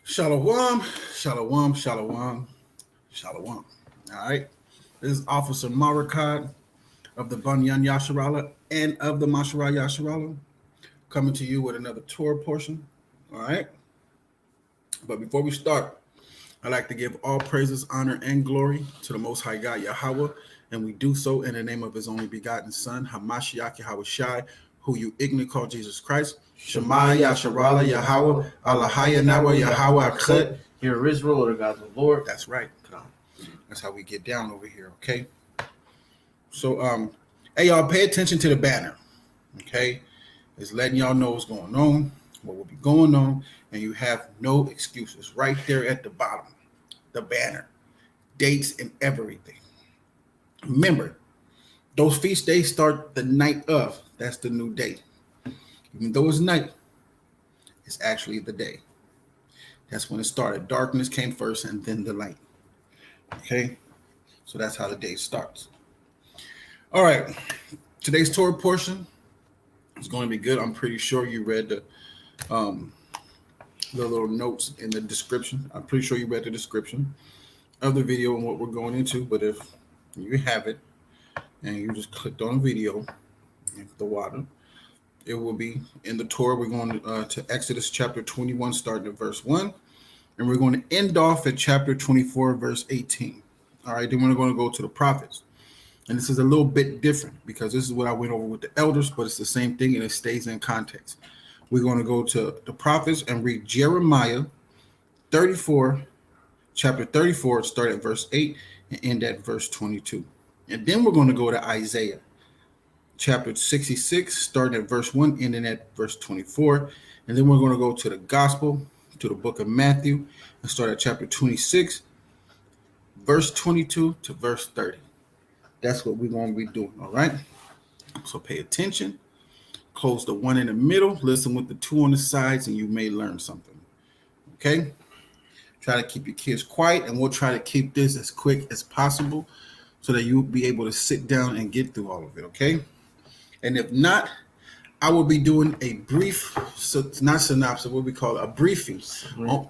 Shalom, shalom, shalom, shalom. All right. This is Officer Marakad of the Banyan Yasharala and of the Mashara Yasharala coming to you with another Torah portion. All right. But before we start, I'd like to give all praises, honor, and glory to the Most High God, Yahweh, and we do so in the name of His only begotten Son, Hamashiach Yahweh Shai, who you ignorantly call Jesus Christ. Shema Yasharala Yahweh, Allahaya Nawa Yahweh Akhet. Hear Israel, Lord God the Lord. That's right. That's how we get down over here, okay? So, hey, y'all, pay attention to the banner, okay? It's letting y'all know what's going on, what will be going on, and you have no excuses. Right there at the bottom, the banner, dates and everything. Remember, those feast days start the night of. That's the new day. Even though it's night, it's actually the day. That's when it started. Darkness came first and then the light. Okay? So that's how the day starts. All right. Today's Torah portion is going to be good. I'm pretty sure you read the little notes in the description. I'm pretty sure you read the description of the video and what we're going into. But if you have it and you just clicked on the video, the water, it will be in the Torah. We're going to Exodus chapter 21, starting at verse 1. And we're going to end off at chapter 24, verse 18. All right, then we're going to go to the prophets. And this is a little bit different because this is what I went over with the elders, but it's the same thing and it stays in context. We're going to go to the prophets and read Jeremiah 34, chapter 34, start at verse 8 and end at verse 22. And then we're going to go to Isaiah chapter 66, starting at verse 1, ending at verse 24. And then we're going to go to the gospel, to the book of Matthew, and start at chapter 26, verse 22 to verse 30. That's what we're going to be doing, all right? So pay attention. Close the one in the middle. Listen with the two on the sides, and you may learn something, okay? Try to keep your kids quiet, and we'll try to keep this as quick as possible so that you'll be able to sit down and get through all of it, okay? And if not, I will be doing a brief, not synopsis, what we call a briefing,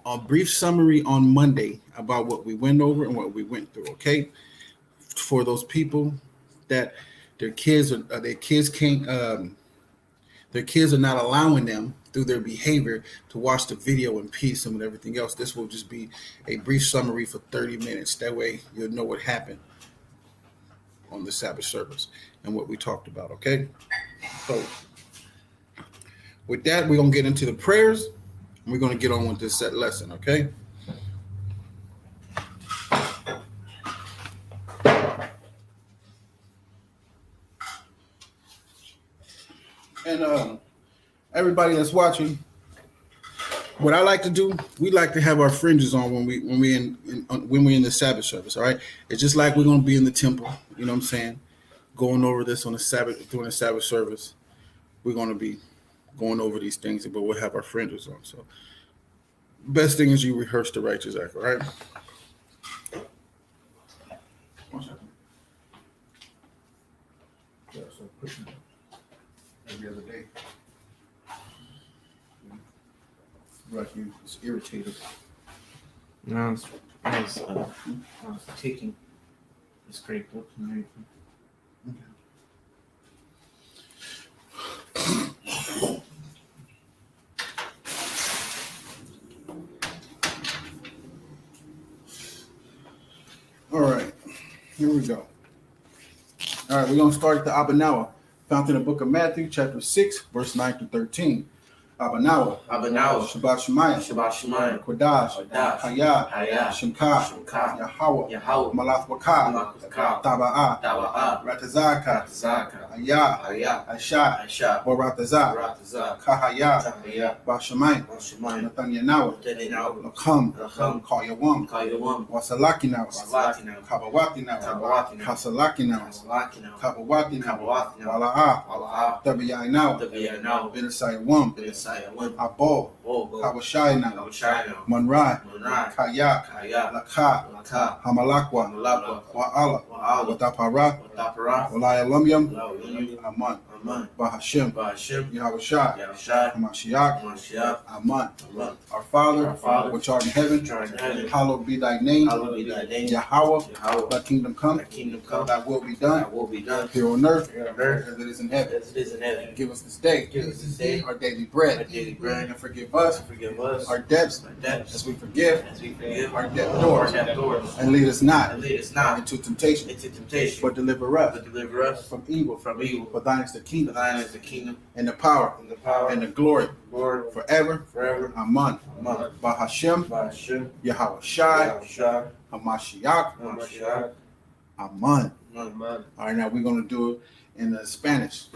a brief summary on Monday about what we went over and what we went through, okay? For those people that their kids are not allowing them through their behavior to watch the video in peace and everything else. This will just be a brief summary for 30 minutes. That way you'll know what happened on the Sabbath service and what we talked about, okay? So with that, we're going to get into the prayers, and we're going to get on with this set lesson, okay? And everybody that's watching, what I like to do, we like to have our fringes on when we're in the Sabbath service, all right? It's just like we're going to be in the temple, you know what I'm saying? Going over this on the Sabbath, during the Sabbath service, we're going to be going over these things, but we'll have our fringes on. So best thing is you rehearse the righteous act, all right? One second. Yeah, so every other day. Like you, it's irritated. No, it's taking the scraped up and everything. All right, here we go. All right, we're going to start at the Abanawa, found in the book of Matthew, chapter 6, verse 9 to 13. Abanawa, Shabbat Shemayim, Kodash, Hayah, Shemka, Yahweh, Malathwaka, Taba'ah, Ratazaka, Ayah, Aisha, Baratazah, Kahaya, Bashamayim, Nathanyanawa, Lakam, Kayawam, Wasalakinawa, Kabawatinawa, Kasalakinawa, Kabawatinawa, Wala'ah, Tabiyainawa, Benisayawam, Abo, Kabashayna, Manrai, Kaya, Laka, Hamalakwa, Wa'ala, Watapara, Walayalumyam, Aman. Aman. Bahashem. Ba'ashem. Yahushua. Yahushua. Hamashiach. Mashiach. Aman. Aman. Our Father, Our Father, which art in heaven, which art in heaven, hallowed be thy name. hallowed be thy name. Yahweh, Yahweh. thy kingdom come. Thy kingdom come. Thy will be Thy done will be done here on earth here on earth as it is in heaven. as it is in heaven. Give us this day Give us this day our daily our bread, daily bread. and forgive us Forgive us our debts our debts as we forgive as we forgive our our debtors, debtors. and lead us not And lead us not into temptation, into temptation, but deliver us but deliver us from evil. from evil. For thine is the For kingdom thine is the kingdom and the power and the power and the glory Lord forever. forever. Amen. Amen. Bahashem, Ba'ashem. Yahushua, Yahushua. Hamashiach. Mashiach. Amen. Amen. All right, now we're going to do it in Spanish.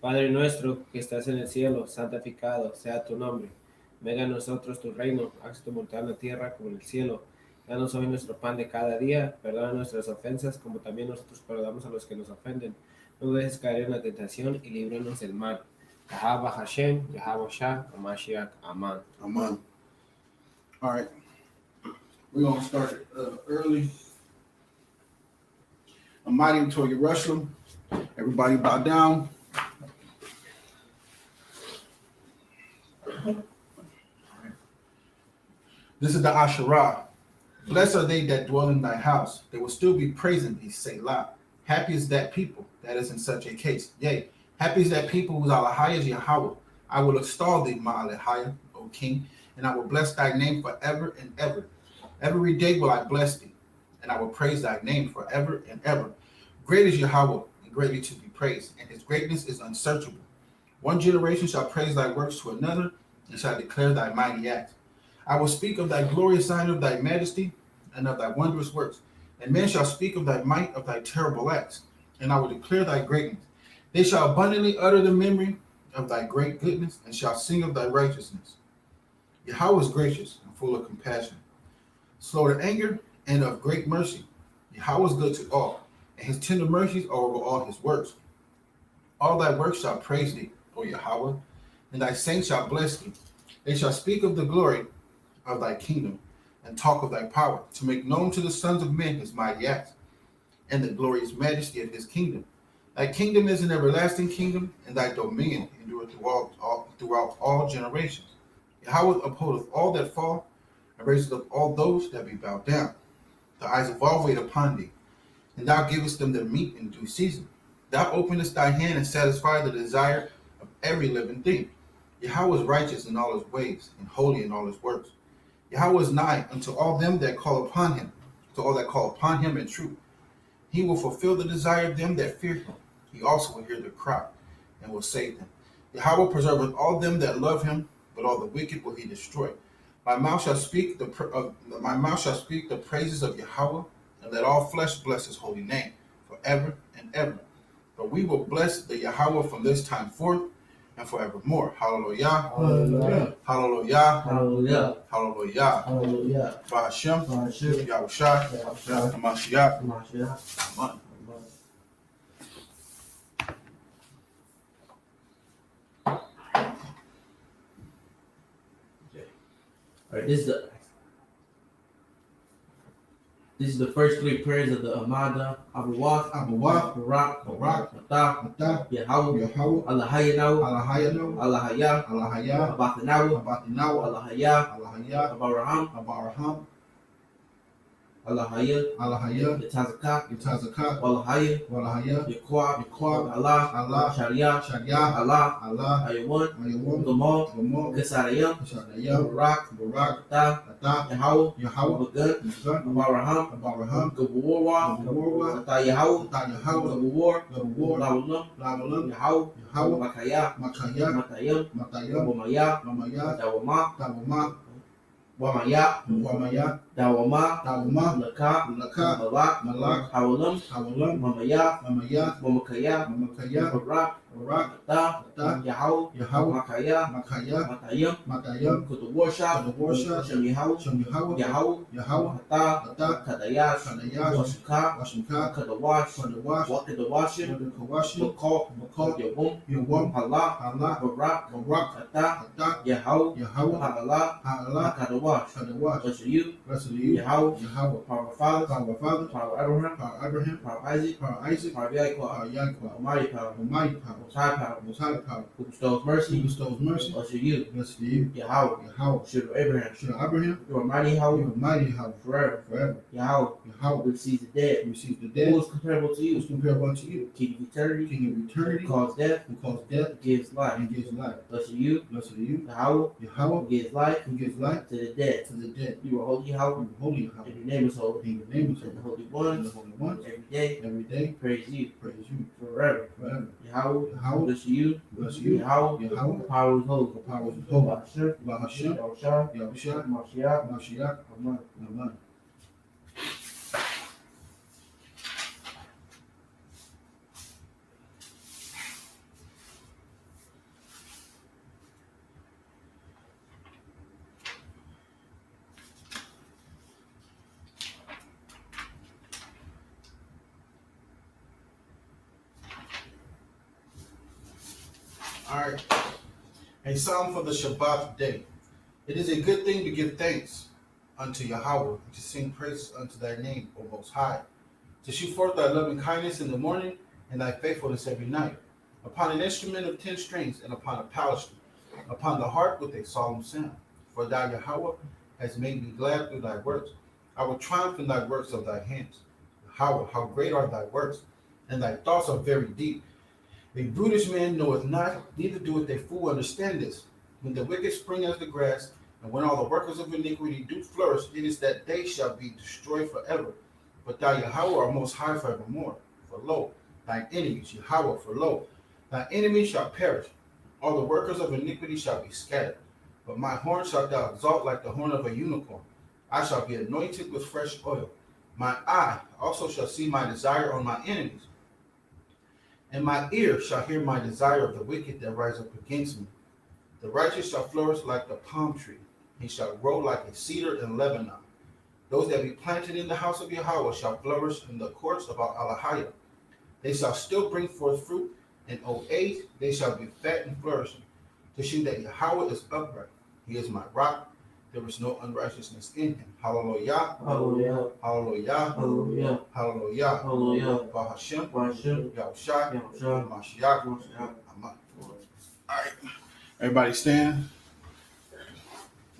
Padre nuestro que estás en el cielo, santificado sea tu nombre. Venga a nosotros tu reino, hágase tu voluntad en la tierra como en el cielo. Danos hoy nuestro pan de cada día, perdona nuestras ofensas como también nosotros perdonamos a los que nos ofenden. No dejes caer en la tentación y líbranos del mal. Yahweh Hashem, Yahweh Shah, Mashiach, Amen. Amen. All right, we're going to start early. Almighty Torah Yerushalayim. Everybody bow down. This is the Asherah. Blessed are they that dwell in thy house. They will still be praising thee, Selah. Happy is that people that is in such a case. Yea, happy is that people whose Alahai is Yahweh. I will extol thee, my Alahai, O King, and I will bless thy name forever and ever. Every day will I bless thee, and I will praise thy name forever and ever. Great is Yahweh, and greatly to be praised, and his greatness is unsearchable. One generation shall praise thy works to another, and shall declare thy mighty acts. I will speak of thy glorious sign of thy majesty, and of thy wondrous works. And men shall speak of thy might, of thy terrible acts, and I will declare thy greatness. They shall abundantly utter the memory of thy great goodness, and shall sing of thy righteousness. Yahweh is gracious and full of compassion, slow to anger, and of great mercy. Yahweh is good to all, and his tender mercies are over all his works. All thy works shall praise thee, O Yahweh, and thy saints shall bless thee. They shall speak of the glory of thy kingdom, and talk of thy power, to make known to the sons of men his mighty acts, and the glorious majesty of his kingdom. Thy kingdom is an everlasting kingdom, and thy dominion endureth throughout all generations. Yahweh upholdeth all that fall, and raiseth up all those that be bowed down. The eyes of all wait upon thee, and thou givest them their meat in due season. Thou openest thy hand and satisfy the desire of every living thing. Yahweh is righteous in all his ways, and holy in all his works. Yahweh is nigh unto all them that call upon him, to all that call upon him in truth. He will fulfill the desire of them that fear him. He also will hear their cry, and will save them. Yahweh preserveth all them that love him, but all the wicked will he destroy. My mouth shall speak the praises of Yahweh, and let all flesh bless his holy name forever and ever. But we will bless the Yahweh from this time forth and forevermore. Hallelujah. Hallelujah. Hallelujah. Hallelujah. Hallelujah. Hallelujah. Bahashem. Ba'ashem. Yahushua. Yahushua. Hamashiach. Mashiach. Amen. All right, this is the first three prayers of the Amada, Abuwak, Barak, Atah, Yahweh, Allahayanahu, Allahaya, Abathanahu, Allahaya, Abaraham, Allahaya, Yatazakah, Walahaya, Yaquab, Allah, Sharia, Allah, Ayawan, Gamal, Kesarayam, Barak, Atah, Yahweh, Magan, Abaraham, Gawarwa, Atah Yahweh, Gawar, Lawalam, Yahweh, Makaya, Matayam, Dawama, Wamaya, Dawama, Laka, Malak, Hawalam, Mamaya, Wamakaya, Barak, Atah, Yahweh, Makaya, Matayam, Put the worship, Shem Yahweh, Atah, Kadayash, Washimka, Kadawash, Walk in the washing, Bakal, Yawam, Allah, Barak, Atah, Yahweh, Kadawash, bless you, Blessed are you, Yahweh, Yahweh, power of fathers, power of our father, power of Abraham, power of Abraham, power of Isaac, power of Isaac, power of Yaakov, power of Yaakov, almighty power, almighty power, most high power, most high power, who bestows who mercy, bestows mercy. unto you, Blessed are you, Yahweh, Yahweh, children of Abraham, children of Abraham, you are mighty you Yahweh, are mighty Yahweh, forever, forever. Yahweh, Yahweh, who receives the dead, who receives the who dead, is comparable to who is you, comparable unto you, King of eternity, King of eternity, who caused death, who caused death gives life, and gives life. blessed are you, Blessed are you, Yahweh, Yahweh, who gives life who gives life to the dead, to the dead. you are holy Yahweh, You are holy Yahweh, and your name is holy, and your name is and the holy. holy And the ones, holy ones, every day, every day, praise you, praise you forever, forever. Yahweh, Yahweh, bless you, bless you, Yahweh, Yahweh, the power is holy, the power is holy. Hashem, Bahashem, Yahushua, Yahushua, Mashiach, Mashiach, Amen. Amen. All right. A psalm for the Shabbat day. It is a good thing to give thanks unto Yahweh, and to sing praises unto thy name, O Most High, to shew forth thy loving kindness in the morning, and thy faithfulness every night, upon an instrument of 10 strings, and upon a palisade, upon the harp with a solemn sound. For thou, Yahweh, hast made me glad through thy works. I will triumph in thy works of thy hands. Yahweh, how great are thy works, and thy thoughts are very deep. A brutish man knoweth not, neither doeth a fool understand this. When the wicked spring as the grass, and when all the workers of iniquity do flourish, it is that they shall be destroyed forever. But thou, Yahweh, art most high forevermore. For lo, thine enemies, Yahweh, for lo, thine enemies shall perish. All the workers of iniquity shall be scattered. But my horn shalt thou exalt like the horn of a unicorn. I shall be anointed with fresh oil. My eye also shall see my desire on my enemies, and my ear shall hear my desire of the wicked that rise up against me. The righteous shall flourish like the palm tree. He shall grow like a cedar in Lebanon. Those that be planted in the house of Yahweh shall flourish in the courts of Alahiah. They shall still bring forth fruit. In old age they shall be fat and flourishing, to shew that Yahweh is upright. He is my rock. There is no unrighteousness in him. Hallelujah. Hallelujah, Hallelujah. hallelujah, Hallelujah. hallelujah, Bahashem. Hashem, Yahushua. Yahushua, Mashiach. Mashiach. Amen. All right. Everybody stand.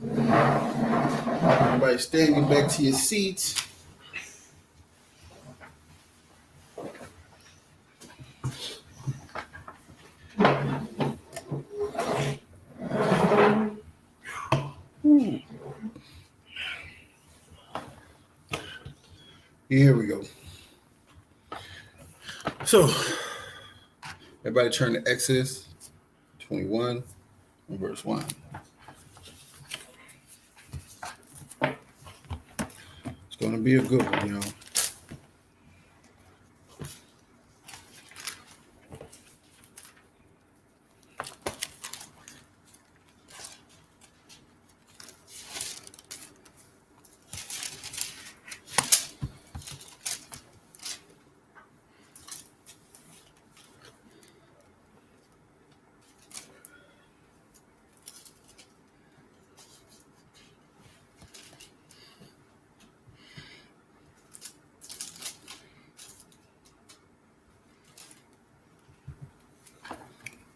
Everybody stand. Get back to your seats. Here we go. So, everybody turn to Exodus 21 and verse 1. It's going to be a good one, y'all.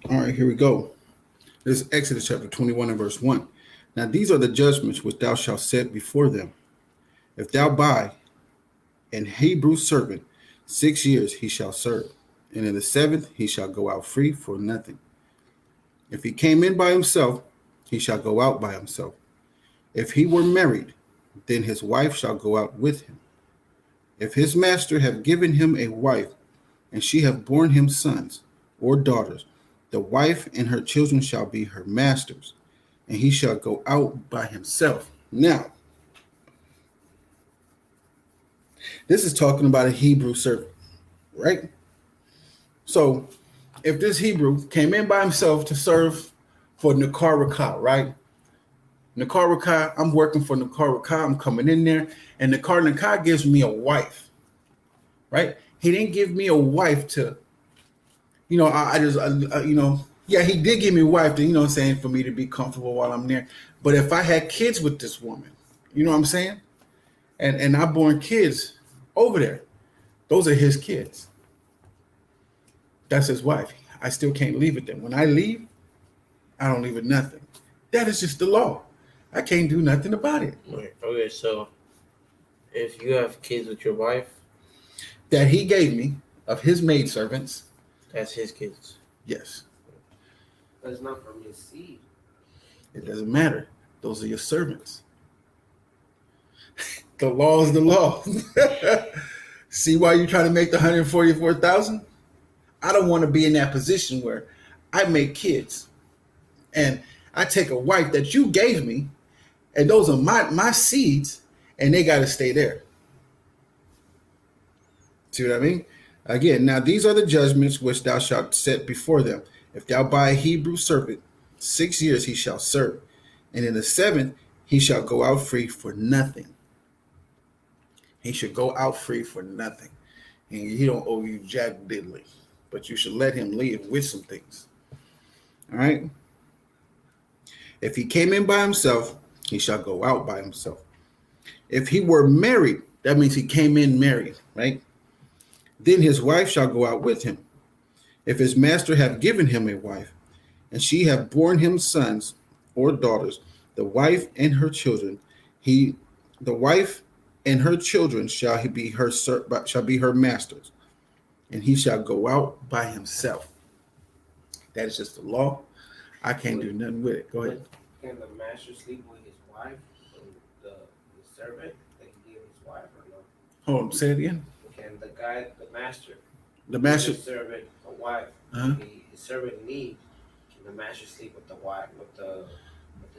All right, here we go. This is Exodus chapter 21 and verse 1. Now these are the judgments which thou shalt set before them. If thou buy an Hebrew servant, 6 years he shall serve, and in the 7th he shall go out free for nothing. If he came in by himself, he shall go out by himself. If he were married, then his wife shall go out with him. If his master have given him a wife, and she have borne him sons or daughters, the wife and her children shall be her masters, and he shall go out by himself. Now, this is talking about a Hebrew servant, right? So, if this Hebrew came in by himself to serve for Nakar Rakah, right? Nakar Rakah, I'm working for Nakar Rakah, I'm coming in there, and Nakar Rakah gives me a wife, right? He didn't give me a wife to, yeah, he did give me a wife to, what I'm saying, for me to be comfortable while I'm there. But if I had kids with this woman, you know what I'm saying? and I born kids over there. Those are his kids. That's his wife. I still can't leave it there. When I leave, I don't leave it nothing. That is just the law. I can't do nothing about it. Right. Okay, so if you have kids with your wife, That he gave me of his maidservants, that's his kids. yes. But it's not from his seed. It doesn't matter. Those are your servants. The law is the law. See why you try to make the 144,000? I don't want to be in that position where I make kids and I take a wife that you gave me, and those are my seeds, and they got to stay there. See what I mean? Again, now these are the judgments which thou shalt set before them. If thou buy a Hebrew servant, 6 years he shall serve, and in the 7th he shall go out free for nothing. He should go out free for nothing. And he don't owe you jack diddly, but you should let him leave with some things. All right? If he came in by himself, he shall go out by himself. If he were married, that means he came in married, right? Then his wife shall go out with him. If his master have given him a wife, and she have borne him sons or daughters, the wife and her children, the wife and her children shall be her masters, and he shall go out by himself. That is just the law. I can't do nothing with it. Go ahead. Can the master sleep with his wife, the servant that he gave his wife, or no? Hold on, say it again. Can the guy, the master, The master. his servant, a wife, Uh-huh. his servant need, can the master sleep with the wife, with the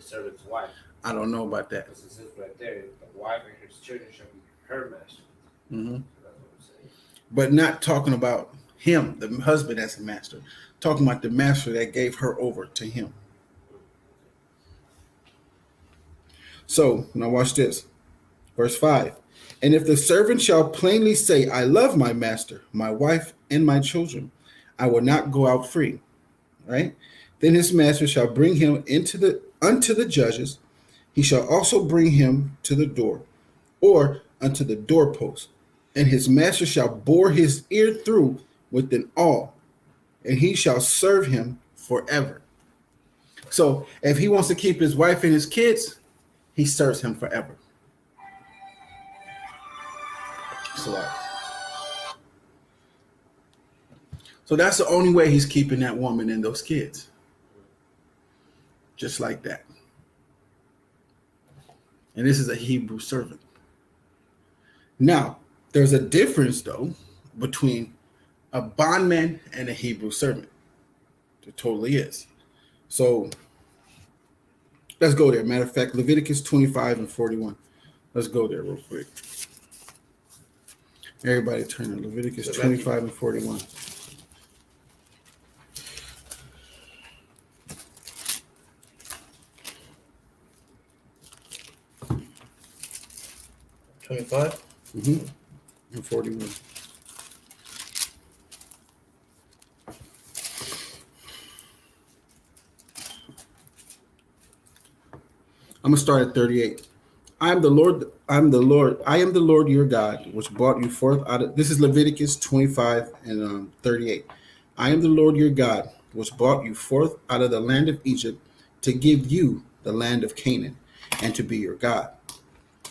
servant's wife? I don't know about that. Because it says right there, the wife and his children shall be her master. Hmm. That's what I'm saying. But not talking about him, the husband as a master. Talking about the master that gave her over to him. So now watch this. Verse 5. And if the servant shall plainly say, I love my master, my wife, and my children, I will not go out free. Right? Then his master shall bring him unto the judges. He shall also bring him to the door, or unto the doorpost. And his master shall bore his ear through with an awl, and he shall serve him forever. So if he wants to keep his wife and his kids, he serves him forever. So that's the only way he's keeping that woman and those kids. Just like that. And this is a Hebrew servant. Now, there's a difference, though, between a bondman and a Hebrew servant. There totally is. So let's go there. Matter of fact, Leviticus 25 and 41. Let's go there real quick. Everybody turn to Leviticus 25 and 41. Mm-hmm. And 41. I'm gonna start at 38. I am the Lord your God, which brought you forth out of, this is Leviticus 25 and 38. I am the Lord your God, which brought you forth out of the land of Egypt to give you the land of Canaan, and to be your God.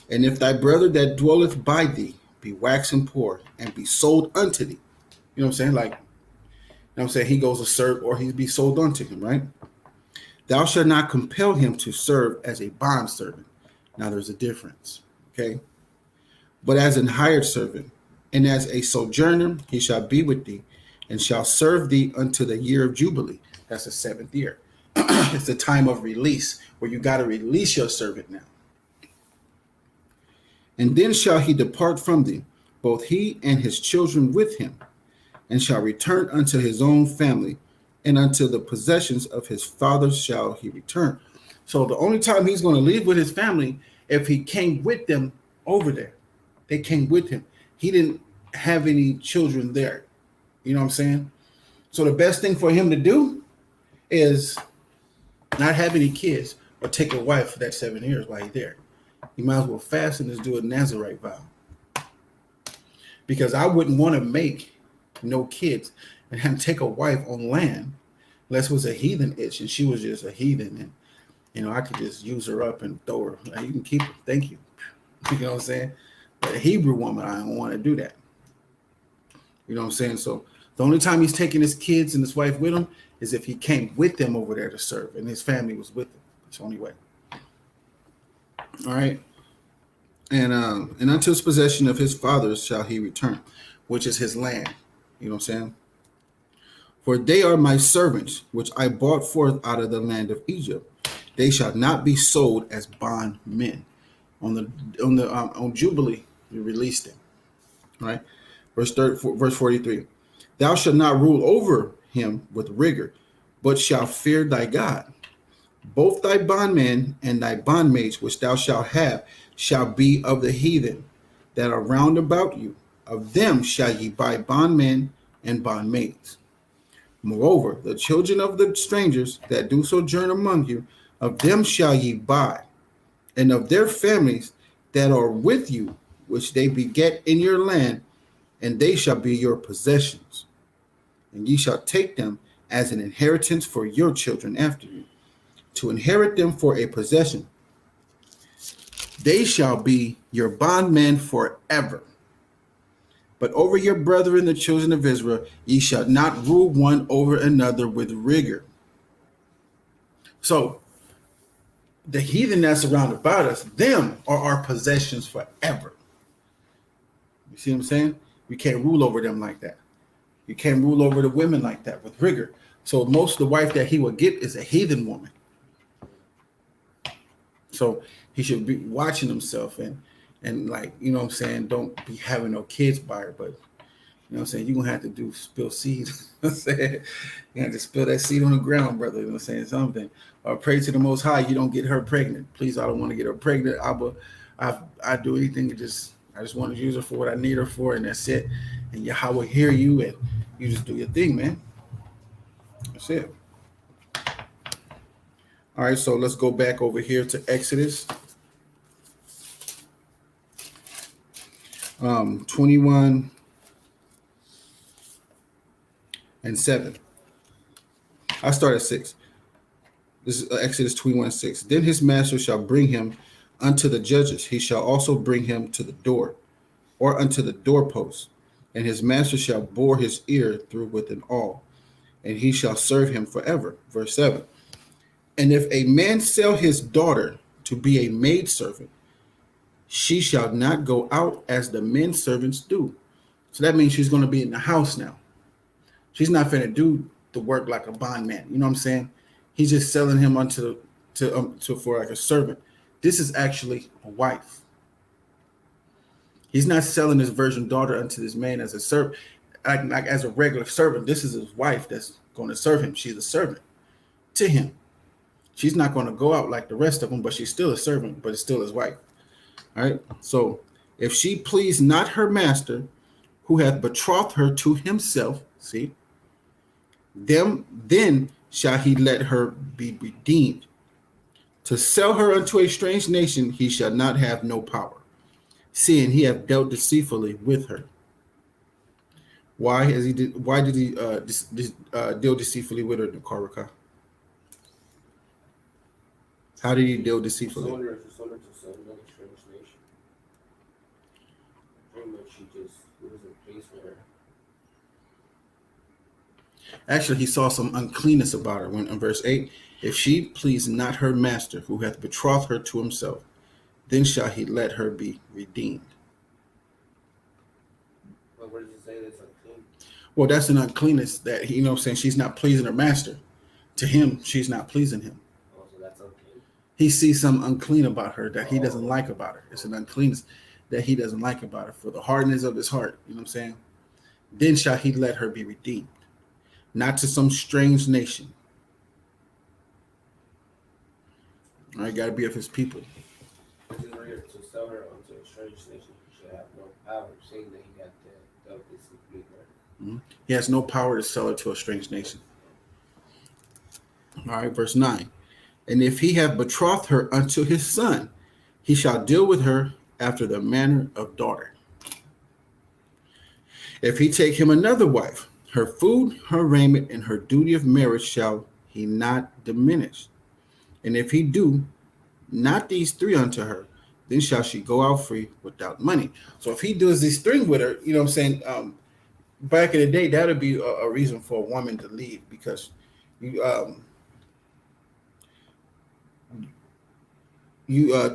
And if thy brother that dwelleth by thee be waxen poor, and be sold unto thee, you know what I'm saying? Like, you know what I'm saying? He goes to serve, or he be sold unto him, right? Thou shalt not compel him to serve as a bondservant. Now there's a difference, okay? But as an hired servant, and as a sojourner, he shall be with thee, and shall serve thee unto the year of Jubilee. That's the 7th year. It's the time of release, where you got to release your servant now. And then shall he depart from thee, both he and his children with him, and shall return unto his own family, and unto the possessions of his fathers shall he return. So the only time he's going to leave with his family, if he came with them over there. They came with him. He didn't have any children there. You know what I'm saying? So the best thing for him to do is not have any kids, or take a wife for that 7 years while he's there. you might as well fast and just do a Nazarite vow. Because I wouldn't want to make no kids and have take a wife on land unless it was a heathen itch and she was just a heathen, and I could just use her up and throw her. Like, you can keep her. Thank you. You know what I'm saying? But a Hebrew woman, I don't want to do that. You know what I'm saying? So the only time he's taking his kids and his wife with him is if he came with them over there to serve and his family was with him. It's the only way. All right. And unto his possession of his fathers shall he return, which is his land. You know what I'm saying? For they are my servants, which I brought forth out of the land of Egypt. They shall not be sold as bondmen. On Jubilee, you release them. All right. Verse 43. Thou shalt not rule over him with rigor, but shalt fear thy God. Both thy bondmen and thy bondmaids, which thou shalt have, shall be of the heathen that are round about you. Of them shall ye buy bondmen and bondmaids. Moreover, the children of the strangers that do sojourn among you, of them shall ye buy, and of their families that are with you, which they beget in your land, and they shall be your possessions. And ye shall take them as an inheritance for your children after you, to inherit them for a possession. They shall be your bondmen forever. But over your brethren, the children of Israel, ye shall not rule one over another with rigor. So the heathen that's around about us, them are our possessions forever. You see what I'm saying? We can't rule over them like that. You can't rule over the women like that with rigor. So most of the wife that he will get is a heathen woman. So he should be watching himself and like, you know what I'm saying, don't be having no kids by her, but you know what I'm saying, you're gonna have to spill seed. I'm saying you have to spill that seed on the ground, brother. You know what I'm saying? Something. Or pray to the Most High you don't get her pregnant. Please, I don't want to get her pregnant. I do anything to I just want to use her for what I need her for, and that's it. And Yahweh will hear you, and you just do your thing, man. That's it. All right, so let's go back over here to Exodus 21 and 7. I start at 6. This is Exodus 21:6. Then his master shall bring him unto the judges. He shall also bring him to the door, or unto the doorpost. And his master shall bore his ear through with an awl, and he shall serve him forever. Verse 7. And if a man sell his daughter to be a maidservant, she shall not go out as the men servants do. So that means she's going to be in the house now. She's not going to do the work like a bondman. You know what I'm saying? He's just selling him for like a servant. This is actually a wife. He's not selling his virgin daughter unto this man as a servant, like as a regular servant. This is his wife that's going to serve him. She's a servant to him. She's not going to go out like the rest of them, but she's still a servant, but it's still his wife. All right. So if she please not her master, who hath betrothed her to himself, see, then shall he let her be redeemed. To sell her unto a strange nation, he shall not have no power, seeing he hath dealt deceitfully with her. Why did he deal deceitfully with her, Karaka? How did he deal deceitfully? Sold her to another strange nation. Pretty much it was a place for her. Actually, he saw some uncleanness about her. When in verse 8, if she please not her master, who hath betrothed her to himself, then shall he let her be redeemed. But where does it say that's unclean? Well, that's an uncleanness that, you know what I'm saying, she's not pleasing her master. To him, she's not pleasing him. Oh, so that's unclean. He sees some unclean about her that he doesn't like about her. It's an uncleanness that he doesn't like about her for the hardness of his heart. You know what I'm saying? Then shall he let her be redeemed, not to some strange nation. All right, got to be of his people. Which is rare to sell her unto a strange nation. He should have no power, saying that he got dealt deceitfully with her. He has no power to sell her to a strange nation. All right, verse 9. And if he have betrothed her unto his son, he shall deal with her after the manner of daughter. If he take him another wife, her food, her raiment, and her duty of marriage shall he not diminish. And if he do not these three unto her, then shall she go out free without money. So if he does these three with her, you know what I'm saying? Back in the day, that would be a reason for a woman to leave, because you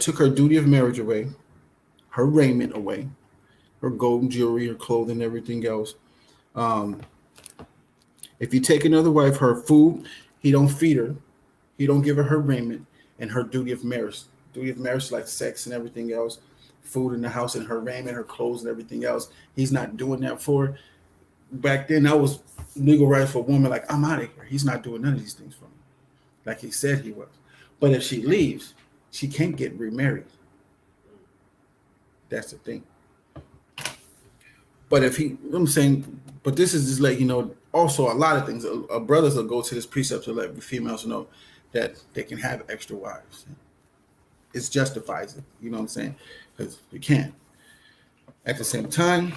took her duty of marriage away, her raiment away, her gold and jewelry, her clothing, everything else. If you take another wife, her food, he don't feed her, he don't give her raiment, and her duty of marriage. Duty of marriage, like sex and everything else, food in the house and her raiment, her clothes and everything else. He's not doing that for her. Back then, that was legal rights for a woman. Like, I'm out of here. He's not doing none of these things for me, like he said he was. But if she leaves, she can't get remarried. That's the thing. But if he, I'm saying, but this is just like, also a lot of things. Brothers will go to this precept to let females know that they can have extra wives. It justifies it. You know what I'm saying? Because you can. At the same time,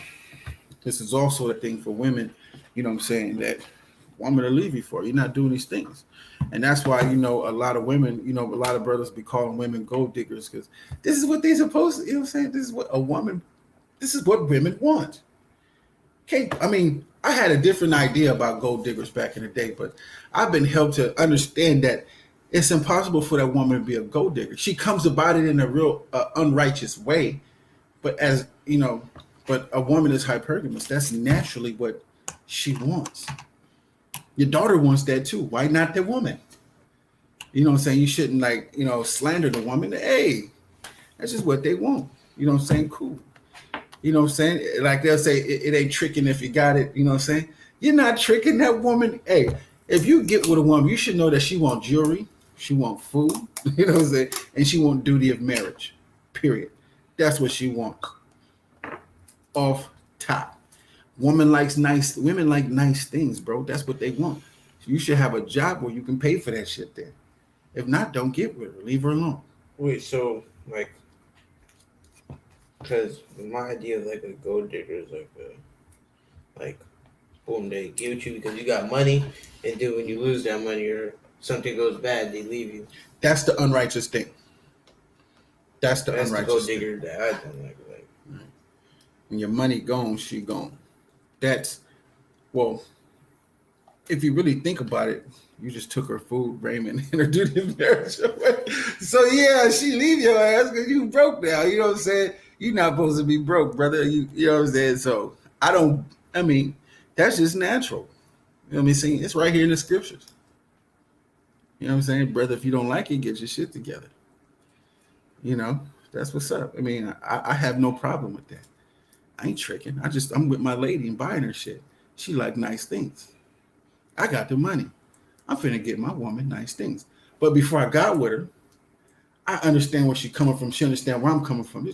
this is also a thing for women, you know what I'm saying, that woman to leave you for. You're not doing these things. And that's why, a lot of women, a lot of brothers be calling women gold diggers, because this is what they're supposed to, you know what I'm saying? This is what women want. Okay, I mean, I had a different idea about gold diggers back in the day, but I've been helped to understand that it's impossible for that woman to be a gold digger. She comes about it in a real unrighteous way, but but a woman is hypergamous. That's naturally what she wants. Your daughter wants that too. Why not the woman? You know what I'm saying? You shouldn't slander the woman. Hey, that's just what they want. You know what I'm saying? Cool. You know what I'm saying? Like they'll say, it ain't tricking if you got it. You know what I'm saying? You're not tricking that woman. Hey, if you get with a woman, you should know that she wants jewelry, she wants food, you know what I'm saying? And she wants duty of marriage, period. That's what she wants. Off top. Women like nice things, bro. That's what they want. You should have a job where you can pay for that shit there. If not, don't get with her. Leave her alone. Wait, so because my idea of like a gold digger is like boom, they give it you because you got money, and then when you lose that money or something goes bad, they leave you. That's the unrighteous thing. That's the unrighteous gold digger that I don't like. When your money gone, she gone. That's, well, if you really think about it, you just took her food, raiment, and her duty of marriage away. So yeah, she leave your ass because you broke now. You know what I'm saying? You're not supposed to be broke, brother. You know what I'm saying? So that's just natural. You know what I'm saying? It's right here in the scriptures. You know what I'm saying? Brother, if you don't like it, get your shit together. That's what's up. I have no problem with that. I ain't tricking. I'm with my lady and buying her shit. She like nice things. I got the money. I'm finna get my woman nice things. But before I got with her, I understand where she's coming from. She understand where I'm coming from.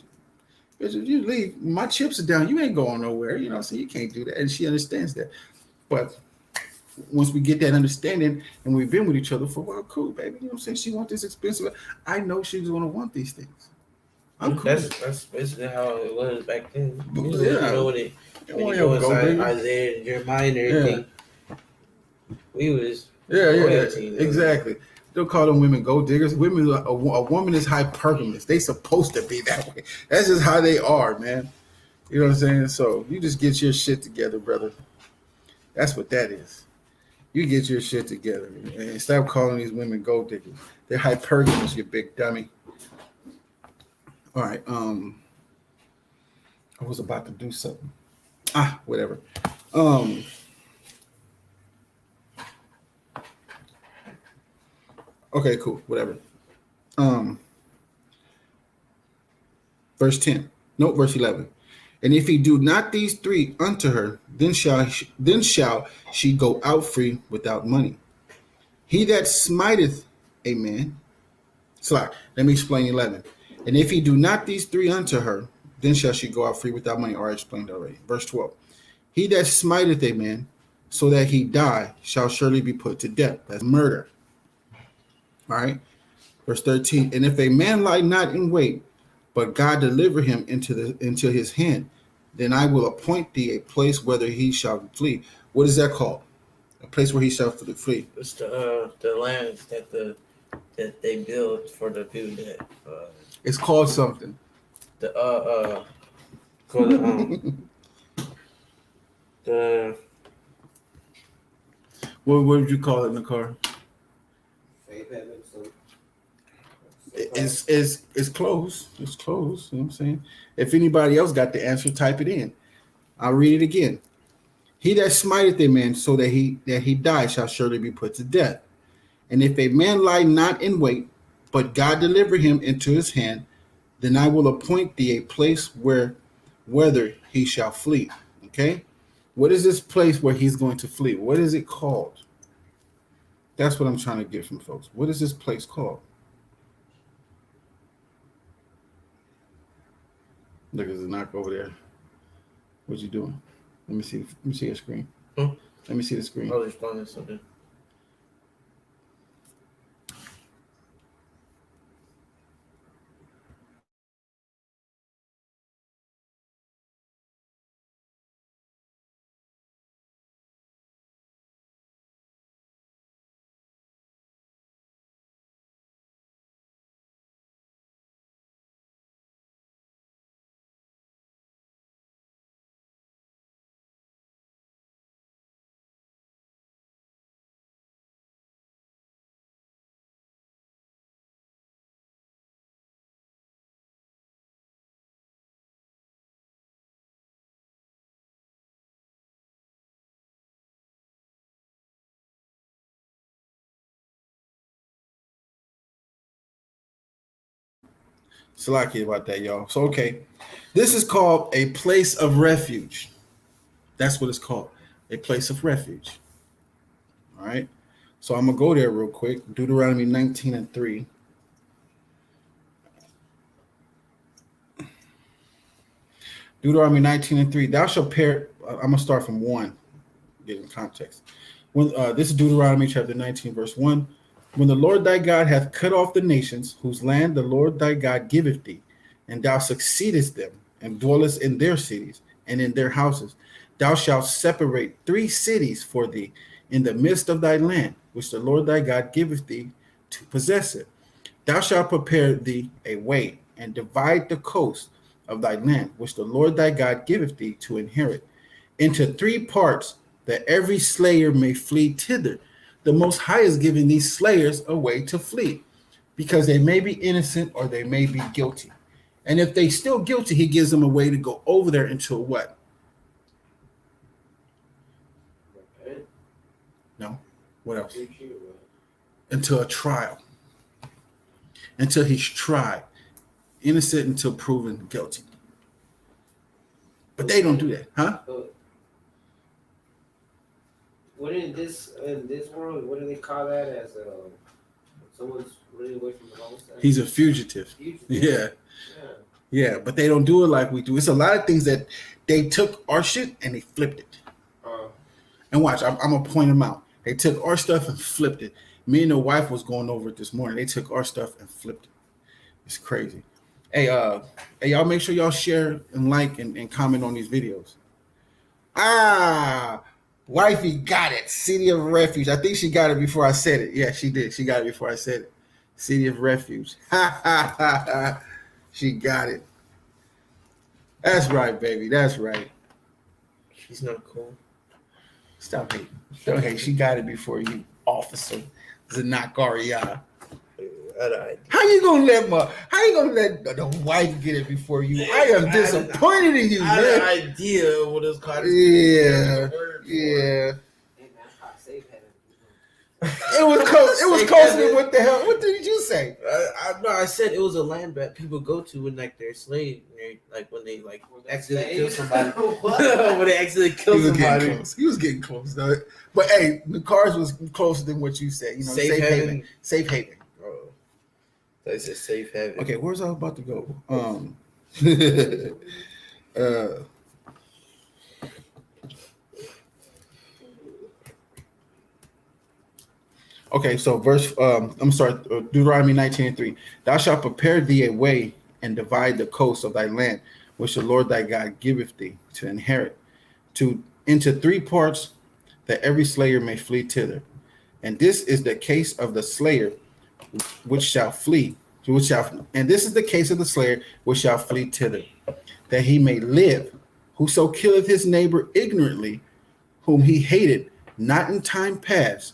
If you leave, my chips are down. You ain't going nowhere. So you can't do that. And she understands that. But once we get that understanding and we've been with each other for a while, cool, baby. You know what I'm saying? She wants this expensive. I know she's going to want these things. I'm cool. That's basically how it was back then. Yeah. When you go inside Isaiah and Jeremiah and everything, we was exactly. They'll call them women gold diggers. Women, a woman is hypergamous. They supposed to be that way. That's just how they are, man. You know what I'm saying? So you just get your shit together, brother. That's what that is. You get your shit together and stop calling these women gold diggers. They're hypergamous, you big dummy. All right. I was about to do something. Whatever. Okay, cool. Whatever. Verse 10. Nope, verse 11. And if he do not these three unto her, then shall she go out free without money. He that smiteth a man. Let me explain 11. And if he do not these three unto her, then shall she go out free without money. Or I explained already. Verse 12. He that smiteth a man so that he die shall surely be put to death. That's murder. All right. Verse 13. And if a man lie not in wait, but God deliver him into his hand, then I will appoint thee a place whither he shall flee. What is that called? A place where he shall flee. It's the lands that they built for the people that It's called something. for the What would you call it in the car? Faith heaven, so- It's close. It's close. You know what I'm saying? If anybody else got the answer, type it in. I'll read it again. He that smiteth a man so that he die shall surely be put to death. And if a man lie not in wait, but God deliver him into his hand, then I will appoint thee a place whither he shall flee. Okay? What is this place where he's going to flee? What is it called? That's what I'm trying to get from folks. What is this place called? Look, there's a knock over there. What you doing? Let me see. Let me see your screen. Hmm? Let me see the screen. I was responding to something. Slacky about that, y'all. So, okay. This is called a place of refuge. That's what it's called. A place of refuge. All right. So I'm going to go there real quick. Deuteronomy 19:3. Deuteronomy 19:3. Thou shalt pair. I'm going to start from 1. Get in context. When this is Deuteronomy chapter 19, verse 1. When the Lord thy God hath cut off the nations whose land the Lord thy God giveth thee, and thou succeedest them, and dwellest in their cities and in their houses, thou shalt separate 3 cities for thee in the midst of thy land, which the Lord thy God giveth thee to possess it. Thou shalt prepare thee a way, and divide the coast of thy land, which the Lord thy God giveth thee to inherit, into 3 parts, that every slayer may flee thither. The Most High is giving these slayers a way to flee, because they may be innocent or they may be guilty. And if they still guilty, he gives them a way to go over there into a what? Okay. No. What else? Too cute, right? Into a trial. Until he's tried. Innocent until proven guilty. But they don't do that, huh? So, what in this world? What do they call that? As someone's really away from the home side? He's a fugitive. Fugitive. Yeah. Yeah. Yeah, but they don't do it like we do. It's a lot of things that they took our shit and they flipped it. And watch, I'm gonna point them out. They took our stuff and flipped it. Me and the wife was going over it this morning. They took our stuff and flipped it. It's crazy. Hey, y'all make sure y'all share and like and comment on these videos. Wifey got it. City of Refuge. I think she got it before I said it. Yeah, she did. She got it before I said it. City of Refuge. Ha ha ha ha. She got it. That's right, baby. That's right. She's not cool. Stop hating. Don't hate. She got it before you, officer Zanakaria. How you gonna let the wife get it before you? I am disappointed in you, I had an man. idea what it's called. Yeah. Hey, man, that's how safe heaven. It was close. It was close to what the hell? What did you say? No, I said it was a land that people go to when like they're slaves, like when they like accidentally kill somebody. When they accidentally kill He was somebody. getting close. He was getting close, though. But hey, the cars was closer than what you said. You know, Safe haven. Safe haven. Oh, that's a safe haven. Okay, where's I about to go? Okay, so verse I'm sorry, Deuteronomy 19:3. Thou shalt prepare thee a way and divide the coast of thy land, which the Lord thy God giveth thee to inherit, to into 3 parts, that every slayer may flee thither. And this is the case of the slayer which shall flee, and this is the case of the slayer which shall flee thither, that he may live. Whoso killeth his neighbor ignorantly, whom he hated, not in time past,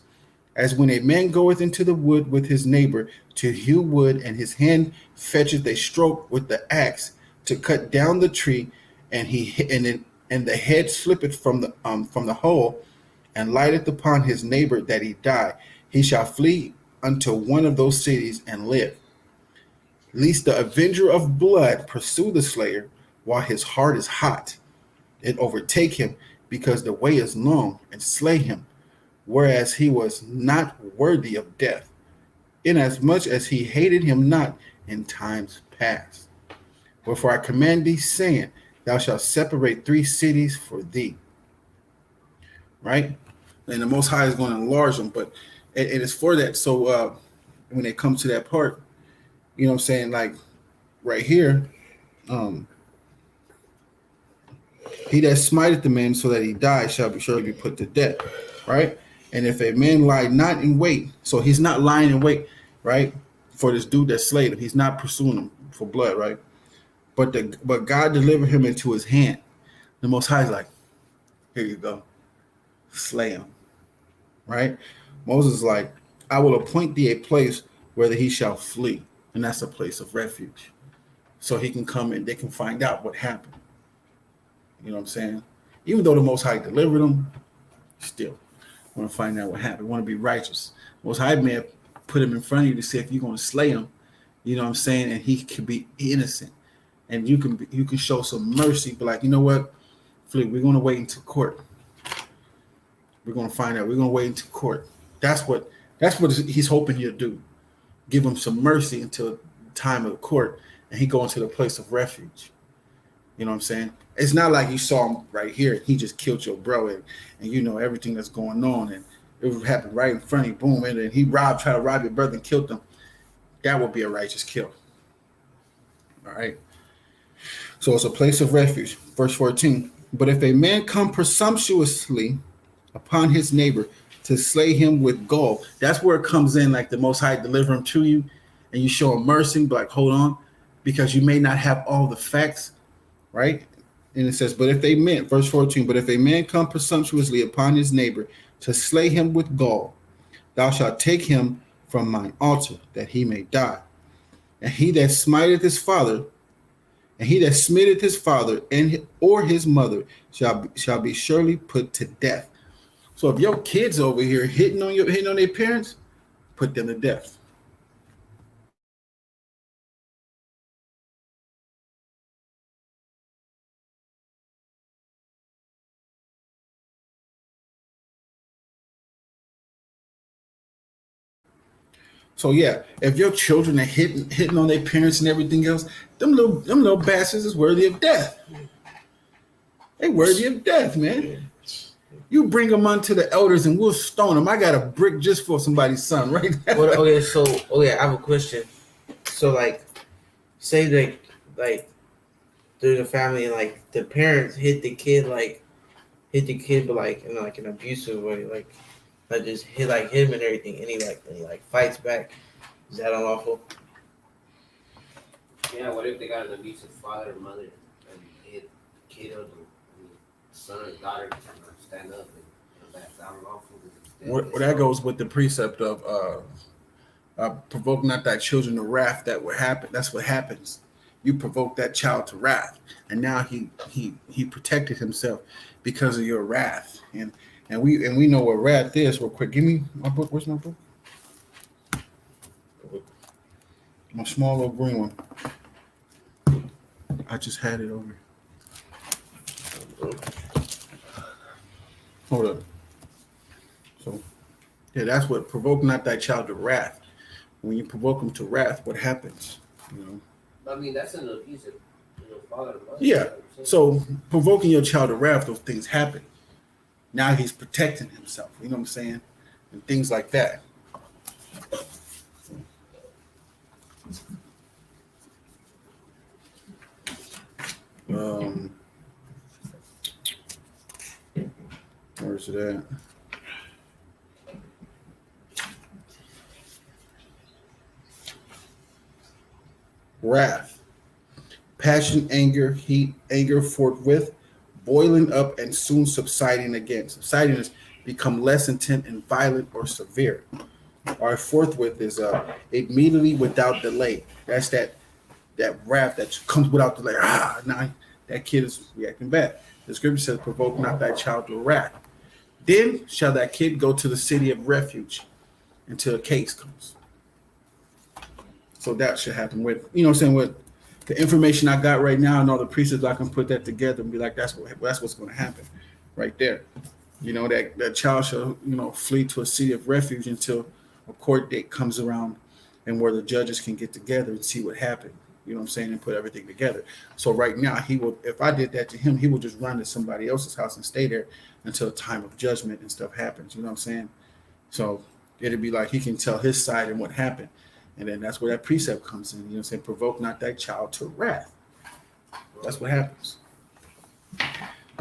as when a man goeth into the wood with his neighbor to hew wood, and his hand fetcheth a stroke with the axe to cut down the tree, and the head slippeth from the hole, and lighteth upon his neighbor that he die. He shall flee unto one of those cities and live. Lest the avenger of blood pursue the slayer while his heart is hot, and overtake him, because the way is long, and slay him, whereas he was not worthy of death, inasmuch as he hated him not in times past. Wherefore I command thee, saying, thou shalt separate 3 cities for thee. Right? And the Most High is going to enlarge them, but it is for that. So when it comes to that part, you know what I'm saying, like right here, he that smiteth the man so that he die shall be surely be put to death, right? And if a man lie not in wait, so he's not lying in wait, right, for this dude that slayed him, he's not pursuing him for blood, right? But God delivered him into his hand. The Most High is like, here you go, slay him, right? Moses is like, I will appoint thee a place where he shall flee, and that's a place of refuge, so he can come and they can find out what happened. You know what I'm saying? Even though the Most High delivered him, still want to find out what happened. Want to be righteous. Most High may have put him in front of you to see if you're going to slay him. You know what I'm saying? And he could be innocent, and you can show some mercy. But like, you know what, Flick, we're going to wait until court. We're going to find out. We're going to wait until court. That's what he's hoping you'll do. Give him some mercy until the time of the court, and he go into the place of refuge. You know what I'm saying? It's not like you saw him right here. He just killed your bro, and you know everything that's going on, and it would happen right in front of you, boom, and then he tried to rob your brother and killed him. That would be a righteous kill. All right. So it's a place of refuge. Verse 14. But if a man come presumptuously upon his neighbor to slay him with gall, that's where it comes in, like the Most High deliver him to you, and you show him mercy, but like, hold on, because you may not have all the facts, right? And it says, but if a man, verse 14, but if a man come presumptuously upon his neighbor to slay him with gall, thou shalt take him from mine altar, that he may die. And he that smiteth his father, and or his mother shall be surely put to death. So if your kids over here hitting on their parents, put them to death. So yeah, if your children are hitting on their parents and everything else, them little bastards is worthy of death. They worthy of death, man. You bring them unto the elders and we'll stone them. I got a brick just for somebody's son right now. I have a question. So like, say like there's a family and like the parents hit the kid, but like in like an abusive way, like just hit like him and everything, and he fights back. Is that unlawful? Yeah, what if they got an abusive father or mother and hit the kid or the son or daughter to stand up, and that's unlawful? Well, that goes with the precept of provoke not thy children to wrath. That will happen. That's what happens. You provoke that child to wrath, and now he protected himself because of your wrath. And we know what wrath is. Real quick, give me my book. Where's my book? My small little green one. I just had it over. Hold up. So, yeah, that's what provoke not thy child to wrath. When you provoke them to wrath, what happens? You know. I mean, that's an abusive father or mother. Yeah. So provoking your child to wrath, those things happen. Now he's protecting himself. You know what I'm saying? And things like that. that. Wrath, passion, anger, heat, anger forthwith, boiling up and soon subsiding again. Subsiding is become less intent and violent or severe. Or forthwith is immediately without delay. That's that wrath that comes without delay. Now that kid is reacting bad. The scripture says, provoke not thy child to wrath. Then shall that kid go to the city of refuge until a case comes. So that should happen with, you know what I'm saying, with the information I got right now and all the precepts, I can put that together and be like, that's what's going to happen right there. You know, that child shall, flee to a city of refuge until a court date comes around and where the judges can get together and see what happened. You know what I'm saying? And put everything together. So right now, he will, if I did that to him, he will just run to somebody else's house and stay there until time of judgment and stuff happens. You know what I'm saying? So it'd be like he can tell his side and what happened. And then that's where that precept comes in. You know what I'm saying? Provoke not thy child to wrath. That's what happens.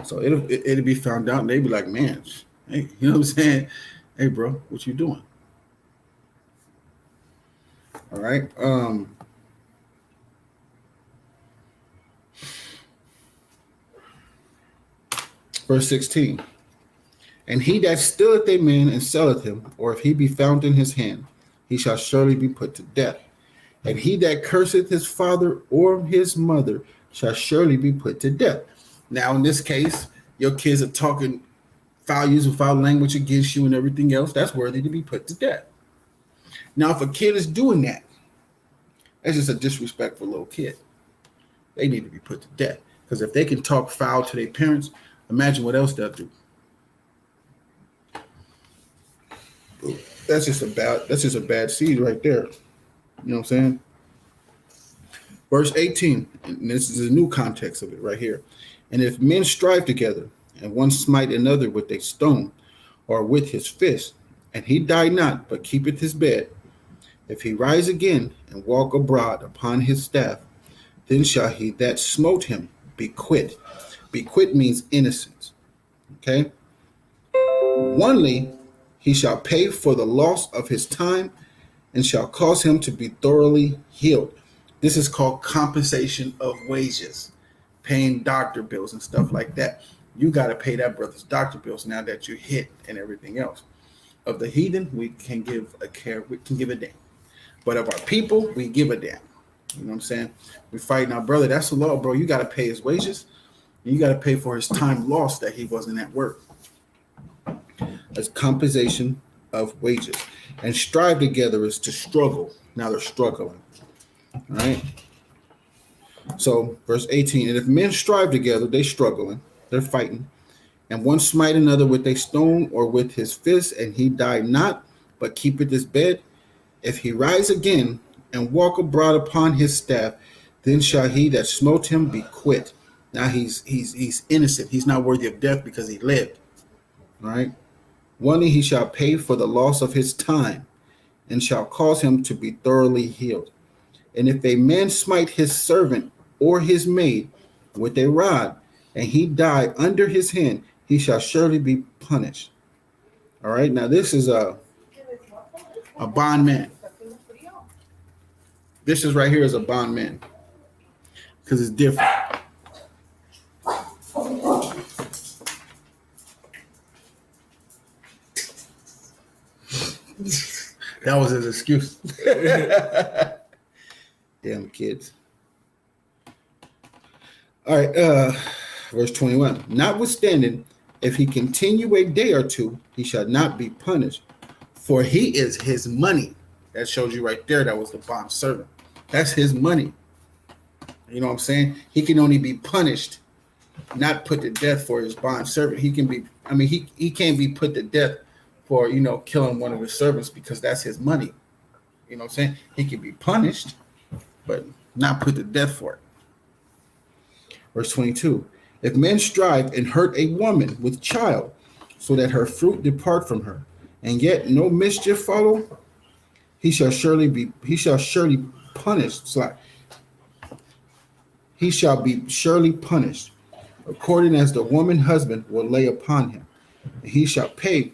So it'll be found out and they'd be like, man, hey, you know what I'm saying? Hey, bro, what you doing? All right. Verse 16. And he that stealeth a man and selleth him, or if he be found in his hand, he shall surely be put to death. And he that curseth his father or his mother shall surely be put to death. Now, in this case, your kids are talking foul use of foul language against you and everything else. That's worthy to be put to death. Now, if a kid is doing that, that's just a disrespectful little kid. They need to be put to death. Because if they can talk foul to their parents, imagine what else they'll do. That's just a bad seed right there. You know what I'm saying? Verse 18, and this is a new context of it right here. And if men strive together, and one smite another with a stone, or with his fist, and he die not, but keepeth his bed, if he rise again and walk abroad upon his staff, then shall he that smote him be quit. Be quit means innocence. Okay? Onely he shall pay for the loss of his time and shall cause him to be thoroughly healed. This is called compensation of wages, paying doctor bills and stuff like that. You got to pay that brother's doctor bills now that you hit and everything else. Of the heathen, we can give a damn. But of our people, we give a damn. You know what I'm saying? We're fighting our brother. That's the law, bro. You got to pay his wages. And you got to pay for his time lost that he wasn't at work. As compensation of wages. And strive together is to struggle. Now they're struggling. All right. So verse 18, and if men strive together, they struggling, they're fighting, and one smite another with a stone or with his fist, and he die not, but keepeth his bed. If he rise again and walk abroad upon his staff, then shall he that smote him be quit. Now he's innocent. He's not worthy of death because he lived. All right. Only he shall pay for the loss of his time, and shall cause him to be thoroughly healed. And if a man smite his servant or his maid with a rod, and he die under his hand, he shall surely be punished. All right. Now this is a bondman. This is right here is a bondman because it's different. That was his excuse. Damn kids. All right, verse 21. Notwithstanding, if he continue a day or two, he shall not be punished, for he is his money. That shows you right there. That was the bond servant. That's his money. You know what I'm saying? He can only be punished, not put to death for his bond servant. He can be, he can't be put to death for, killing one of his servants because that's his money. You know what I'm saying? He can be punished, but not put to death for it. Verse 22. If men strive and hurt a woman with child, so that her fruit depart from her, and yet no mischief follow, he shall surely punished. He shall be surely punished, according as the woman husband will lay upon him. and he shall pay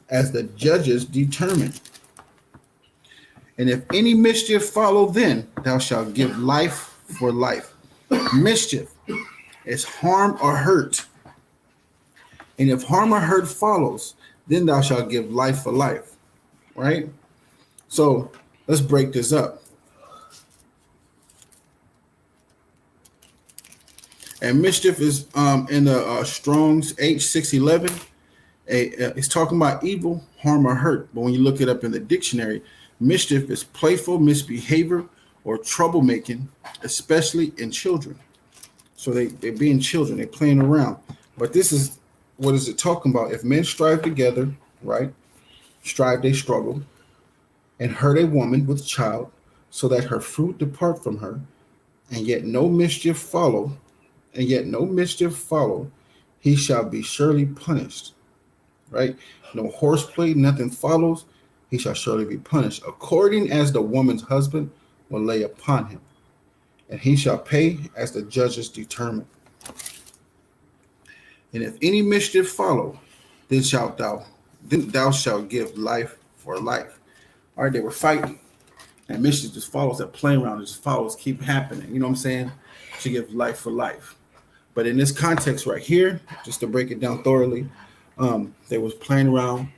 as the judges determine. And if any mischief follow, then thou shalt give life for life. Mischief is harm or hurt. And if harm or hurt follows, then thou shalt give life for life. Right? So let's break this up. And mischief is in the Strong's H611. It's talking about evil, harm, or hurt. But when you look it up in the dictionary, mischief is playful misbehavior or troublemaking, especially in children. So they're being children, they're playing around. But this is, what is it talking about? If men strive together, right? Strive, they struggle, and hurt a woman with child, so that her fruit depart from her, and yet no mischief follow, he shall be surely punished. Right? No horseplay, nothing follows, he shall surely be punished, according as the woman's husband will lay upon him, and he shall pay as the judges determine. And if any mischief follow, then thou shalt give life for life. All right, they were fighting, and mischief just follows, that playing around just follows, keep happening. You know what I'm saying? She gives life for life. But in this context right here, just to break it down thoroughly, they was playing around,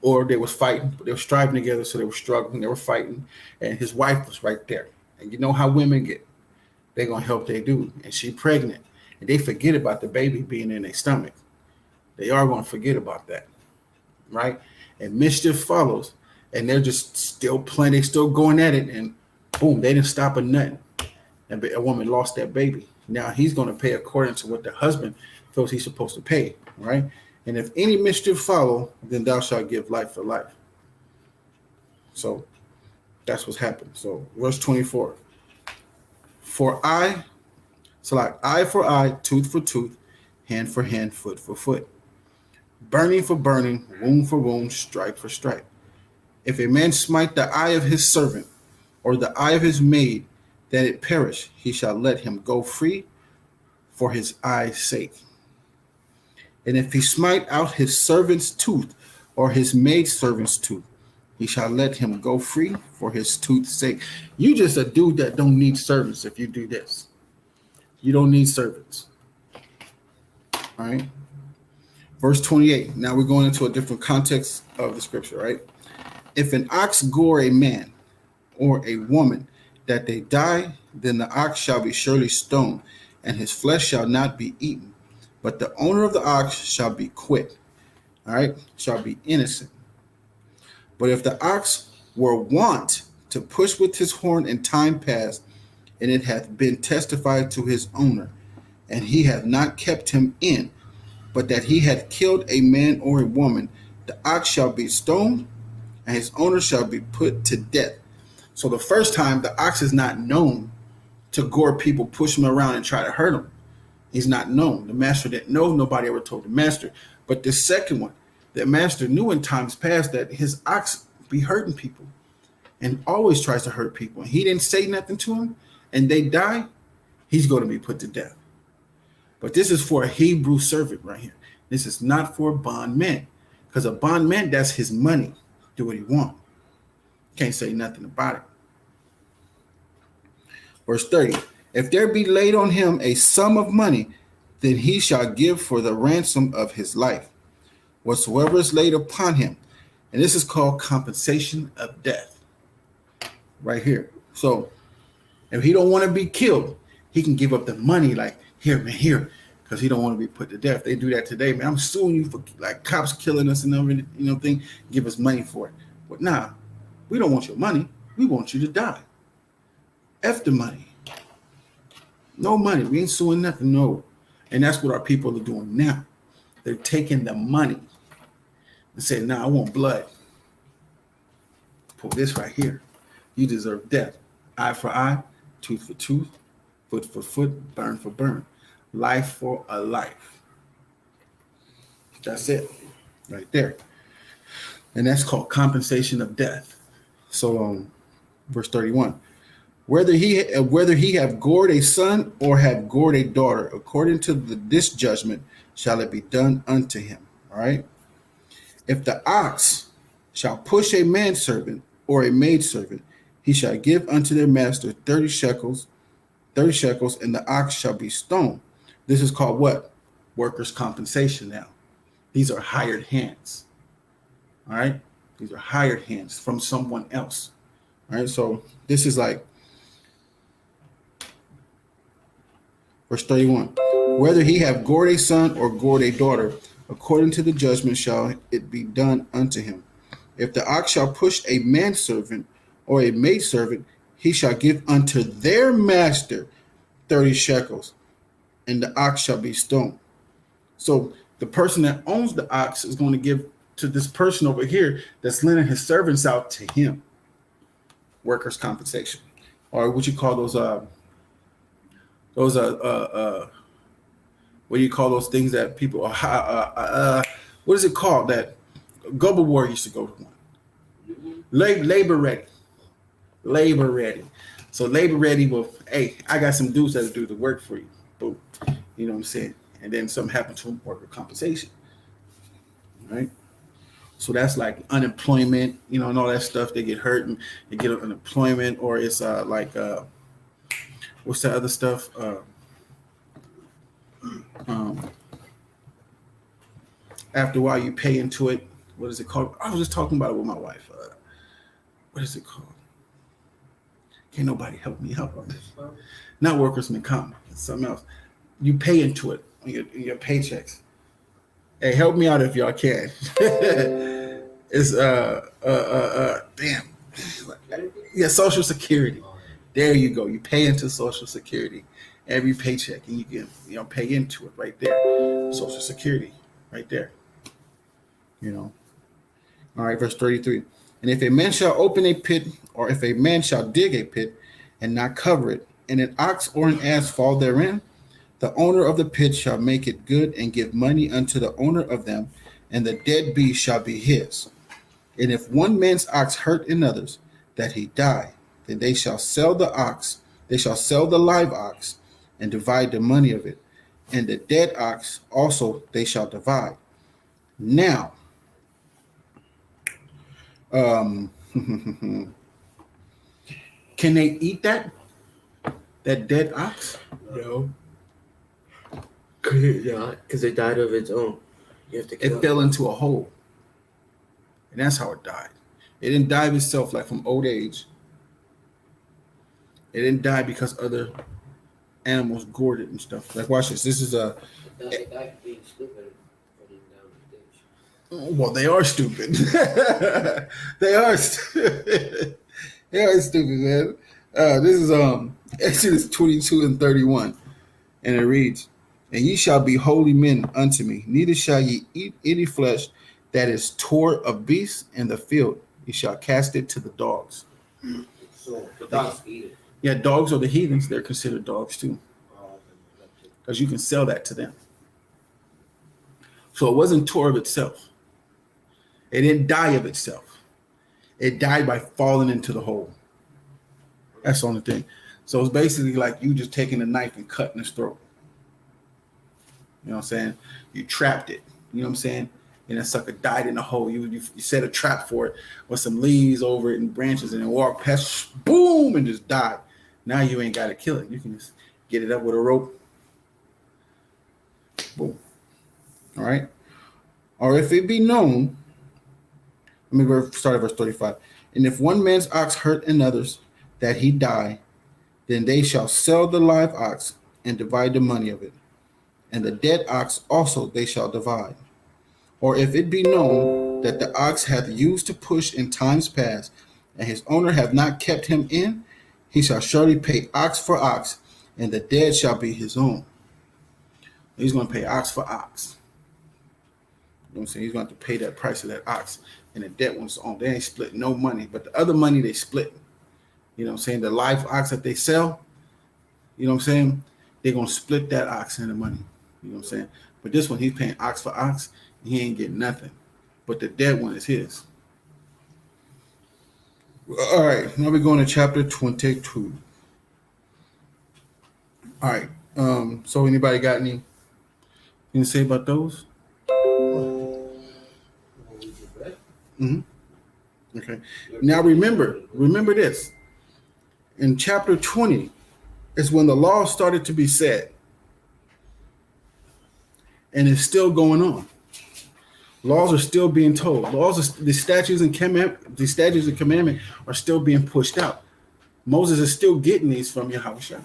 or they was fighting, but they were striving together, so they were struggling, they were fighting, and his wife was right there. And you know how women get. They're going to help their dude, and she pregnant, and they forget about the baby being in their stomach. They are going to forget about that, right? And mischief follows, and they're just still playing, they're still going at it, and boom, they didn't stop at nothing. And a woman lost that baby. Now he's going to pay according to what the husband feels he's supposed to pay, right? And if any mischief follow, then thou shalt give life for life. So that's what's happened. So verse 24. Eye for eye, tooth for tooth, hand for hand, foot for foot. Burning for burning, wound for wound, stripe for stripe. If a man smite the eye of his servant, or the eye of his maid, that it perish, he shall let him go free for his eye's sake. And if he smite out his servant's tooth, or his maid servant's tooth, he shall let him go free for his tooth's sake. You just a dude that don't need servants if you do this. You don't need servants. All right. Verse 28. Now we're going into a different context of the scripture, right? If an ox gore a man or a woman, that they die, then the ox shall be surely stoned, and his flesh shall not be eaten. But the owner of the ox shall be quit, all right, shall be innocent. But if the ox were wont to push with his horn in time past, and it hath been testified to his owner, and he hath not kept him in, but that he hath killed a man or a woman, the ox shall be stoned, and his owner shall be put to death. So the first time, the ox is not known to gore people, push them around, and try to hurt them. He's not known. The master didn't know. Nobody ever told the master. But the second one, the master knew in times past that his ox be hurting people and always tries to hurt people. And he didn't say nothing to him, and they die, he's going to be put to death. But this is for a Hebrew servant right here. This is not for a bondman, because a bondman, that's his money. Do what he wants. Can't say nothing about it. Verse 30. If there be laid on him a sum of money, then he shall give for the ransom of his life whatsoever is laid upon him. And this is called compensation of death. Right here. So if he don't want to be killed, he can give up the money, like, here, man, here, because he don't want to be put to death. They do that today, man. I'm suing you for, like, cops killing us and everything, thing. Give us money for it. But nah, we don't want your money. We want you to die. F the money. No money. We ain't suing nothing. No. And that's what our people are doing now. They're taking the money and saying, nah, I want blood. Pull this right here. You deserve death. Eye for eye, tooth for tooth, foot for foot, burn for burn. Life for a life. That's it. Right there. And that's called compensation of death. So verse 31. Whether he have gored a son or have gored a daughter, according to this judgment shall it be done unto him. All right. If the ox shall push a manservant or a maidservant, he shall give unto their master 30 shekels, and the ox shall be stoned. This is called what? Workers' compensation now. These are hired hands. All right? These are hired hands from someone else. All right? So this is like verse 31. Whether he have gored a son or gored a daughter, according to the judgment shall it be done unto him. If the ox shall push a manservant or a maidservant, he shall give unto their master 30 shekels, and the ox shall be stoned. So the person that owns the ox is going to give to this person over here that's lending his servants out to him. Workers' compensation, or what you call those what do you call those things that people what is it called that Global War used to go to one? Labor ready. So labor ready will, hey, I got some dudes that'll do the work for you. Boom. You know what I'm saying? And then something happened to them, worker compensation. Right? So that's like unemployment, you know, and all that stuff. They get hurt and they get unemployment, or it's what's that other stuff? After a while, you pay into it. What is it called? I was just talking about it with my wife. What is it called? Can't nobody help me out on this. Not workers' comp. It's something else. You pay into it on your paychecks. Hey, help me out if y'all can. It's damn. Yeah, Social Security. There you go. You pay into Social Security every paycheck, and you can pay into it right there. Social Security, right there. All right, verse 33. And if a man shall open a pit, or if a man shall dig a pit and not cover it, and an ox or an ass fall therein, the owner of the pit shall make it good and give money unto the owner of them, and the dead beast shall be his. And if one man's ox hurt another's, that he die, then they shall sell the live ox, and divide the money of it, and the dead ox also they shall divide. Now, can they eat that dead ox? No. Because it died of its own. You have to kill It fell into a hole, and that's how it died. It didn't die of itself, like from old age. It didn't die because other animals gored it and stuff. Like, watch this. This is a. No, they died for being stupid. Well, they are stupid. They are stupid. They are stupid, man. This is Exodus 22:31, and it reads, "And ye shall be holy men unto me, neither shall ye eat any flesh that is tore of beasts in the field. Ye shall cast it to the dogs." So the dogs eat it. Yeah, dogs are the heathens. They're considered dogs too, because you can sell that to them. So it wasn't tore of itself. It didn't die of itself. It died by falling into the hole. That's the only thing. So it's basically like you just taking a knife and cutting its throat. You know what I'm saying? You trapped it. You know what I'm saying? And that sucker died in the hole. You set a trap for it with some leaves over it and branches, and then walk past, boom, and just died. Now you ain't got to kill it. You can just get it up with a rope. Boom. All right. Or if it be known, let me start at verse 35. And if one man's ox hurt another's, that he die, then they shall sell the live ox and divide the money of it, and the dead ox also they shall divide. Or if it be known that the ox hath used to push in times past, and his owner have not kept him in, he shall surely pay ox for ox, and the dead shall be his own. He's going to pay ox for ox. You know what I'm saying? He's going to have to pay that price of that ox, and the dead one's own. They ain't split no money, but the other money they split. You know what I'm saying? The live ox that they sell, you know what I'm saying? They're going to split that ox in the money. You know what I'm saying? But this one, he's paying ox for ox. He ain't getting nothing. But the dead one is his. All right. Now we're going to chapter 22. All right. So anybody got anything to say about those? Okay. Now remember this. In chapter 20 is when the law started to be said. And it's still going on. Laws are still being told. The statutes and commandment are still being pushed out. Moses is still getting these from Yahweh. They're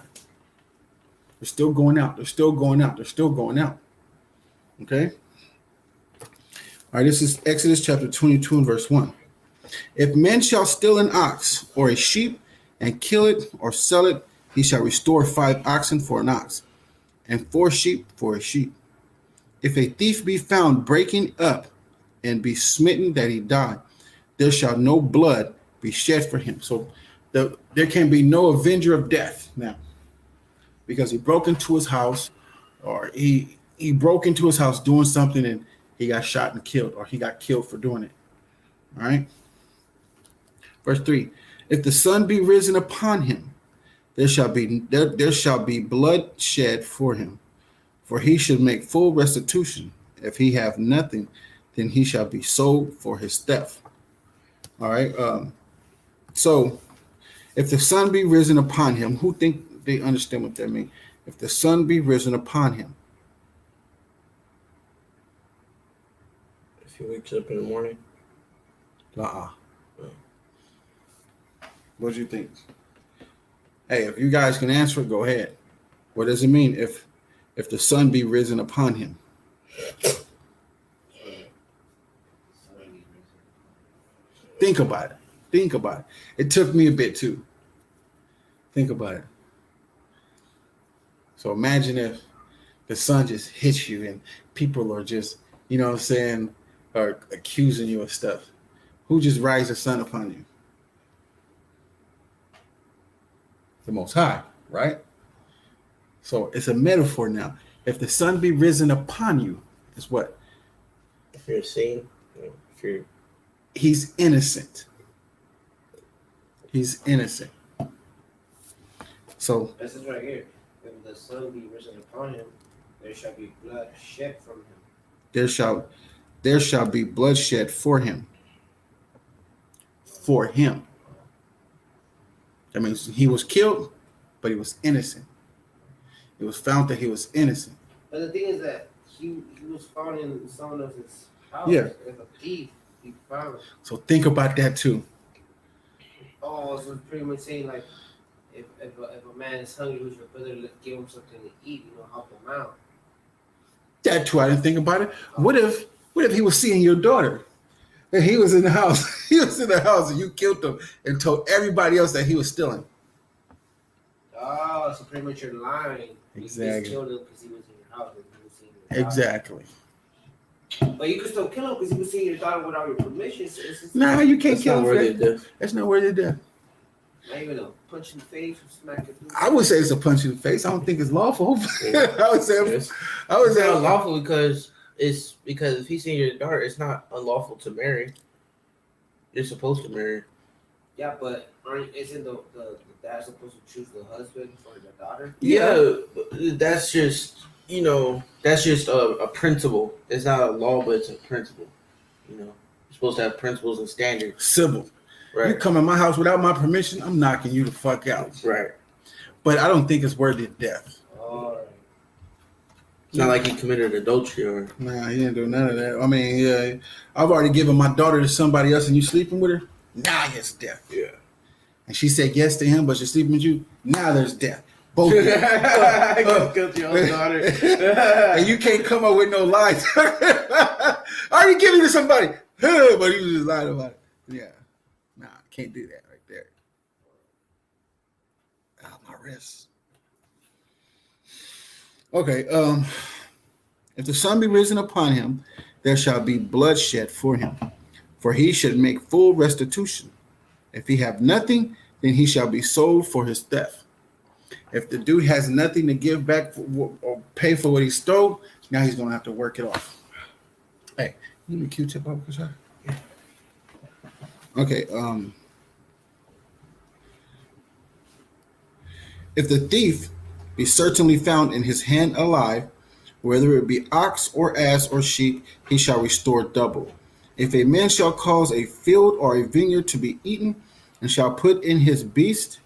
still going out. They're still going out. They're still going out. Okay. All right. This is Exodus chapter 22 and verse 1. If men shall steal an ox or a sheep and kill it or sell it, he shall restore 5 oxen for an ox and 4 sheep for a sheep. If a thief be found breaking up and be smitten that he die, there shall no blood be shed for him. So there can be no avenger of death now, because he broke into his house, or he broke into his house doing something and he got shot and killed, or he got killed for doing it. All right. Verse 3. If the sun be risen upon him, there shall be blood shed for him. For he should make full restitution. If he have nothing, then he shall be sold for his theft. All right. So if the sun be risen upon him, who think they understand what that means? If the sun be risen upon him. If he wakes up in the morning. What do you think? Hey, if you guys can answer it, go ahead. What does it mean if the sun be risen upon him? Think about it. It took me a bit too. Think about it. So imagine if the sun just hits you and people are just, you know what I'm saying, are accusing you of stuff. Who just rises the sun upon you? The Most High, right? So it's a metaphor now. If the sun be risen upon you, is what? If you're seen, he's innocent. He's innocent. So This is right here. If the sun be risen upon him, there shall be blood shed from him. there shall be blood shed for him. For him. That means he was killed, but he was innocent. It was found that he was innocent. But the thing is that he was found in someone else's house. Yeah. As a thief, he found. So think about that too. Oh, so it's pretty much saying like, if a man is hungry, who's your brother? Give him something to eat. Help him out. That too, I didn't think about it. What if he was seeing your daughter? And he was in the house. He was in the house and you killed him and told everybody else that he was stealing. Oh, so pretty much you're lying. Exactly. You just killed him because he was in your house and he was seeing your daughter. Exactly. But you could still kill him because he was seeing your daughter without your permission. So Nah, you can't that's kill not him. worthy of death. That's not worthy of death. Not even a punch in the face or smack it. I would say it's a punch in the face. I don't think it's lawful. Yeah. I would say It's not unlawful because if he's seeing your daughter, it's not unlawful to marry. You're supposed to marry. Yeah, but isn't the dad supposed to choose the husband for the daughter? Yeah, that's just a principle. It's not a law, but it's a principle. You're supposed to have principles and standards. civil. You Right. come in my house without my permission, I'm knocking you the fuck out. Right. But I don't think it's worthy of death. All right. It's not like he committed adultery or. Nah, he didn't do none of that. I mean, yeah, I've already given my daughter to somebody else and you sleeping with her? Now it's death. Yeah. And she said yes to him, but she's sleeping with you? Now there's death. Both of you. Killed your own daughter. And you can't come up with no lies. I already given it to somebody. But he was just lying about it. Yeah. Nah, can't do that right there. Ow, my wrist. Okay, if the sun be risen upon him, there shall be blood shed for him, for he should make full restitution. If he have nothing, then he shall be sold for his theft. If the dude has nothing to give back or pay for what he stole, now he's gonna have to work it off. Hey, you need a Q-tip up, yeah. Okay, if the thief be certainly found in his hand alive, whether it be ox or ass or sheep, he shall restore double. If a man shall cause a field or a vineyard to be eaten, and shall put in his beast,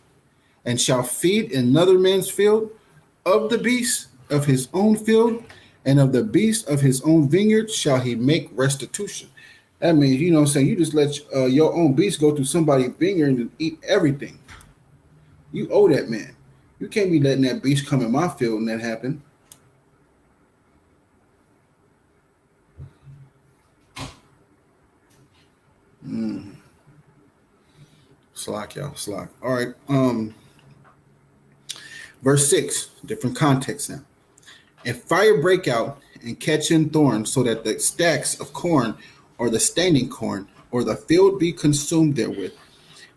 and shall feed another man's field, of the beast of his own field, and of the beast of his own vineyard shall he make restitution. That means, you know what I'm saying, you just let your own beast go through somebody's vineyard and eat everything. You owe that man. You can't be letting that beast come in my field and that happen. Slack, y'all. Slack. All right. Verse 6, different context now. If fire break out and catch in thorns, so that the stacks of corn or the standing corn or the field be consumed therewith,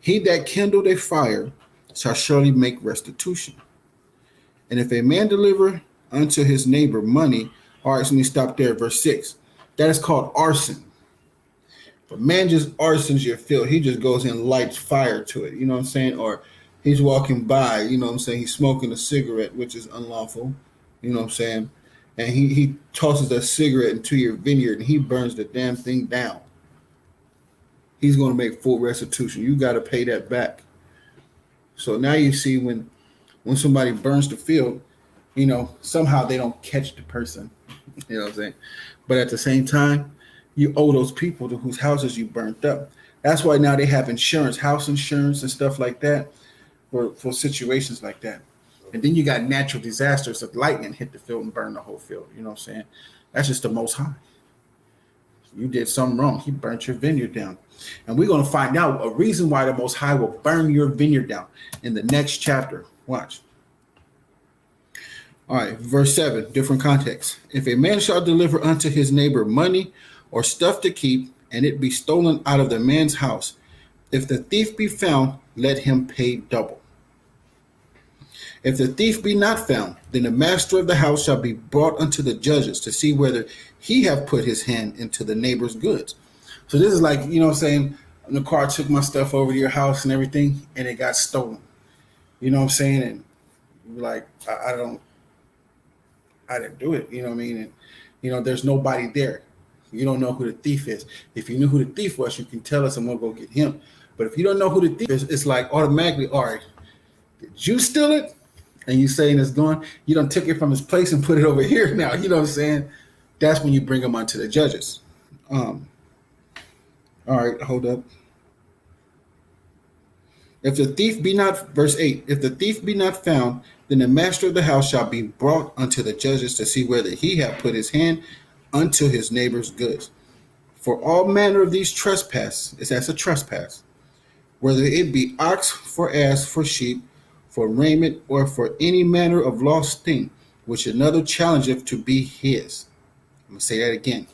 he that kindled a fire shall surely make restitution. And if a man deliver unto his neighbor money, all right, so let me stop there. Verse 6, that is called arson. But man just arsons your field. He just goes and lights fire to it. You know what I'm saying? Or he's walking by, you know what I'm saying? He's smoking a cigarette, which is unlawful. You know what I'm saying? And he tosses a cigarette into your vineyard and he burns the damn thing down. He's going to make full restitution. You got to pay that back. So now you see when somebody burns the field, you know, somehow they don't catch the person. You know what I'm saying? But at the same time, you owe those people to whose houses you burnt up. That's why now they have insurance, house insurance and stuff like that for situations like that. And then you got natural disasters of lightning hit the field and burn the whole field. You know what I'm saying? That's just the Most High. You did something wrong. He burnt your vineyard down. And we're going to find out a reason why the Most High will burn your vineyard down in the next chapter. Watch. All right, verse 7, different context. If a man shall deliver unto his neighbor money or stuff to keep, and it be stolen out of the man's house, if the thief be found, let him pay double. If the thief be not found, then the master of the house shall be brought unto the judges to see whether he have put his hand into the neighbor's goods. So this is like, you know what I'm saying, the car took my stuff over to your house and everything, and it got stolen. You know what I'm saying? And you're like, I didn't do it. You know what I mean? And, you know, there's nobody there. You don't know who the thief is. If you knew who the thief was, you can tell us and we'll go get him. But if you don't know who the thief is, it's like automatically, all right, did you steal it? And you saying it's gone. You don't took it from his place and put it over here now. You know what I'm saying? That's when you bring them onto the judges. All right, hold up. If the thief be not, verse 8, if the thief be not found, then the master of the house shall be brought unto the judges to see whether he have put his hand unto his neighbor's goods. For all manner of these trespasses, that's a trespass, whether it be ox, for ass, for sheep, for raiment, or for any manner of lost thing, which another challengeth to be his. I'm going to say that again.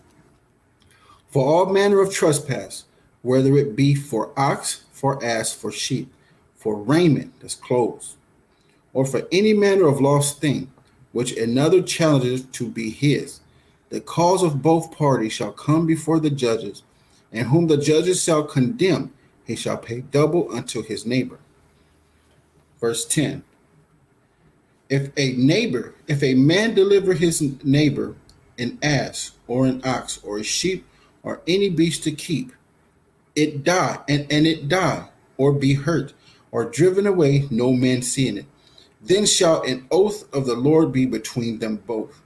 For all manner of trespass, whether it be for ox, for ass, for sheep, for raiment, that's clothes, or for any manner of lost thing, which another challenges to be his, the cause of both parties shall come before the judges, and whom the judges shall condemn, he shall pay double unto his neighbor. Verse 10. If a man deliver his neighbor an ass or an ox or a sheep or any beast to keep, it die, and it die, or be hurt, or driven away, no man seeing it, then shall an oath of the Lord be between them both,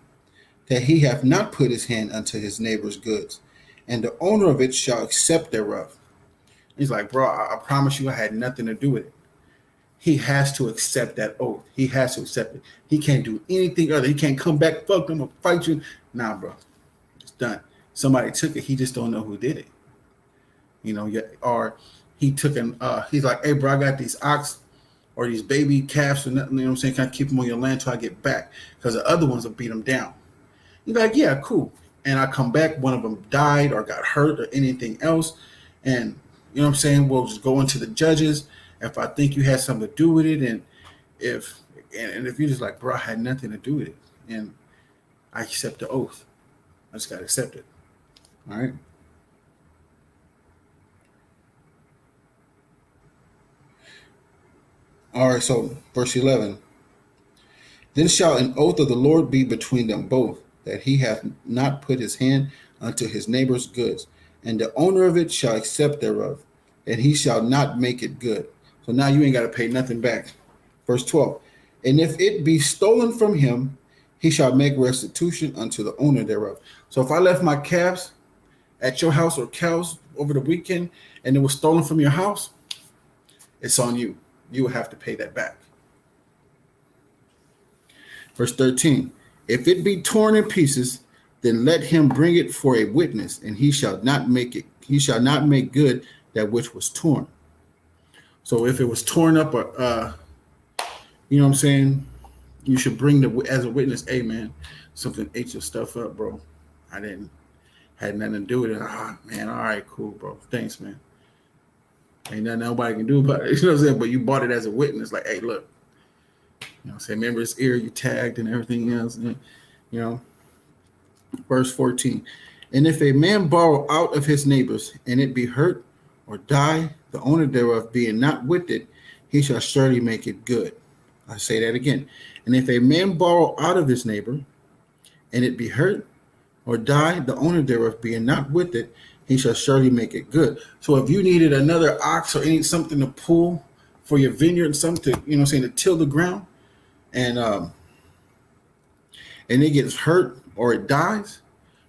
that he hath not put his hand unto his neighbor's goods, and the owner of it shall accept thereof. He's like, bro, I promise you I had nothing to do with it. He has to accept that oath. He has to accept it. He can't do anything other. He can't come back, fuck them, or fight you. Nah, bro, it's done. Somebody took it. He just don't know who did it. You know, or he took he's like, hey, bro, I got these ox or these baby calves or nothing. You know what I'm saying? Can I keep them on your land till I get back? Because the other ones will beat them down. He's like, yeah, cool. And I come back, one of them died or got hurt or anything else. And you know what I'm saying? We'll just go into the judges if I think you had something to do with it. And if you're just like, bro, I had nothing to do with it. And I accept the oath. I just got to accept it. All right. All right, so verse 11. Then shall an oath of the Lord be between them both, that he hath not put his hand unto his neighbor's goods, and the owner of it shall accept thereof, and he shall not make it good. So now you ain't got to pay nothing back. Verse 12. And if it be stolen from him, he shall make restitution unto the owner thereof. So if I left my calves at your house or cows over the weekend and it was stolen from your house, it's on you. You will have to pay that back. Verse 13. If it be torn in pieces, then let him bring it for a witness, and he shall not make good that which was torn. So if it was torn up, or you know what I'm saying, you should bring as a witness. Hey man, something ate your stuff up, bro. I had nothing to do with it. Man, all right, cool, bro. Thanks, man. Ain't nothing nobody can do about it. You know what I'm saying? But you bought it as a witness, like, hey, look. You know what I'm saying? Remember his ear you tagged and everything else. And, you know. Verse 14. And if a man borrow out of his neighbors, and it be hurt or die, the owner thereof being not with it, he shall surely make it good. I say that again. And if a man borrow out of his neighbor, and it be hurt or die, the owner thereof being not with it, he shall surely make it good. So if you needed another ox or something to pull for your vineyard, something to, you know what I'm saying, to till the ground, and it gets hurt or it dies,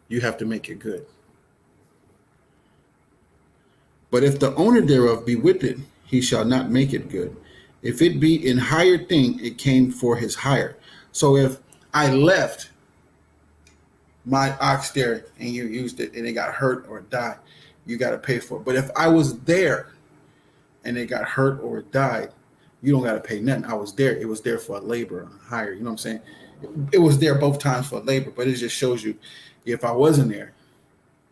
you have to make it good. But if the owner thereof be with it, he shall not make it good. If it be in hire thing, it came for his hire. So if I left my ox there and you used it and it got hurt or died, you got to pay for it. But if I was there and it got hurt or it died, you don't got to pay nothing. I was there. It was there for a labor hire. You know what I'm saying? It was there both times for labor, but it just shows you if I wasn't there,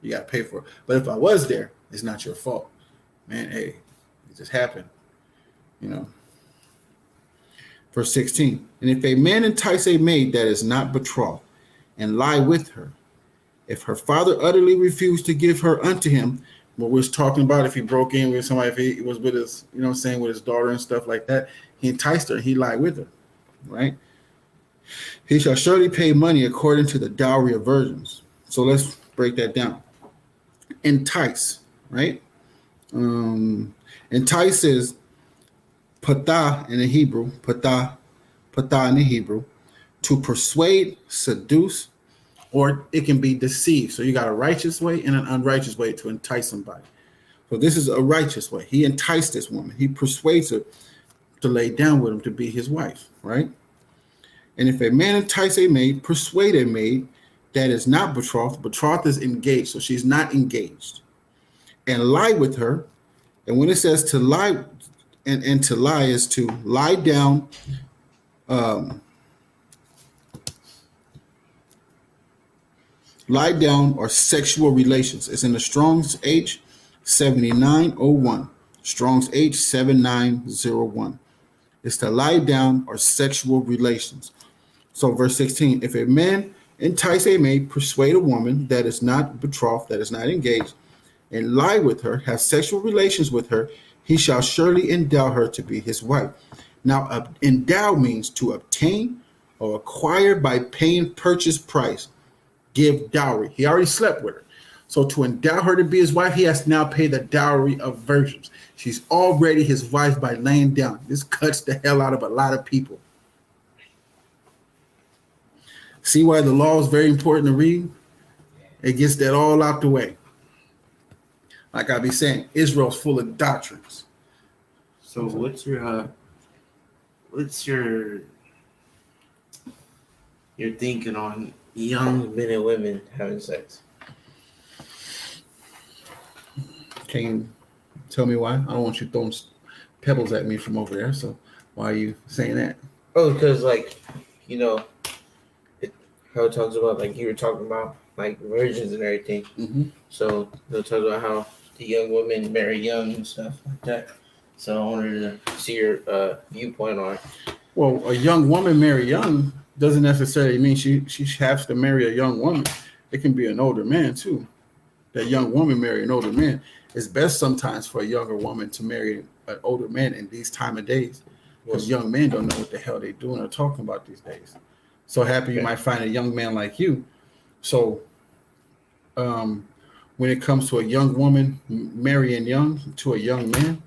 you got to pay for it. But if I was there, it's not your fault. Man, hey, it just happened. You know. Verse 16. And if a man entice a maid that is not betrothed and lie with her, if her father utterly refused to give her unto him, what we're talking about, if he broke in with somebody, if he was with his, you know what I'm saying, with his daughter and stuff like that, he enticed her, he lied with her, right? He shall surely pay money according to the dowry of virgins. So let's break that down. Entice, right? Entice is patah in the Hebrew, patah in the Hebrew, to persuade, seduce, or it can be deceived. So you got a righteous way and an unrighteous way to entice somebody. So this is a righteous way. He enticed this woman. He persuades her to lay down with him to be his wife, right? And if a man entice a maid, persuade a maid that is not betrothed is engaged, so she's not engaged, and lie with her. And when it says to lie, and to lie is to lie down, lie down or sexual relations. It's in the Strong's H 7901. Strong's H 7901. It's to lie down or sexual relations. So verse 16, if a man entice a maid, persuade a woman that is not betrothed, that is not engaged, and lie with her, have sexual relations with her, he shall surely endow her to be his wife. Now, endow means to obtain or acquire by paying purchase price, give dowry. He already slept with her. So to endow her to be his wife, he has to now pay the dowry of virgins. She's already his wife by laying down. This cuts the hell out of a lot of people. See why the law is very important to read? It gets that all out the way. Like I be saying, Israel's full of doctrines. So what's your thinking on young men and women having sex? Can you tell me why? I don't want you throwing pebbles at me from over there. So why are you saying that? Oh, because how it talks about, like you were talking about, like virgins and everything. Mm-hmm. So they'll talk about how the young women marry young and stuff like that. So I wanted to see your viewpoint on it. Well, a young woman marry young doesn't necessarily mean she has to marry a young woman. It can be an older man too. That young woman marry an older man. It's best sometimes for a younger woman to marry an older man in these time of days, because young men don't know what the hell they're doing or talking about these days. So happy you might find a young man like you. So when it comes to a young woman marrying young to a young man.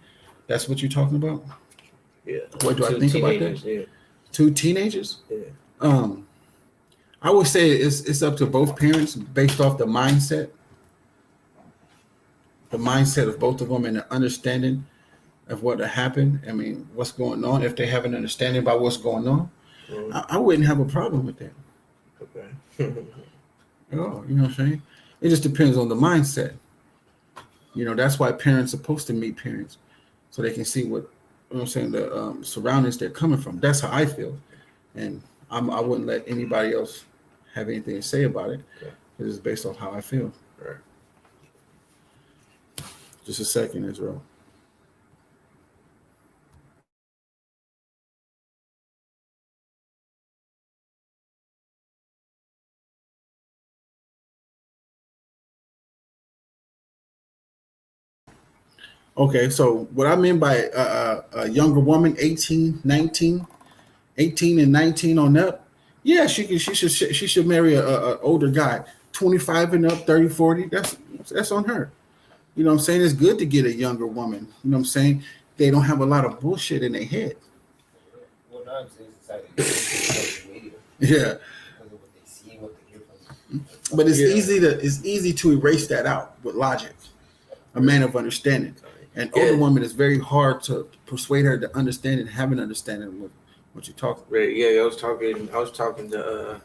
That's what you're talking about? Yeah. What do I think about that? Yeah. Two teenagers? Yeah. I would say it's up to both parents based off the mindset of both of them and the understanding of what happened. I mean, what's going on. If they have an understanding about what's going on, I wouldn't have a problem with that. Okay. Oh, you know what I'm saying? It just depends on the mindset. You know, that's why parents are supposed to meet parents so they can see what, you know what I'm saying, the surroundings they're coming from. That's how I feel. And I wouldn't let anybody else have anything to say about it. Okay. It's based off how I feel. Right. Just a second, Israel. Okay, so what I mean by a younger woman, 18, 19, 18 and 19 on up, yeah, she should marry a older guy, 25 and up, 30, 40. That's on her. You know what I'm saying? It's good to get a younger woman. You know what I'm saying? They don't have a lot of bullshit in their head. Well, no, I'm saying it's social media. Yeah. Because of what they see, what they hear from. But it's easy to erase that out with logic. A man of understanding. An older woman is very hard to persuade her to understand and have an understanding with what you're talking about. Right. Yeah. I was talking to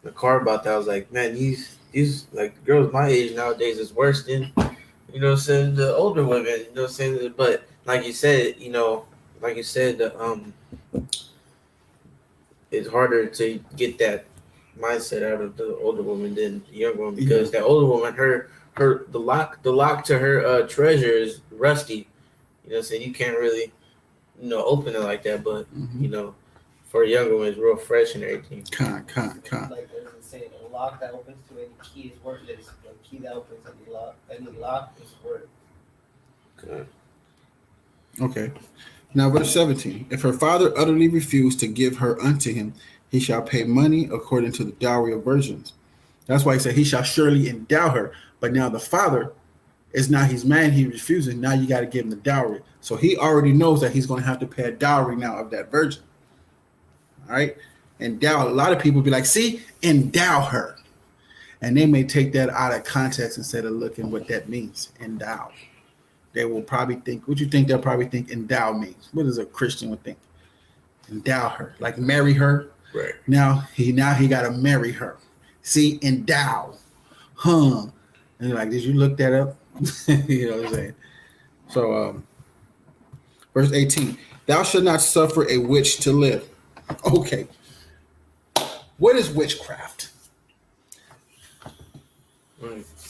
the car about that. I was like, man, these like girls my age nowadays is worse than, you know what I'm saying, the older women, you know what I'm saying? But like you said, it's harder to get that mindset out of the older woman than the younger woman because that older woman, her the lock to her treasure is rusty. You know what I'm saying? You can't really, open it like that, but for a younger one it's real fresh and everything. Like there's a saying, a lock that opens to any key is worthless. A key that opens any lock is worth. Okay. Now, verse 17. If her father utterly refused to give her unto him, he shall pay money according to the dowry of virgins. That's why he said he shall surely endow her. But now the father is not his man. He refuses. Now you got to give him the dowry. So he already knows that he's going to have to pay a dowry now of that virgin. All right. Endow. A lot of people be like, see, endow her. And they may take that out of context instead of looking what that means. Endow. They will probably think, what you think they'll probably think endow means? What does a Christian would think? Endow her, like marry her. Right. Now he got to marry her. See, endow. And you're like, did you look that up? You know what I'm saying? So, verse 18, thou shalt not suffer a witch to live. Okay. What is witchcraft?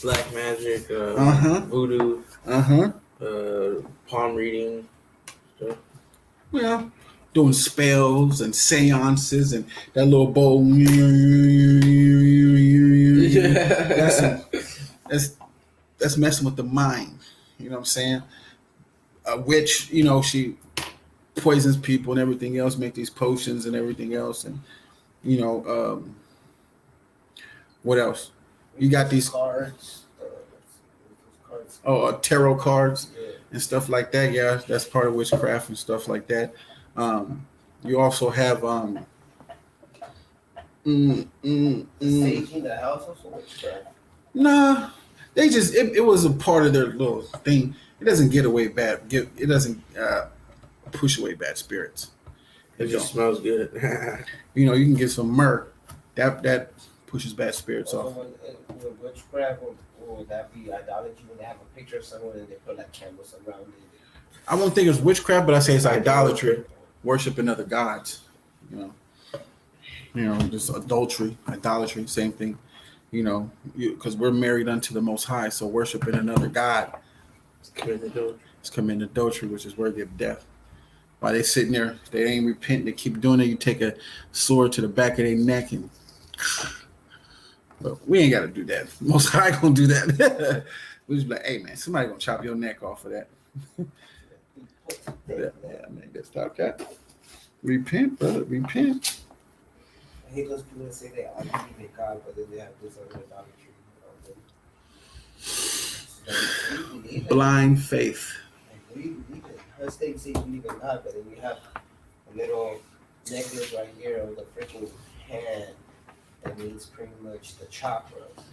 Black magic, voodoo, palm reading stuff. Well, doing spells and seances and that little bowl. That's messing with the mind. You know what I'm saying? A witch, she poisons people and everything else, make these potions and everything else. And, what else? You got these cards. Tarot cards. Yeah. And stuff like that. Yeah, that's part of witchcraft and stuff like that. You also have Staging the house also witchcraft. Nah, they just it was a part of their little thing. It doesn't get away bad. It doesn't push away bad spirits. It just smells good. You can get some myrrh. That pushes bad spirits off. With witchcraft, or would that be idolatry when they have a picture of someone and they put like candles around it? I won't think it's witchcraft, but I say it's idolatry, worshiping other gods. Just adultery, idolatry, same thing. Because we're married unto the Most High, so worshiping another god is committing adultery, which is worthy of death. While they sitting there, they ain't repenting, they keep doing it. You take a sword to the back of their neck and. But we ain't got to do that. Most High gonna do that. We just be like, hey man, somebody gonna chop your neck off for that. Yeah, man, let's stop that. Repent, brother, repent. I hate those people that say they believe in God, but then they have this other idolatry. We believe it. Blind faith. Like, we believe it. Her state say believe it not, but then we have a little necklace right here of the freaking hand that means pretty much the chakras.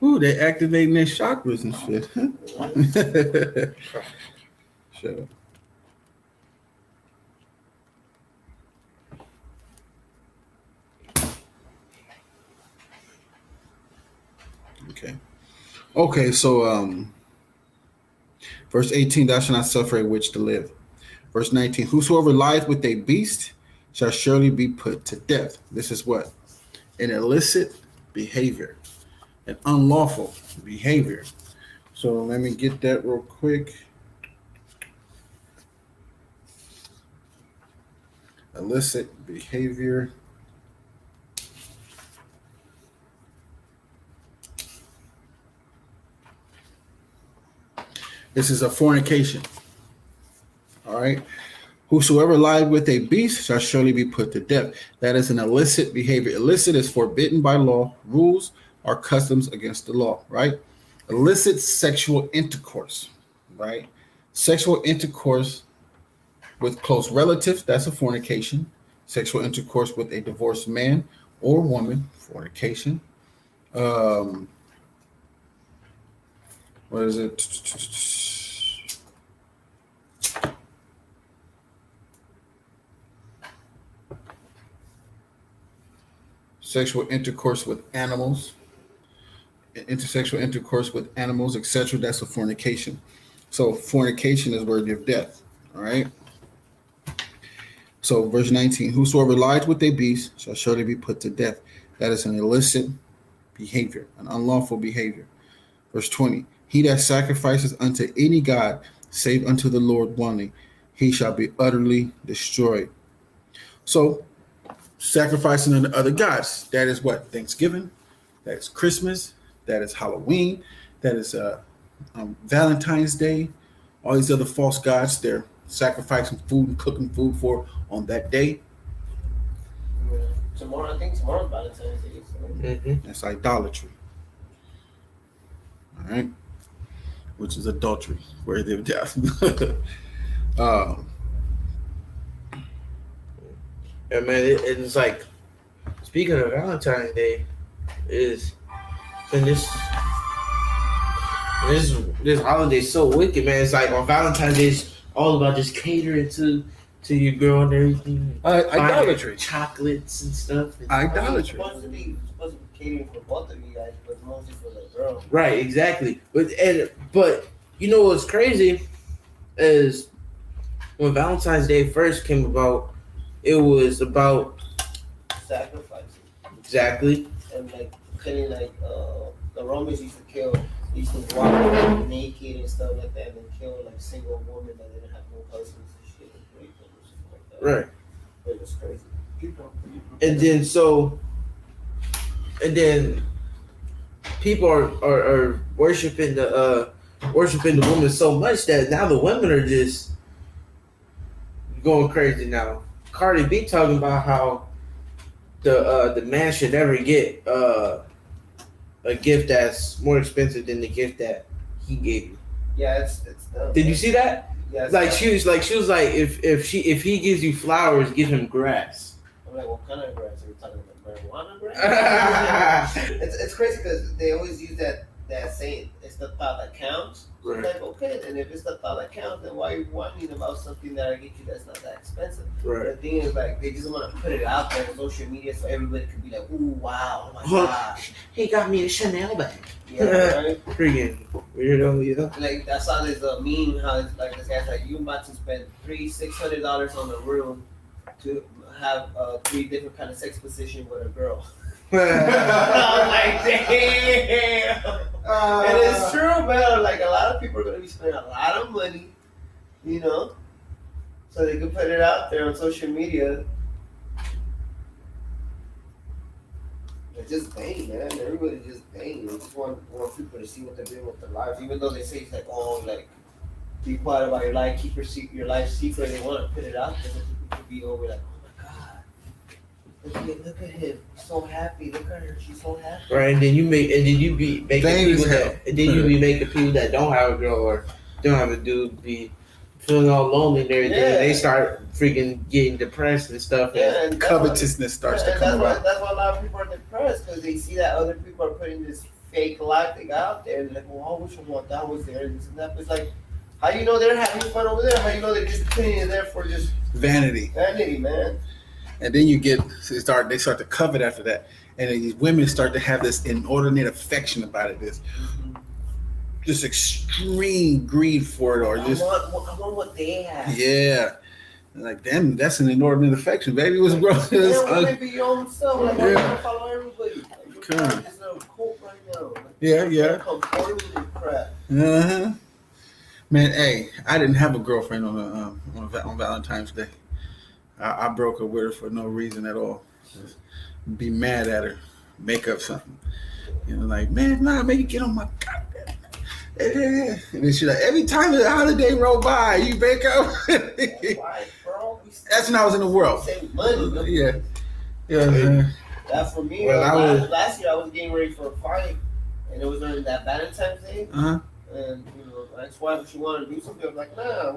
Ooh, they activating their chakras and shit. Shut up. Okay, so verse 18, thou shalt not suffer a witch to live. Verse 19, whosoever lieth with a beast shall surely be put to death. This is what? An illicit behavior, an unlawful behavior. So let me get that real quick. Illicit behavior. This is a fornication. All right. Whosoever lied with a beast shall surely be put to death. That is an illicit behavior. Illicit is forbidden by law, rules, or customs against the law, right? Illicit sexual intercourse, right? Sexual intercourse with close relatives, that's a fornication. Sexual intercourse with a divorced man or woman, fornication. What is it? Sexual intercourse with animals, intersexual intercourse with animals, etc. That's a fornication. So fornication is worthy of death. All right. So verse 19, whosoever lies with a beast shall surely be put to death. That is an illicit behavior, an unlawful behavior. Verse 20, he that sacrifices unto any god, save unto the Lord only, he shall be utterly destroyed. So sacrificing unto other gods, that is what? Thanksgiving, that is Christmas, that is Halloween, that is Valentine's Day, all these other false gods they're sacrificing food and cooking food for on that day. Tomorrow, I think tomorrow's Valentine's Day. So. That's idolatry. All right. Which is adultery, worthy of death. Yeah, man, it's like, speaking of Valentine's Day, is and this holiday is so wicked, man. It's like on Valentine's Day, it's all about just catering to your girl and everything. Idolatry. Chocolates and stuff. Idolatry. It's supposed to be catering for both of you guys, but mostly for the girl. Right, exactly. But you know what's crazy is when Valentine's Day first came about, it was about Sacrificing. exactly. And like killing, like the Romans used to kill, used to walk around naked and stuff like that, and then kill like single women that didn't have no husbands and shit, and rape them or something like that. Right. It was crazy. And then people are worshiping the woman so much that now the women are just going crazy now. Cardi B talking about how the man should never get a gift that's more expensive than the gift that he gave you. Yeah, it's dumb. Did you see that? Yeah, Like she was like if he gives you flowers, give him grass. I'm like, what kind of grass are you talking about? Marijuana grass? it's crazy because they always use that saying, it's the thought that counts. So Right. it's like, okay, then if it's the thought that counts, then why are you whining about something that I get you that's not that expensive? Right. But the thing is, like, they just want to put it out there on social media so everybody could be like, ooh, wow, oh my gosh. He got me a Chanel bag. Yeah, right? Freaking weirdo, yeah. Like, I saw this meme, how it's like, this guy's like, you about to spend $600 on a room to have 3 different kind of sex position with a girl. I'm like, damn. And it's true, man. Like, a lot of people are going to be spending a lot of money, you know, so they can put it out there on social media. It's just vain, man. Everybody's just vain. They just want people to see what they're doing with their lives, even though they say it's like, oh, like, be quiet about your life, keep your life secret. They want to put it out there so people can be over like, oh my God. Look at him, he's so happy. Look at her, she's so happy. Right, and then you be making Vain as people hell. that, and then you be making people that don't have a girl or don't have a dude be feeling all lonely and everything. Yeah. And they start freaking getting depressed and stuff. Yeah, and that's Covetousness starts why, to come about. That's why a lot of people are depressed because they see that other people are putting this fake life thing out there. And they're like, well, I wish that was there. And this and that. But it's like, how you know they're having fun over there? How you know they're just putting it there for just Vanity. man? And then they start to covet after that. And then these women start to have this inordinate affection about it, this extreme greed for it, or just I want what they have. yeah. Like damn, that's an inordinate affection, baby. It was gross. Yeah, be your own self. Like, why you Yeah. gotta follow everybody? Like, Come you're on. this little cult right now. Like, Yeah. conforming to crap. Uh-huh. Man, hey, I didn't have a girlfriend on Valentine's Day. I broke up with her for no reason at all. Just be mad at her, make up something. Like, man, nah, make you get on my goddamn. And then she's like, every time the holiday roll by, you break up. Why, bro? That's when I was in the world. Save money. Yeah. That for me. Well, last year I was getting ready for a party, and it was during that Valentine's Day. Uh-huh. And my ex-wife, she wanted to do something. I was like, nah,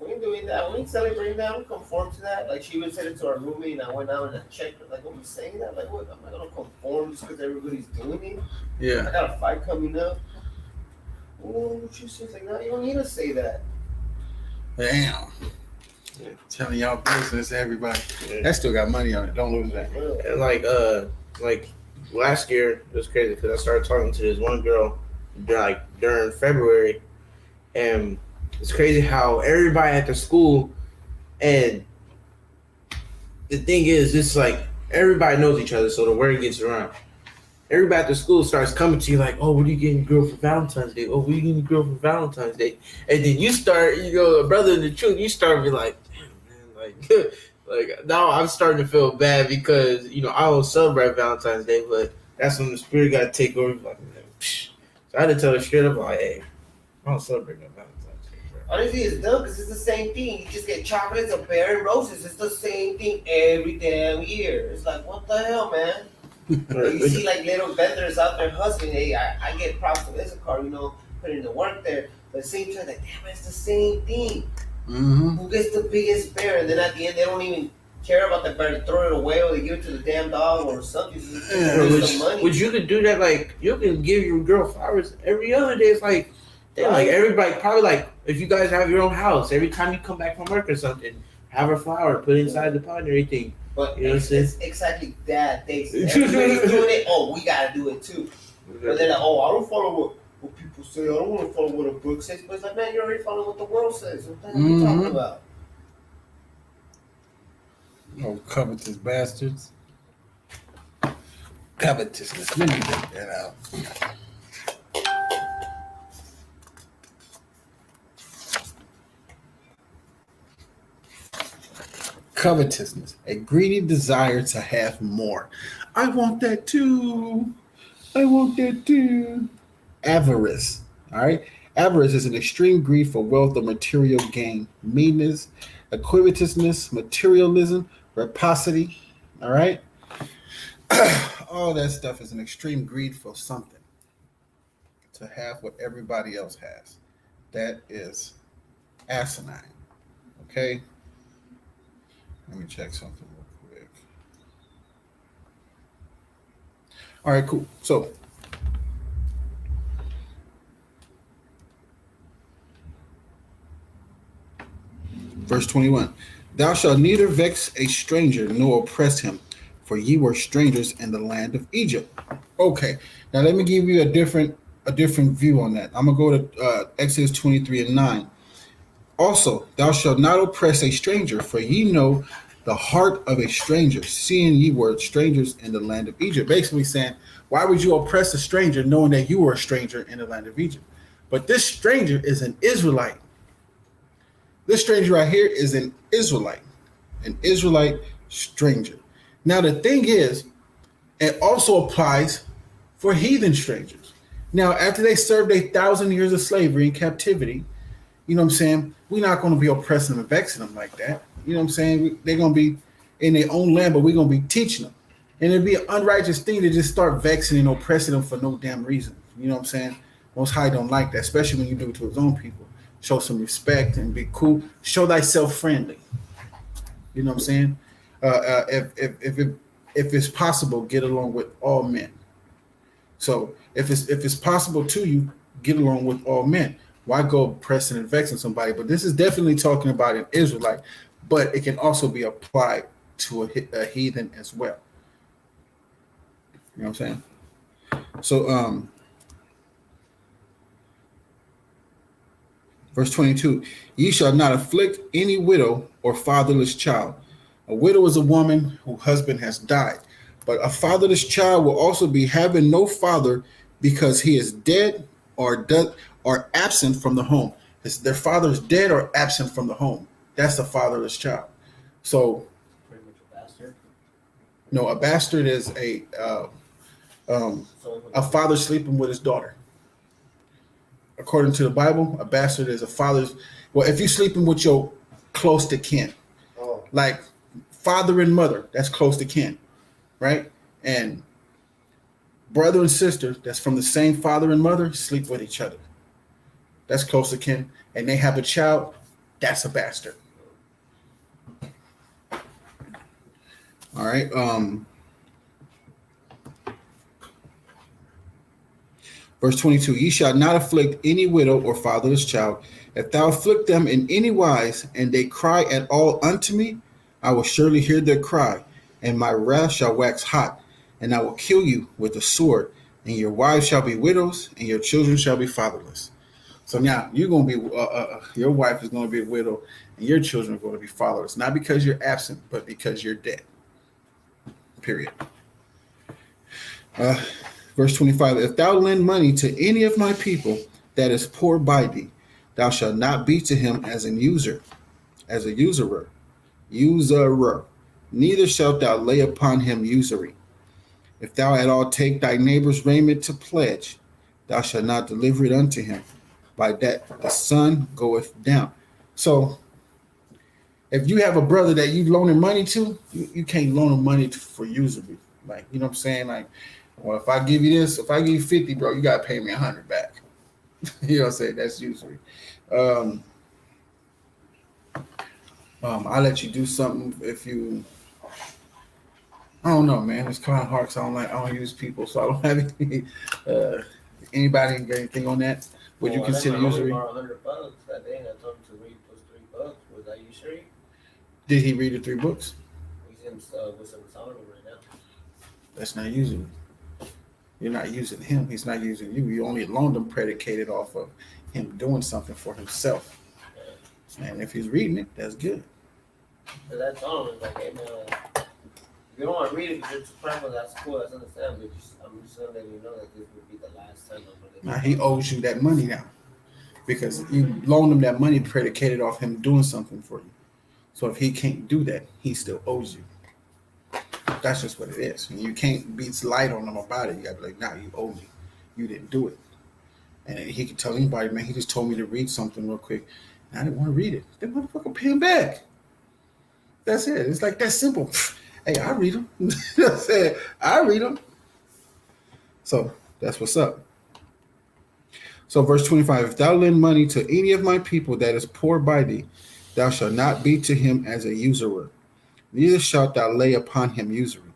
we ain't doing that. We ain't celebrating that. We conform to that. Like, she even said it to our roommate, and I went out and I checked her. Like, what, we saying that? Like, what? I'm not gonna conform just because everybody's doing it. Yeah. I got a fight coming up. Oh, she says like, no, you don't need to say that. Damn. Telling y'all business, everybody. Yeah. That still got money on it. Don't lose that. And like last year it was crazy because I started talking to this one girl like during February, and it's crazy how everybody at the school, and the thing is, it's like everybody knows each other, so the word gets around. Everybody at the school starts coming to you like, oh, what are you getting a girl for Valentine's Day? Oh, what are you getting a girl for Valentine's Day? And then you start, a brother in the truth, you start to be like, damn, man, like now I'm starting to feel bad because, I don't celebrate Valentine's Day, but that's when the spirit got to take over. Like, psh. So I had to tell her straight up, like, hey, I don't celebrate no Valentine's Day, bro. Honestly, it's dumb because it's the same thing. You just get chocolates, a pear, and roses. It's the same thing every damn year. It's like, what the hell, man? You see like little vendors out there hustling. Hey, I get props for this car, putting in the work there. But at the same time, like, damn, it's the same thing. Mm-hmm. Who gets the biggest bear? And then at the end, they don't even care about the bear. They throw it away or they give it to the damn dog or something. It's the money. Which you could do that, like, you can give your girl flowers every other day. It's like, damn, like, everybody, probably like, if you guys have your own house, every time you come back from work or something, have a flower, put it inside the pot and everything. But you know it's exactly that. Everybody's doing it. Oh, we gotta do it too. But they're like, oh, I don't follow what people say. I don't want to follow what a book says. But it's like, man, you're already following what the world says. What the hell are you talking about? Oh, covetous bastards. Covetousness. Let me get that out. Covetousness, a greedy desire to have more. I want that too. I want that too. Avarice. All right. Avarice is an extreme greed for wealth or material gain. Meanness, covetousness, materialism, rapacity. All right. All that stuff is an extreme greed for something. To have what everybody else has. That is asinine. Okay. Let me check something real quick. All right, cool. So, verse 21. Thou shalt neither vex a stranger nor oppress him, for ye were strangers in the land of Egypt. Okay. Now let me give you a different view on that. I'm gonna go to Exodus 23:9. Also, thou shalt not oppress a stranger, for ye know the heart of a stranger, seeing ye were strangers in the land of Egypt. Basically saying, why would you oppress a stranger knowing that you were a stranger in the land of Egypt? But this stranger is an Israelite. This stranger right here is an Israelite stranger. Now, the thing is, it also applies for heathen strangers. Now, after they served 1,000 years of slavery and captivity, you know what I'm saying? We're not going to be oppressing them and vexing them like that. You know what I'm saying? They're going to be, in their own land, but we're gonna be teaching them. And it'd be an unrighteous thing to just start vexing and oppressing them for no damn reason. You know what I'm saying? Most High don't like that, especially when you do it to his own people. Show some respect and be cool. Show thyself friendly. You know what I'm saying? If it's possible, get along with all men. So if it's possible to you, get along with all men. Why go pressing and vexing somebody? But this is definitely talking about an Israelite, but it can also be applied to a heathen as well. You know what I'm saying? So verse 22, ye shall not afflict any widow or fatherless child. A widow is a woman whose husband has died, but a fatherless child will also be having no father because he is dead or absent from the home. Their father is dead or absent from the home. That's a fatherless child. So, Pretty much a bastard. no, a bastard is a father sleeping with his daughter. According to the Bible, a bastard is a father's. Well, if you're sleeping with your close to kin, like father and mother, that's close to kin, right? And brother and sister, that's from the same father and mother, sleep with each other. That's close to kin. And they have a child, that's a bastard. All right. Verse 22, ye shall not afflict any widow or fatherless child. If thou afflict them in any wise, and they cry at all unto me, I will surely hear their cry, and my wrath shall wax hot, and I will kill you with the sword, and your wives shall be widows, and your children shall be fatherless. So now you're going to be, your wife is going to be a widow, and your children are going to be fatherless, not because you're absent, but because you're dead. Period. Verse 25, if thou lend money to any of my people that is poor by thee, thou shalt not be to him as a usurer. Neither shalt thou lay upon him usury. If thou at all take thy neighbor's raiment to pledge, thou shalt not deliver it unto him. By that the sun goeth down. So if you have a brother that you loaning money to, you can't loan him money for usury. Like, you know what I'm saying? Like, well, if I give you this, if I give you 50, bro, you gotta pay me 100 back. You know what I'm saying? That's usury. I'll let you do something if you. I don't know, man. It's kind of hard because I don't use people, so I don't have any. Anybody got anything on that? Would you consider usury? $100 that day, and I told him to read those 3 books. Was that usury? Did he read the 3 books? He's in Wisdom of Solomon right now. That's not usury. You're not using him. He's not using you. You only loaned him predicated off of him doing something for himself. And if he's reading it, that's good. But that's all. It's like, hey, man, if you don't want to read it because it's a problem, that's cool. That's understandable. I'm just going to let you know that this would be the last time I'm going to. Now, he owes you that money now because you loaned him that money predicated off him doing something for you. So if he can't do that, he still owes you. That's just what it is. And you can't be light on him about it. You got to be like, nah, you owe me. You didn't do it. And he can tell anybody, man, he just told me to read something real quick. And I didn't want to read it. Then motherfucker pay him back. That's it. It's like that simple. Hey, I read them. You know what I'm saying? I read them. So that's what's up. So verse 25, if thou lend money to any of my people that is poor by thee, thou shalt not be to him as a usurer. Neither shalt thou lay upon him usury.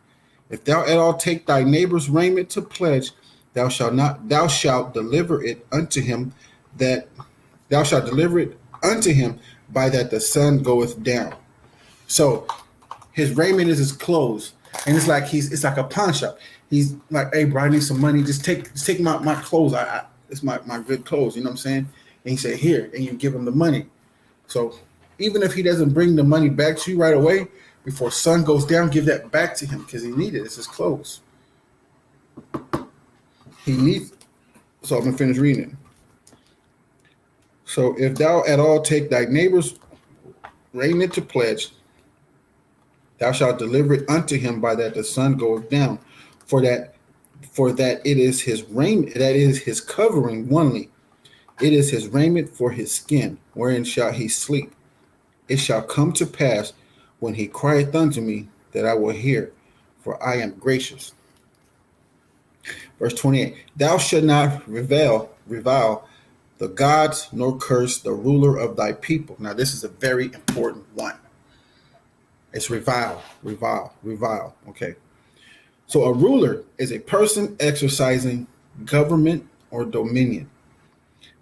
If thou at all take thy neighbor's raiment to pledge, thou shalt deliver it unto him by that the sun goeth down. So his raiment is his clothes, and it's like a pawn shop. He's like, hey, bro, I need some money. Just take my clothes. It's my good clothes. You know what I'm saying? And he said, here, and you give him the money. So even if he doesn't bring the money back to you right away, before sun goes down, give that back to him because he needs it. It's his clothes. He needs. So I'm gonna finish reading it. So if thou at all take thy neighbor's raiment to pledge, thou shalt deliver it unto him by that the sun goeth down, for that it is his raiment, that is his covering only. It is his raiment for his skin, wherein shall he sleep. It shall come to pass when he crieth unto me that I will hear, for I am gracious. Verse 28, thou shalt not revile the gods, nor curse the ruler of thy people. Now, this is a very important one. It's revile. Okay. So a ruler is a person exercising government or dominion.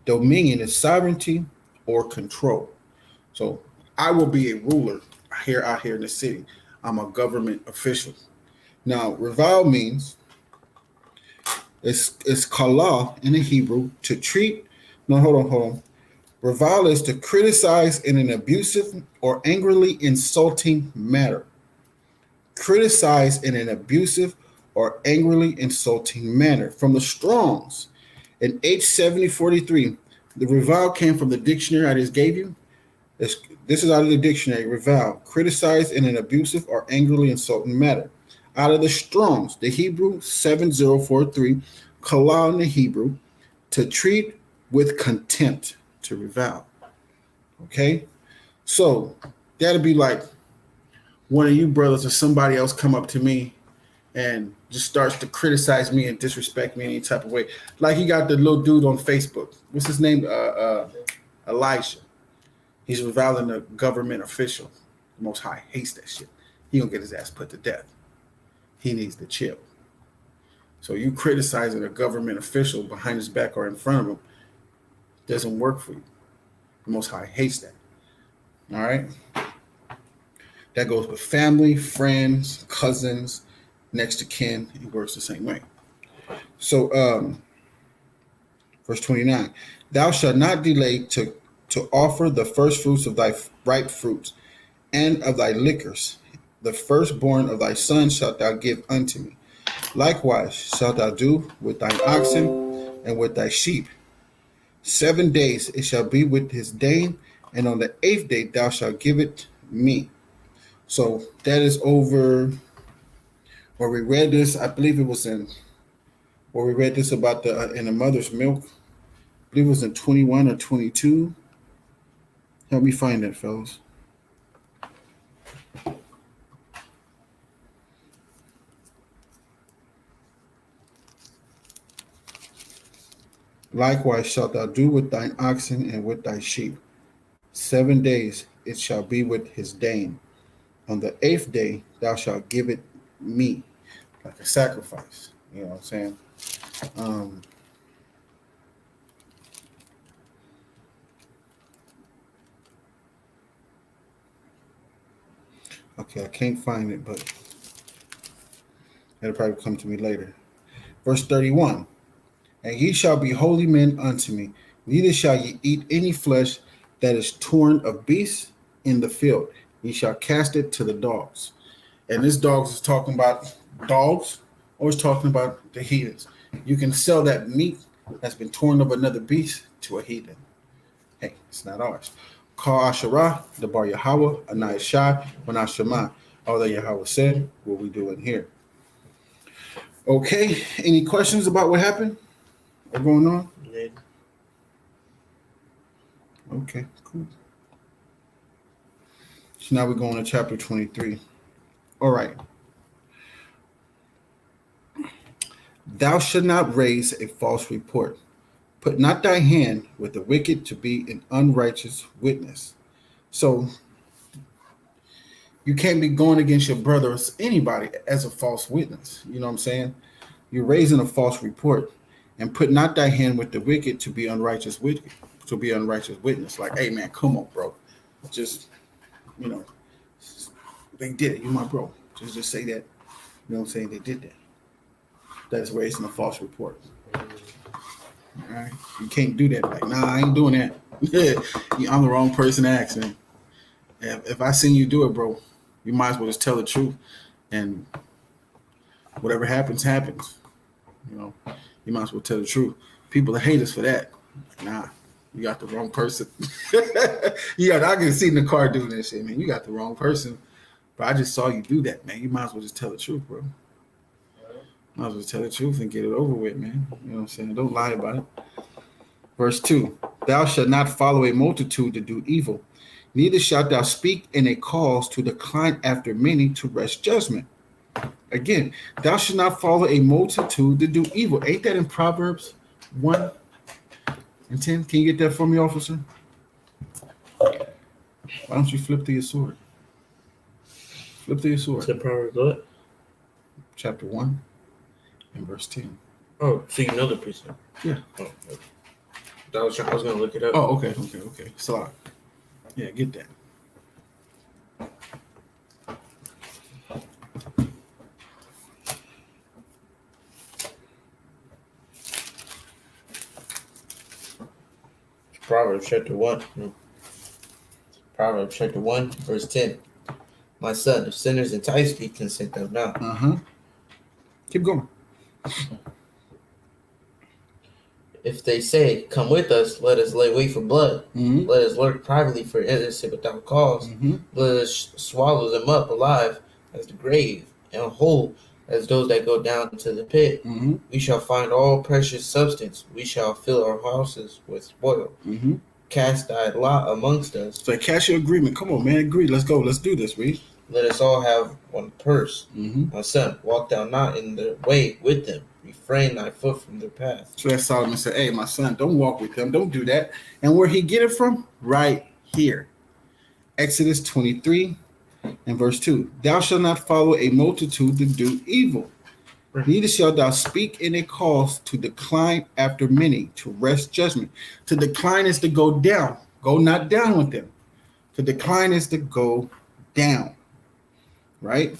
Dominion is sovereignty or control. So I will be a ruler out here in the city. I'm a government official. Now, revile means it's kala in the Hebrew to treat. No, hold on. Revile is to criticize in an abusive or angrily insulting manner. Criticize in an abusive or angrily insulting manner. From the Strongs in H7043, the revile came from the dictionary I just gave you. This is out of the dictionary. Revile, criticize in an abusive or angrily insulting manner. Out of the Strongs, the Hebrew 7043, kala in the Hebrew, to treat with contempt, to revile. Okay? So that'll be like one of you brothers or somebody else come up to me and just starts to criticize me and disrespect me in any type of way. Like he got the little dude on Facebook. What's his name? Elijah. He's reviling a government official. The Most High hates that shit. He gonna get his ass put to death. He needs to chill. So you criticizing a government official behind his back or in front of him doesn't work for you. The Most High hates that. All right? That goes with family, friends, cousins, next to kin. It works the same way. So verse 29, thou shalt not delay to offer the first fruits of thy ripe fruits and of thy liquors. The firstborn of thy sons shalt thou give unto me. Likewise shalt thou do with thine oxen and with thy sheep. 7 days it shall be with his dame, and on the 8th day thou shalt give it me. So that is over where we read this. I believe it was in where we read this about the in the mother's milk. I believe it was in 21 or 22. Help me find that, fellas. Likewise shalt thou do with thine oxen and with thy sheep. 7 days it shall be with his dame. On the 8th day thou shalt give it me, like a sacrifice. You know what I'm saying? Okay, I can't find it, but it'll probably come to me later. Verse 31. And ye shall be holy men unto me, neither shall ye eat any flesh that is torn of beasts in the field. Ye shall cast it to the dogs. And this dogs is talking about dogs, or it's talking about the heathens. You can sell that meat that's been torn of another beast to a heathen. Hey, it's not ours. Call Asherah, the Bar Yahweh, Anai Shai, Wanah Shema. All that Yahweh said, what we do in here. Okay, any questions about what happened? What's going on? Yeah. Okay, cool. So now we're going to chapter 23. All right. Thou shalt not raise a false report. Put not thy hand with the wicked to be an unrighteous witness. So you can't be going against your brother or anybody as a false witness. You know what I'm saying? You're raising a false report. And put not thy hand with the wicked to be unrighteous witness. Like, hey man, come on, bro. Just, you know, they did it. You my bro. Just say that. You know what I'm saying? They did that. That's raising a false report. All right. You can't do that. Like, nah, I ain't doing that. I'm the wrong person to ask, man. If I seen you do it, bro, you might as well just tell the truth. And whatever happens, happens. You know. You might as well tell the truth. People hate us for that. Nah, you got the wrong person. I can see in the car doing that shit, man. You got the wrong person. But I just saw you do that, man. You might as well just tell the truth, bro. Might as well tell the truth and get it over with, man. You know what I'm saying? Don't lie about it. Verse 2. Thou shalt not follow a multitude to do evil. Neither shalt thou speak in a cause to decline after many to wrest judgment. Again, thou shalt not follow a multitude to do evil. Ain't that in Proverbs 1:10? Can you get that for me, officer? Why don't you flip to your sword? Flip to your sword. To Proverbs what? Chapter 1 and verse 10. Oh, so you know the precept? Yeah. Oh, okay. I was gonna look it up. Oh, okay. So, yeah, get that. Proverbs chapter 1. Proverbs chapter 1, verse 10. My son, if sinners entice thee, consent thou not. Keep going. If they say, come with us, let us lay wait for blood. Mm-hmm. Let us lurk privately for innocent without cause. Mm-hmm. Let us swallow them up alive as the grave, and whole as those that go down to the pit. Mm-hmm. We shall find all precious substance. We shall fill our houses with spoil. Mm-hmm. Cast thy lot amongst us. So cash your agreement. Come on, man. Agree. Let's go. Let's do this, Reed. Let us all have one purse. Mm-hmm. My son, walk thou not in the way with them. Refrain thy foot from their path. So that Solomon said, hey, my son, don't walk with them. Don't do that. And where he get it from? Right here. Exodus 23 and verse 2. Thou shalt not follow a multitude to do evil. Neither shalt thou speak in a cause to decline after many, to wrest judgment. To decline is to go down. Go not down with them. To decline is to go down. Right?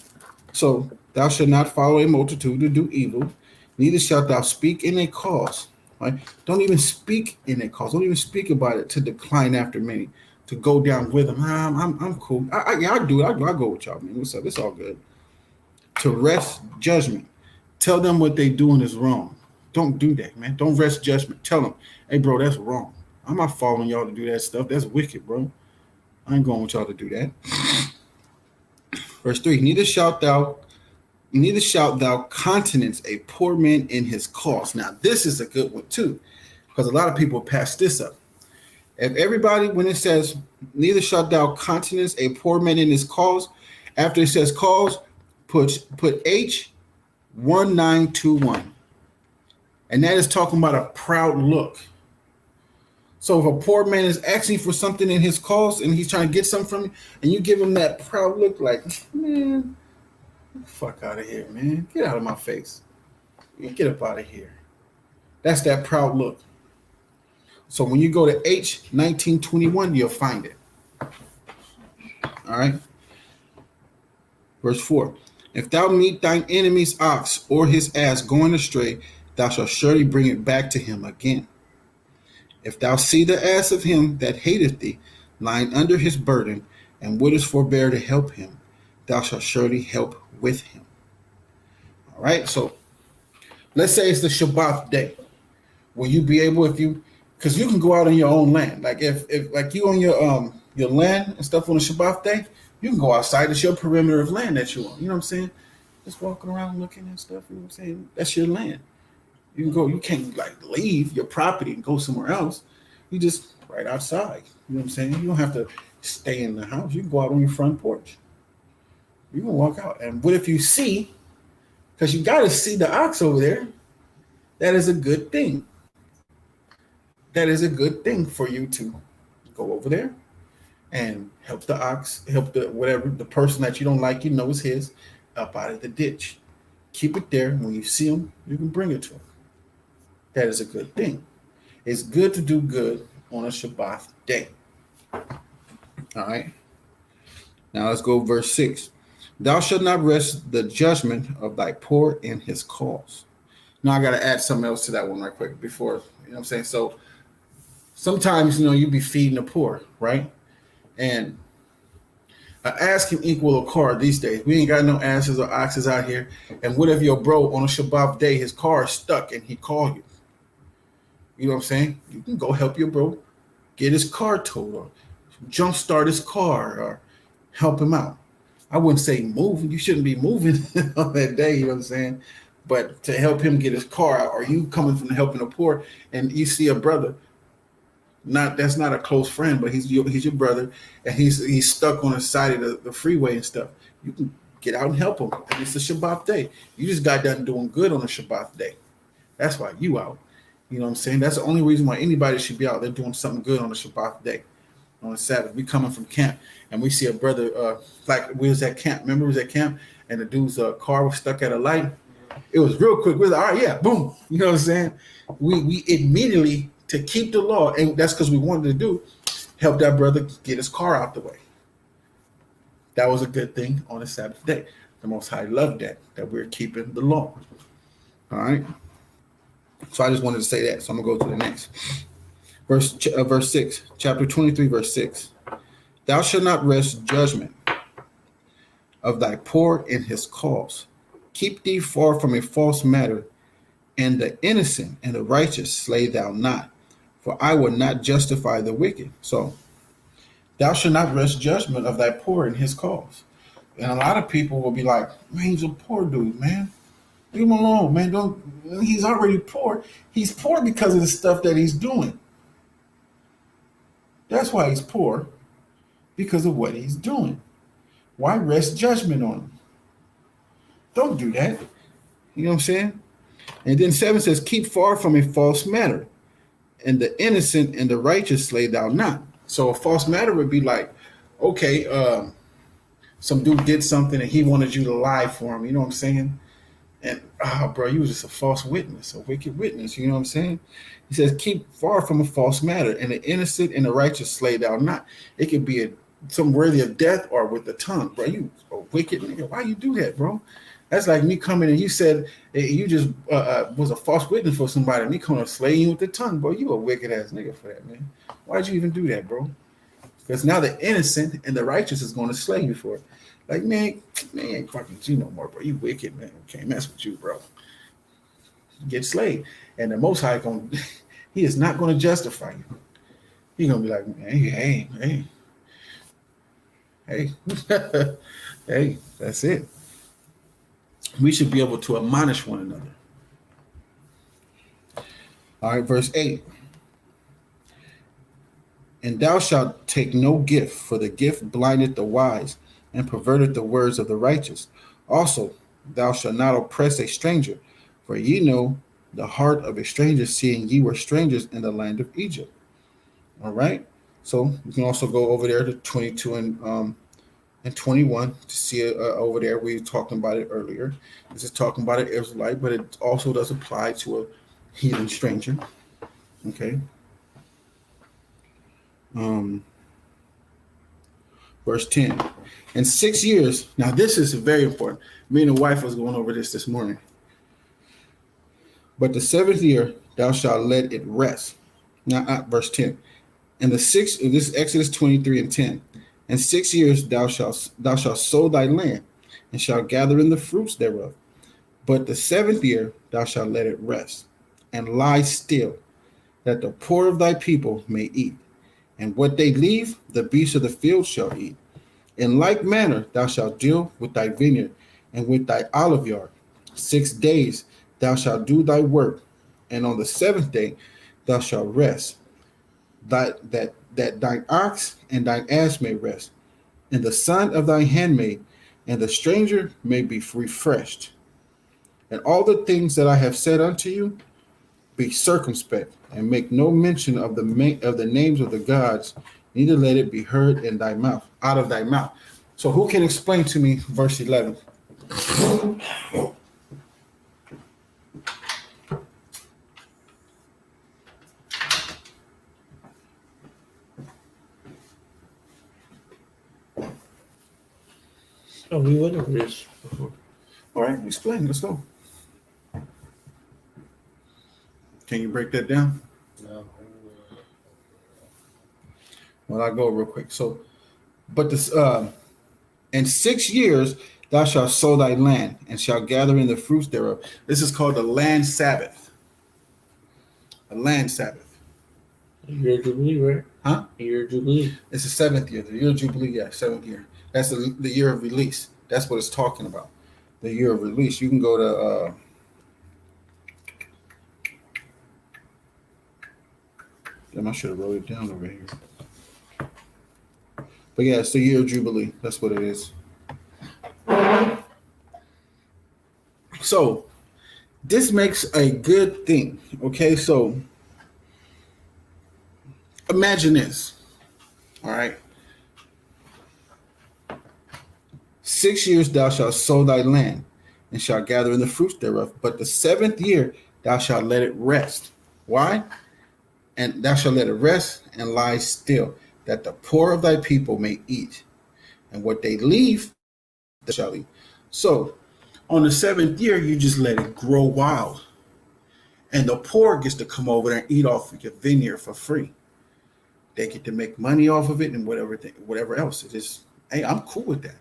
So thou shalt not follow a multitude to do evil. Neither shalt thou speak in a cause. Right? Don't even speak in a cause. Don't even speak about it to decline after many. To go down with them. I'm cool. I do it. I'll go with y'all, man. What's up? It's all good. To wrest judgment. Tell them what they doing is wrong. Don't do that, man. Don't wrest judgment. Tell them, hey, bro, that's wrong. I'm not following y'all to do that stuff. That's wicked, bro. I ain't going with y'all to do that. Verse 3, neither shalt thou countenance a poor man in his cause. Now, this is a good one, too, because a lot of people pass this up. If everybody, when it says, neither shalt thou countenance a poor man in his cause, after it says cause, put H1921. And that is talking about a proud look. So if a poor man is asking for something in his cause and he's trying to get something from you, and you give him that proud look like, man, get the fuck out of here, man. Get out of my face. Get up out of here. That's that proud look. So when you go to H1921, you'll find it. All right. Verse 4. If thou meet thine enemy's ox or his ass going astray, thou shalt surely bring it back to him again. If thou see the ass of him that hateth thee lying under his burden, and wouldest forbear to help him, thou shalt surely help with him. All right, so let's say it's the Shabbat day. Will you be able, because you can go out on your own land. Like if like you on your land and stuff on the Shabbat day, you can go outside. It's your perimeter of land that you own. You know what I'm saying? Just walking around looking and stuff. You know what I'm saying? That's your land. You can go. You can't like leave your property and go somewhere else. You just right outside. You know what I'm saying? You don't have to stay in the house. You can go out on your front porch. You can walk out. And what if you see? Because you got to see the ox over there. That is a good thing. That is a good thing for you to go over there and help the ox, help the whatever, the person that you don't like, you know is his, up out of the ditch. Keep it there. When you see him, you can bring it to him. That is a good thing. It's good to do good on a Shabbat day. All right. Now let's go verse 6. Thou shalt not rest the judgment of thy poor in his cause. Now I got to add something else to that one right quick before, you know what I'm saying? So sometimes, you be feeding the poor, right? And an ass can equal a car these days. We ain't got no asses or oxes out here. And what if your bro on a Shabbat day, his car is stuck and he called you? You know what I'm saying? You can go help your bro get his car towed or jumpstart his car or help him out. I wouldn't say move. You shouldn't be moving on that day, you know what I'm saying? But to help him get his car out, or you coming from helping the poor and you see a brother That's not a close friend, but he's your brother, and he's stuck on the side of the freeway and stuff. You can get out and help him. And it's a Shabbat day. You just got done doing good on a Shabbat day. That's why you out. You know what I'm saying? That's the only reason why anybody should be out there doing something good on a Shabbat day, on a Sabbath. We coming from camp and we see a brother, like we was at camp. Remember, we was at camp and the dude's car was stuck at a light. It was real quick. We was like, all right, yeah, boom. You know what I'm saying? We immediately, to keep the law, and that's because we wanted to do, help that brother get his car out the way. That was a good thing on a Sabbath day. The Most High loved that we're keeping the law. All right. So I just wanted to say that. So I'm gonna go to the next verse 6, chapter 23, verse 6. Thou shalt not rest judgment of thy poor in his cause. Keep thee far from a false matter, and the innocent and the righteous slay thou not, for I will not justify the wicked. So thou shalt not rest judgment of thy poor in his cause. And a lot of people will be like, man, he's a poor dude, man. Leave him alone, man. He's already poor. He's poor because of the stuff that he's doing. That's why he's poor, because of what he's doing. Why rest judgment on him? Don't do that. You know what I'm saying? And then 7 says, keep far from a false matter, and the innocent and the righteous slay thou not. So a false matter would be like, okay, some dude did something and he wanted you to lie for him. You know what I'm saying? And, bro, you was just a false witness, a wicked witness. You know what I'm saying? He says, keep far from a false matter, and the innocent and the righteous slay thou not. It could be some worthy of death or with the tongue. Bro, you a wicked nigga. Why you do that, bro? That's like me coming and you said you just was a false witness for somebody, and me coming to slay you with the tongue. Bro, you a wicked ass nigga for that, man. Why'd you even do that, bro? Because now the innocent and the righteous is going to slay you for it. Like, man, ain't fucking with you no more, bro. You wicked, man. Can't mess with you, bro. Get slayed. And the Most High, he is not going to justify you. He's going to be like, hey. Hey, that's it. We should be able to admonish one another. All right, verse 8. And thou shalt take no gift, for the gift blindeth the wise, and perverted the words of the righteous. Also, thou shalt not oppress a stranger, for ye know the heart of a stranger, seeing ye were strangers in the land of Egypt. All right. So you can also go over there to 22 and 21 to see it over there. We were talking about it earlier. This is talking about an Israelite, but it also does apply to a heathen stranger. Okay. Verse 10. In 6 years, now this is very important. Me and the wife was going over this morning. But the 7th year, thou shalt let it rest. Now, verse 10. And this is Exodus 23 and 10. In 6 years, thou shalt sow thy land, and shalt gather in the fruits thereof. But the 7th year, thou shalt let it rest, and lie still, that the poor of thy people may eat. And what they leave, the beasts of the field shall eat. In like manner, thou shalt deal with thy vineyard and with thy olive yard. 6 days thou shalt do thy work, and on the 7th day thou shalt rest, that thine ox and thine ass may rest, and the son of thy handmaid and the stranger may be refreshed. And all the things that I have said unto you, be circumspect, and make no mention of the names of the gods, neither let it be heard in thy mouth, out of thy mouth. So who can explain to me verse 11? Oh, we went over this before. All right, explain. Let's go. Can you break that down? No. Well, I'll go real quick. So, but this in 6 years thou shalt sow thy land, and shalt gather in the fruits thereof. This is called the land Sabbath. A land Sabbath. Year of Jubilee, right? Huh? Year of Jubilee. It's the 7th year. The year of Jubilee, yeah, 7th year. That's the year of release. That's what it's talking about. The year of release. You can go to Damn, I should have wrote it down over here. But yeah, it's the year of Jubilee. That's what it is. So this makes a good thing. Okay, so imagine this. All right. 6 years thou shalt sow thy land, and shalt gather in the fruits thereof. But the 7th year thou shalt let it rest. Why? And thou shalt let it rest and lie still, that the poor of thy people may eat. And what they leave, they shall eat. So on the 7th year, you just let it grow wild. And the poor gets to come over there and eat off of your vineyard for free. They get to make money off of it and whatever else. It is, hey, I'm cool with that.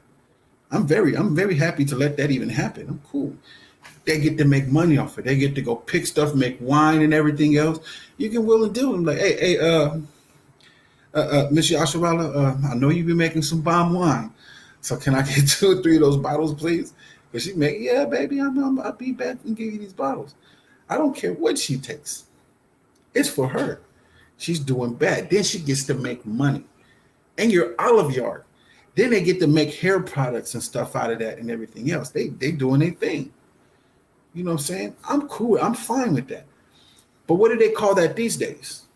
I'm very happy to let that even happen. I'm cool. They get to make money off it. They get to go pick stuff, make wine and everything else. You can will and do. I'm like, hey, Miss Yasharala, I know you've been making some bomb wine. So can I get 2 or 3 of those bottles, please? Because she make, yeah, baby, I'll be back and give you these bottles. I don't care what she takes. It's for her. She's doing bad. Then she gets to make money. And your olive yard. Then they get to make hair products and stuff out of that and everything else. They doing their thing. You know what I'm saying? I'm cool. I'm fine with that. But what do they call that these days?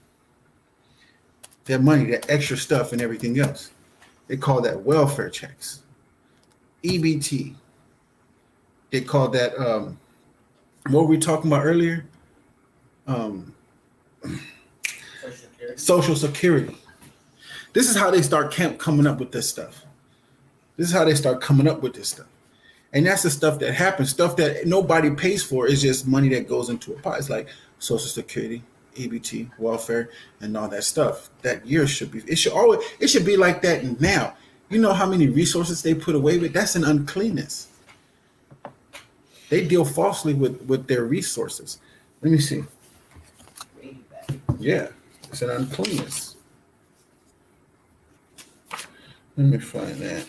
That money, that extra stuff and everything else. They call that welfare checks. EBT. They call that, what were we talking about earlier? Social Security. This is how they start coming up with this stuff. This is how they start coming up with this stuff. And that's the stuff that happens. Stuff that nobody pays for is just money that goes into a pot. It's like Social Security, EBT, welfare, and all that stuff. That year should be, it should be like that now. You know how many resources they put away with? That's an uncleanness. They deal falsely with their resources. Let me see. Yeah, it's an uncleanness. Let me find that.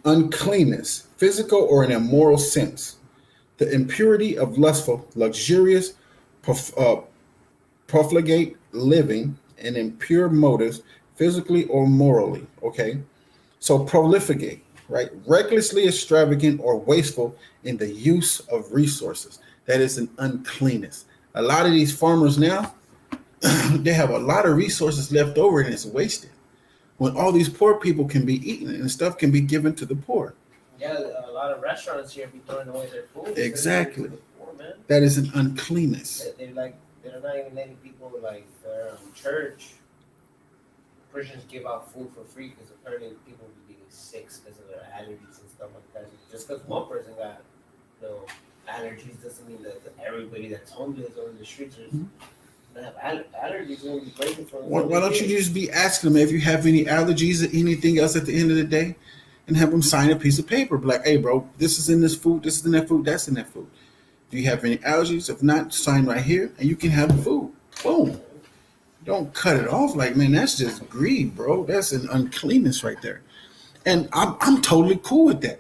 Uncleanness, physical or in a moral sense. The impurity of lustful, luxurious, profligate living and impure motives, physically or morally. Okay. So prolificate, right? Recklessly extravagant or wasteful in the use of resources. That is an uncleanness. A lot of these farmers now, they have a lot of resources left over and it's wasted. When all these poor people can be eaten and stuff can be given to the poor. Yeah, a lot of restaurants here be throwing away their food. Exactly. Poor, man. That is an uncleanness. They're not even letting people like church. Christians give out food for free because apparently people will be getting sick because of their allergies and stuff like that. Just because one person got allergies doesn't mean that everybody that's homeless or in the streets are. Have allergies when you break it from. Why don't you just be asking them if you have any allergies or anything else at the end of the day, and have them sign a piece of paper, like, "Hey, bro, this is in this food, this is in that food, that's in that food. Do you have any allergies? If not, sign right here, and you can have the food." Boom. Don't cut it off like, man, that's just greed, bro. That's an uncleanness right there, and I'm totally cool with that.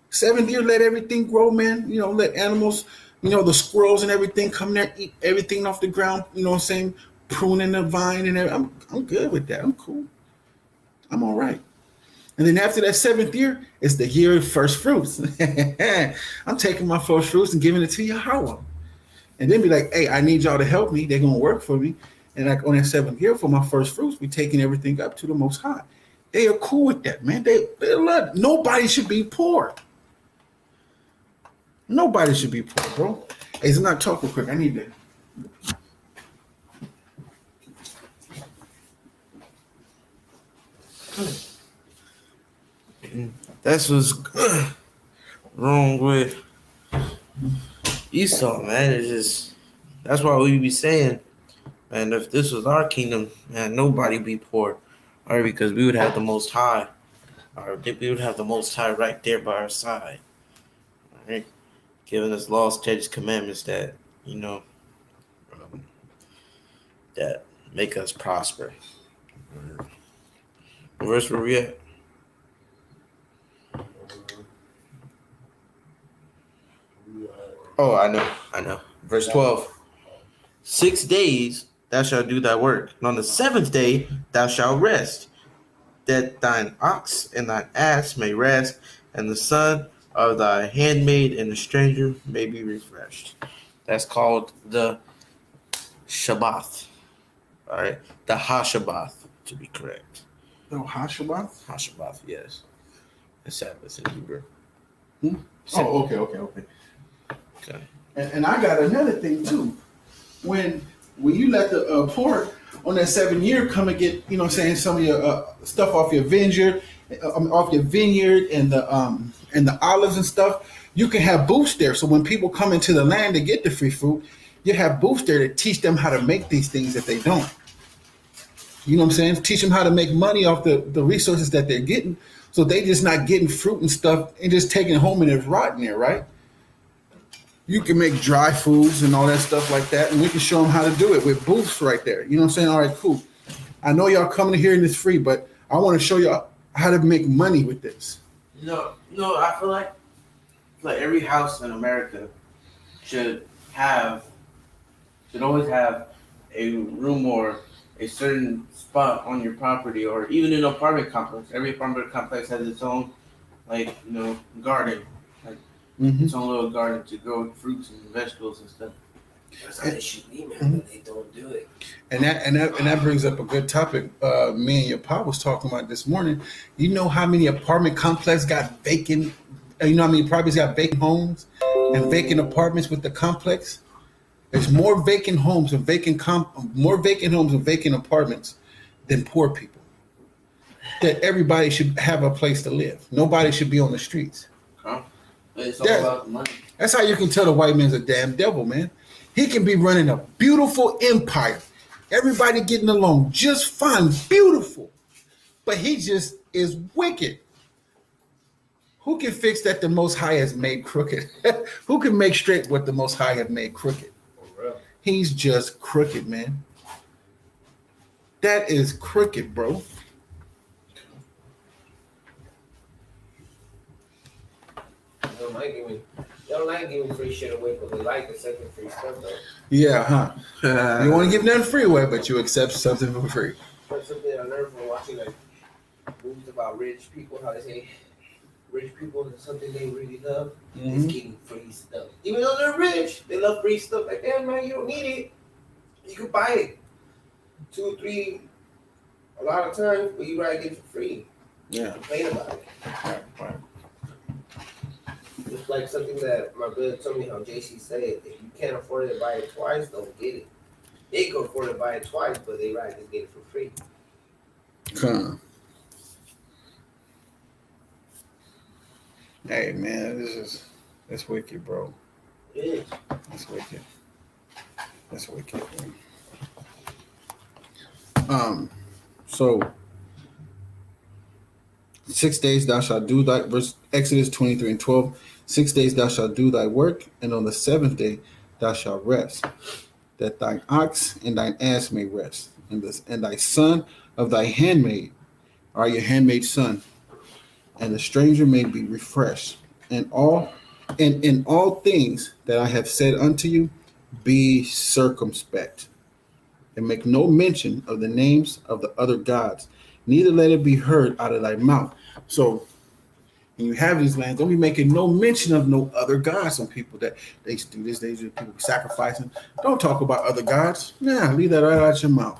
7th year, let everything grow, man. You know, let animals. You know, the squirrels and everything come there, eat everything off the ground, you know what I'm saying? Pruning the vine and everything. I'm good with that. I'm cool. I'm all right. And then after that 7th year, it's the year of first fruits. I'm taking my first fruits and giving it to Yahweh. And then be like, hey, I need y'all to help me. They're going to work for me. And like on that 7th year for my first fruits, we taking everything up to the Most High. They are cool with that, man. They love it. Nobody should be poor. Nobody should be poor, bro. Hey, so not talk real quick. I need to. That's what's wrong with Esau, man. It's just, that's why we be saying, man, if this was our kingdom, man, nobody be poor. Or because we would have the Most High. Or we would have the Most High right there by our side. All right. Giving us laws, statutes, commandments that, that make us prosper. What verse were we at? Oh, I know. Verse 12. 6 days thou shalt do thy work, and on the seventh day thou shalt rest, that thine ox and thine ass may rest, and the son of thy handmaid and the stranger may be refreshed. That's called the Shabbat. All right, the HaShabbat, to be correct. No, Hashabah? HaShabbat, yes. The Sabbath in Hebrew. Oh, okay. Okay. And I got another thing too. When you let the poor on that 7 year come and get, some of your stuff off your vineyard, and the olives and stuff, you can have booths there. So when people come into the land to get the free fruit, you have booths there to teach them how to make these things that they don't. You know what I'm saying? Teach them how to make money off the resources that they're getting. So they just not getting fruit and stuff and just taking it home and it's rotting there, right? You can make dry foods and all that stuff like that, and we can show them how to do it with booths right there. You know what I'm saying? All right, cool. I know y'all coming here and it's free, but I want to show y'all how to make money with this. No, I feel like every house in America should always have a room or a certain spot on your property, or even in an apartment complex. Every apartment complex has its own, garden. Its own little garden to grow fruits and vegetables and stuff. That's how they should be, man, but they don't do it. And that brings up a good topic. Me and your pop was talking about this morning. You know how many apartment complexes got vacant? You know how many properties got vacant homes and vacant apartments with the complex? There's more vacant homes and vacant apartments than poor people. That everybody should have a place to live. Nobody should be on the streets. Huh? It's all about the money. That's how you can tell the white man's a damn devil, man. He can be running a beautiful empire. Everybody getting along just fine, beautiful. But he just is wicked. Who can fix that the Most High has made crooked? Who can make straight what the Most High has made crooked? He's just crooked, man. That is crooked, bro. They don't like giving free shit away, but they like accepting free stuff, though. Yeah, huh? You want to give nothing free away, but you accept something for free. That's something I learned from watching movies about rich people, how they say rich people is something they really love is getting free stuff. Even though they're rich, they love free stuff. Like, damn, man, you don't need it. You can buy it 2, 3, a lot of times, but you rather get it for free. Yeah. Complain about it. Right. It's like something that my brother told me how JC said, if you can't afford to buy it twice, don't get it. They can afford to buy it twice, but they rather just get it for free. Hey, man, that's wicked, bro. It is. That's wicked. Man. So 6 days thou shalt do thy verse Exodus 23:12. 6 days thou shalt do thy work, and on the seventh day thou shalt rest, that thine ox and thine ass may rest, and thy son of thy handmaid, or your handmaid's son, and the stranger may be refreshed. And in all things that I have said unto you, be circumspect, and make no mention of the names of the other gods, neither let it be heard out of thy mouth. So when you have these lands, don't be making no mention of no other gods. Some people that they do this, they do people sacrificing. Don't talk about other gods. Nah, leave that right out your mouth.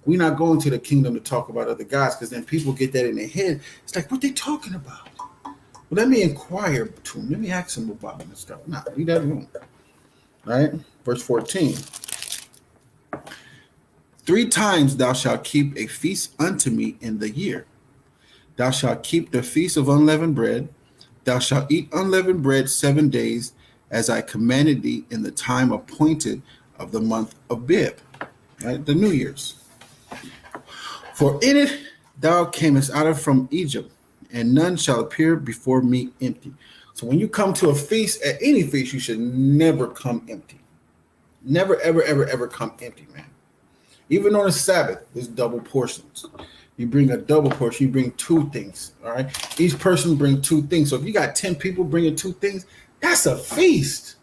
We're not going to the kingdom to talk about other gods, because then people get that in their head. It's like, what they talking about? Well, let me inquire to them. Let me ask them about it and stuff. Nah, leave that alone. All right, verse 14. 3 times thou shalt keep a feast unto me in the year. Thou shalt keep the feast of unleavened bread. Thou shalt eat unleavened bread 7 days, as I commanded thee in the time appointed of the month of Bib, right? The New Year's. For in it thou camest out of from Egypt, and none shall appear before me empty. So when you come to a feast, at any feast, you should never come empty. Never, ever, ever, ever come empty, man. Even on a Sabbath, there's double portions. You bring a double portion, you bring two things. All right. Each person bring two things. So if you got 10 people bringing two things, that's a feast.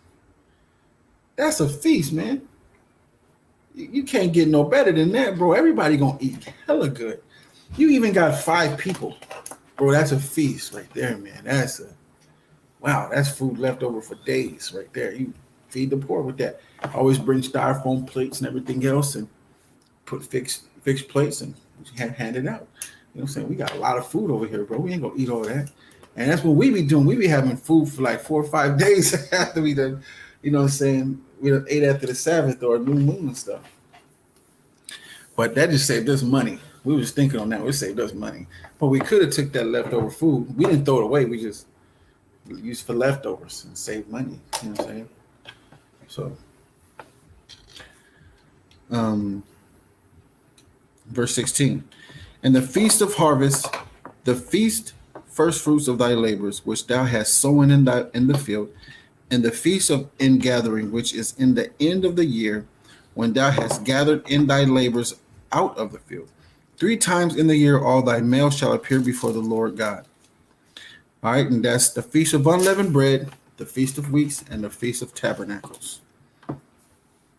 That's a feast, man. You can't get no better than that, bro. Everybody gonna eat hella good. You even got 5 people, bro. That's a feast right there, man. That's food left over for days right there. You feed the poor with that. Always bring styrofoam plates and everything else, and put fixed plates and hand it out. You know what I'm saying? We got a lot of food over here, bro. We ain't gonna eat all that. And that's what we be doing. We be having food for like 4 or 5 days after we done, you know what I'm saying? We done ate after the Sabbath or new moon and stuff. But that just saved us money. We was thinking on that. We saved us money. But we could have took that leftover food. We didn't throw it away. We just used for leftovers and saved money. You know what I'm saying? So, verse 16. And the feast of harvest, the feast first fruits of thy labors, which thou hast sown in the field, and the feast of ingathering, which is in the end of the year, when thou hast gathered in thy labors out of the field. 3 times in the year all thy males shall appear before the Lord God. All right, and that's the feast of unleavened bread, the feast of weeks, and the feast of tabernacles.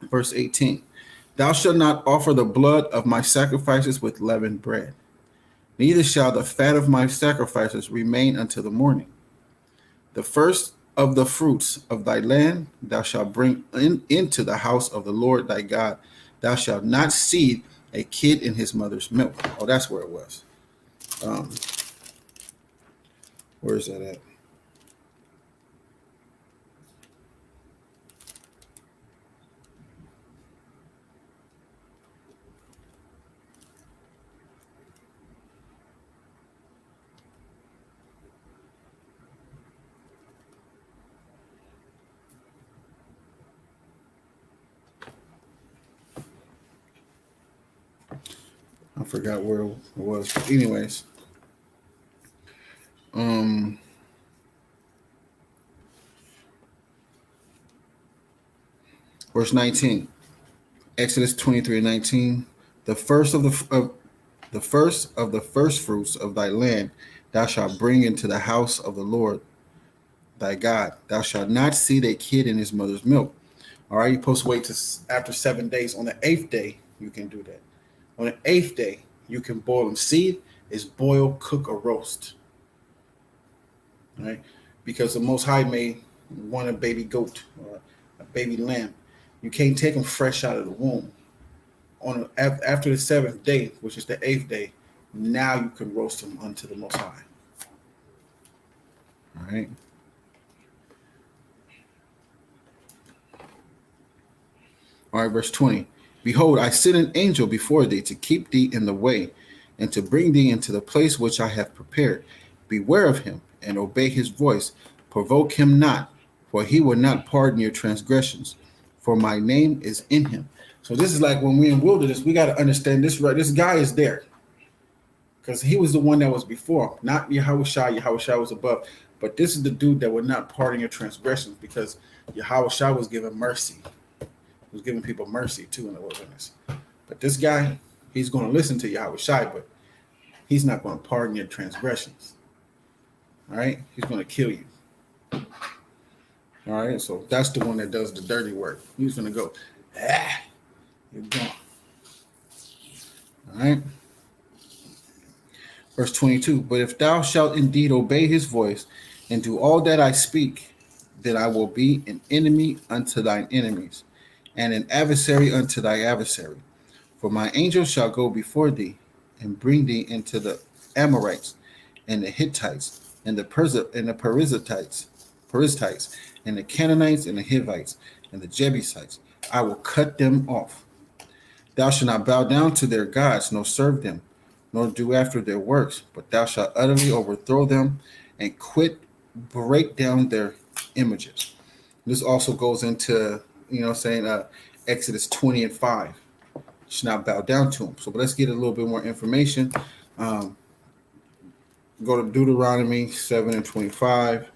Verse 18. Thou shalt not offer the blood of my sacrifices with leavened bread, neither shall the fat of my sacrifices remain until the morning. The first of the fruits of thy land thou shalt bring into the house of the Lord thy God. Thou shalt not seed a kid in his mother's milk. Oh, that's where it was. Where is that at? I forgot where it was. But anyways, verse 19, Exodus 23:19. The first of the first fruits of thy land thou shalt bring into the house of the Lord thy God. Thou shalt not seed a kid in his mother's milk. All right, you're supposed to wait till after 7 days. On the 8th day, you can do that. On the 8th day, you can boil them. Seed is boil, cook, or roast. All right, because the Most High may want a baby goat or a baby lamb. You can't take them fresh out of the womb. After the 7th day, which is the 8th day, now you can roast them unto the Most High. All right. All right, verse 20. Behold, I send an angel before thee to keep thee in the way and to bring thee into the place which I have prepared. Beware of him and obey his voice. Provoke him not, for he will not pardon your transgressions, for my name is in him. So this is like when we're in wilderness, we got to understand this, right? This guy is there because he was the one that was before, not Yahushua. Yahushua was above. But this is the dude that would not pardon your transgressions because Yahushua was given mercy. He was giving people mercy too in the wilderness. But this guy, he's going to listen to Yahushua, but he's not going to pardon your transgressions. All right? He's going to kill you. All right? So that's the one that does the dirty work. He's going to go, you're gone. All right? Verse 22, but if thou shalt indeed obey his voice and do all that I speak, then I will be an enemy unto thine enemies, and an adversary unto thy adversary. For my angel shall go before thee, and bring thee into the Amorites, and the Hittites, and the Perizzites, and the Canaanites, and the Hivites, and the Jebusites. I will cut them off. Thou shalt not bow down to their gods, nor serve them, nor do after their works, but thou shalt utterly overthrow them, and break down their images. This also goes into, Exodus 20:5. Should not bow down to him. So, but let's get a little bit more information. Go to Deuteronomy 7:25.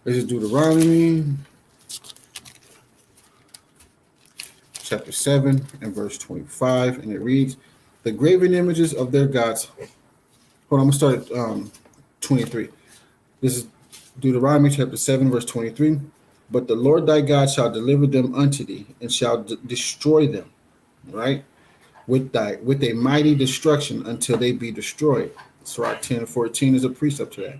This is Deuteronomy chapter 7 and verse 25, and it reads, the graven images of their gods. Hold on, I'm going to start at 23. This is Deuteronomy chapter 7, verse 23. But the Lord thy God shall deliver them unto thee, and shall destroy them, right? With a mighty destruction until they be destroyed. Sirach 10 and 14 is a precept to that.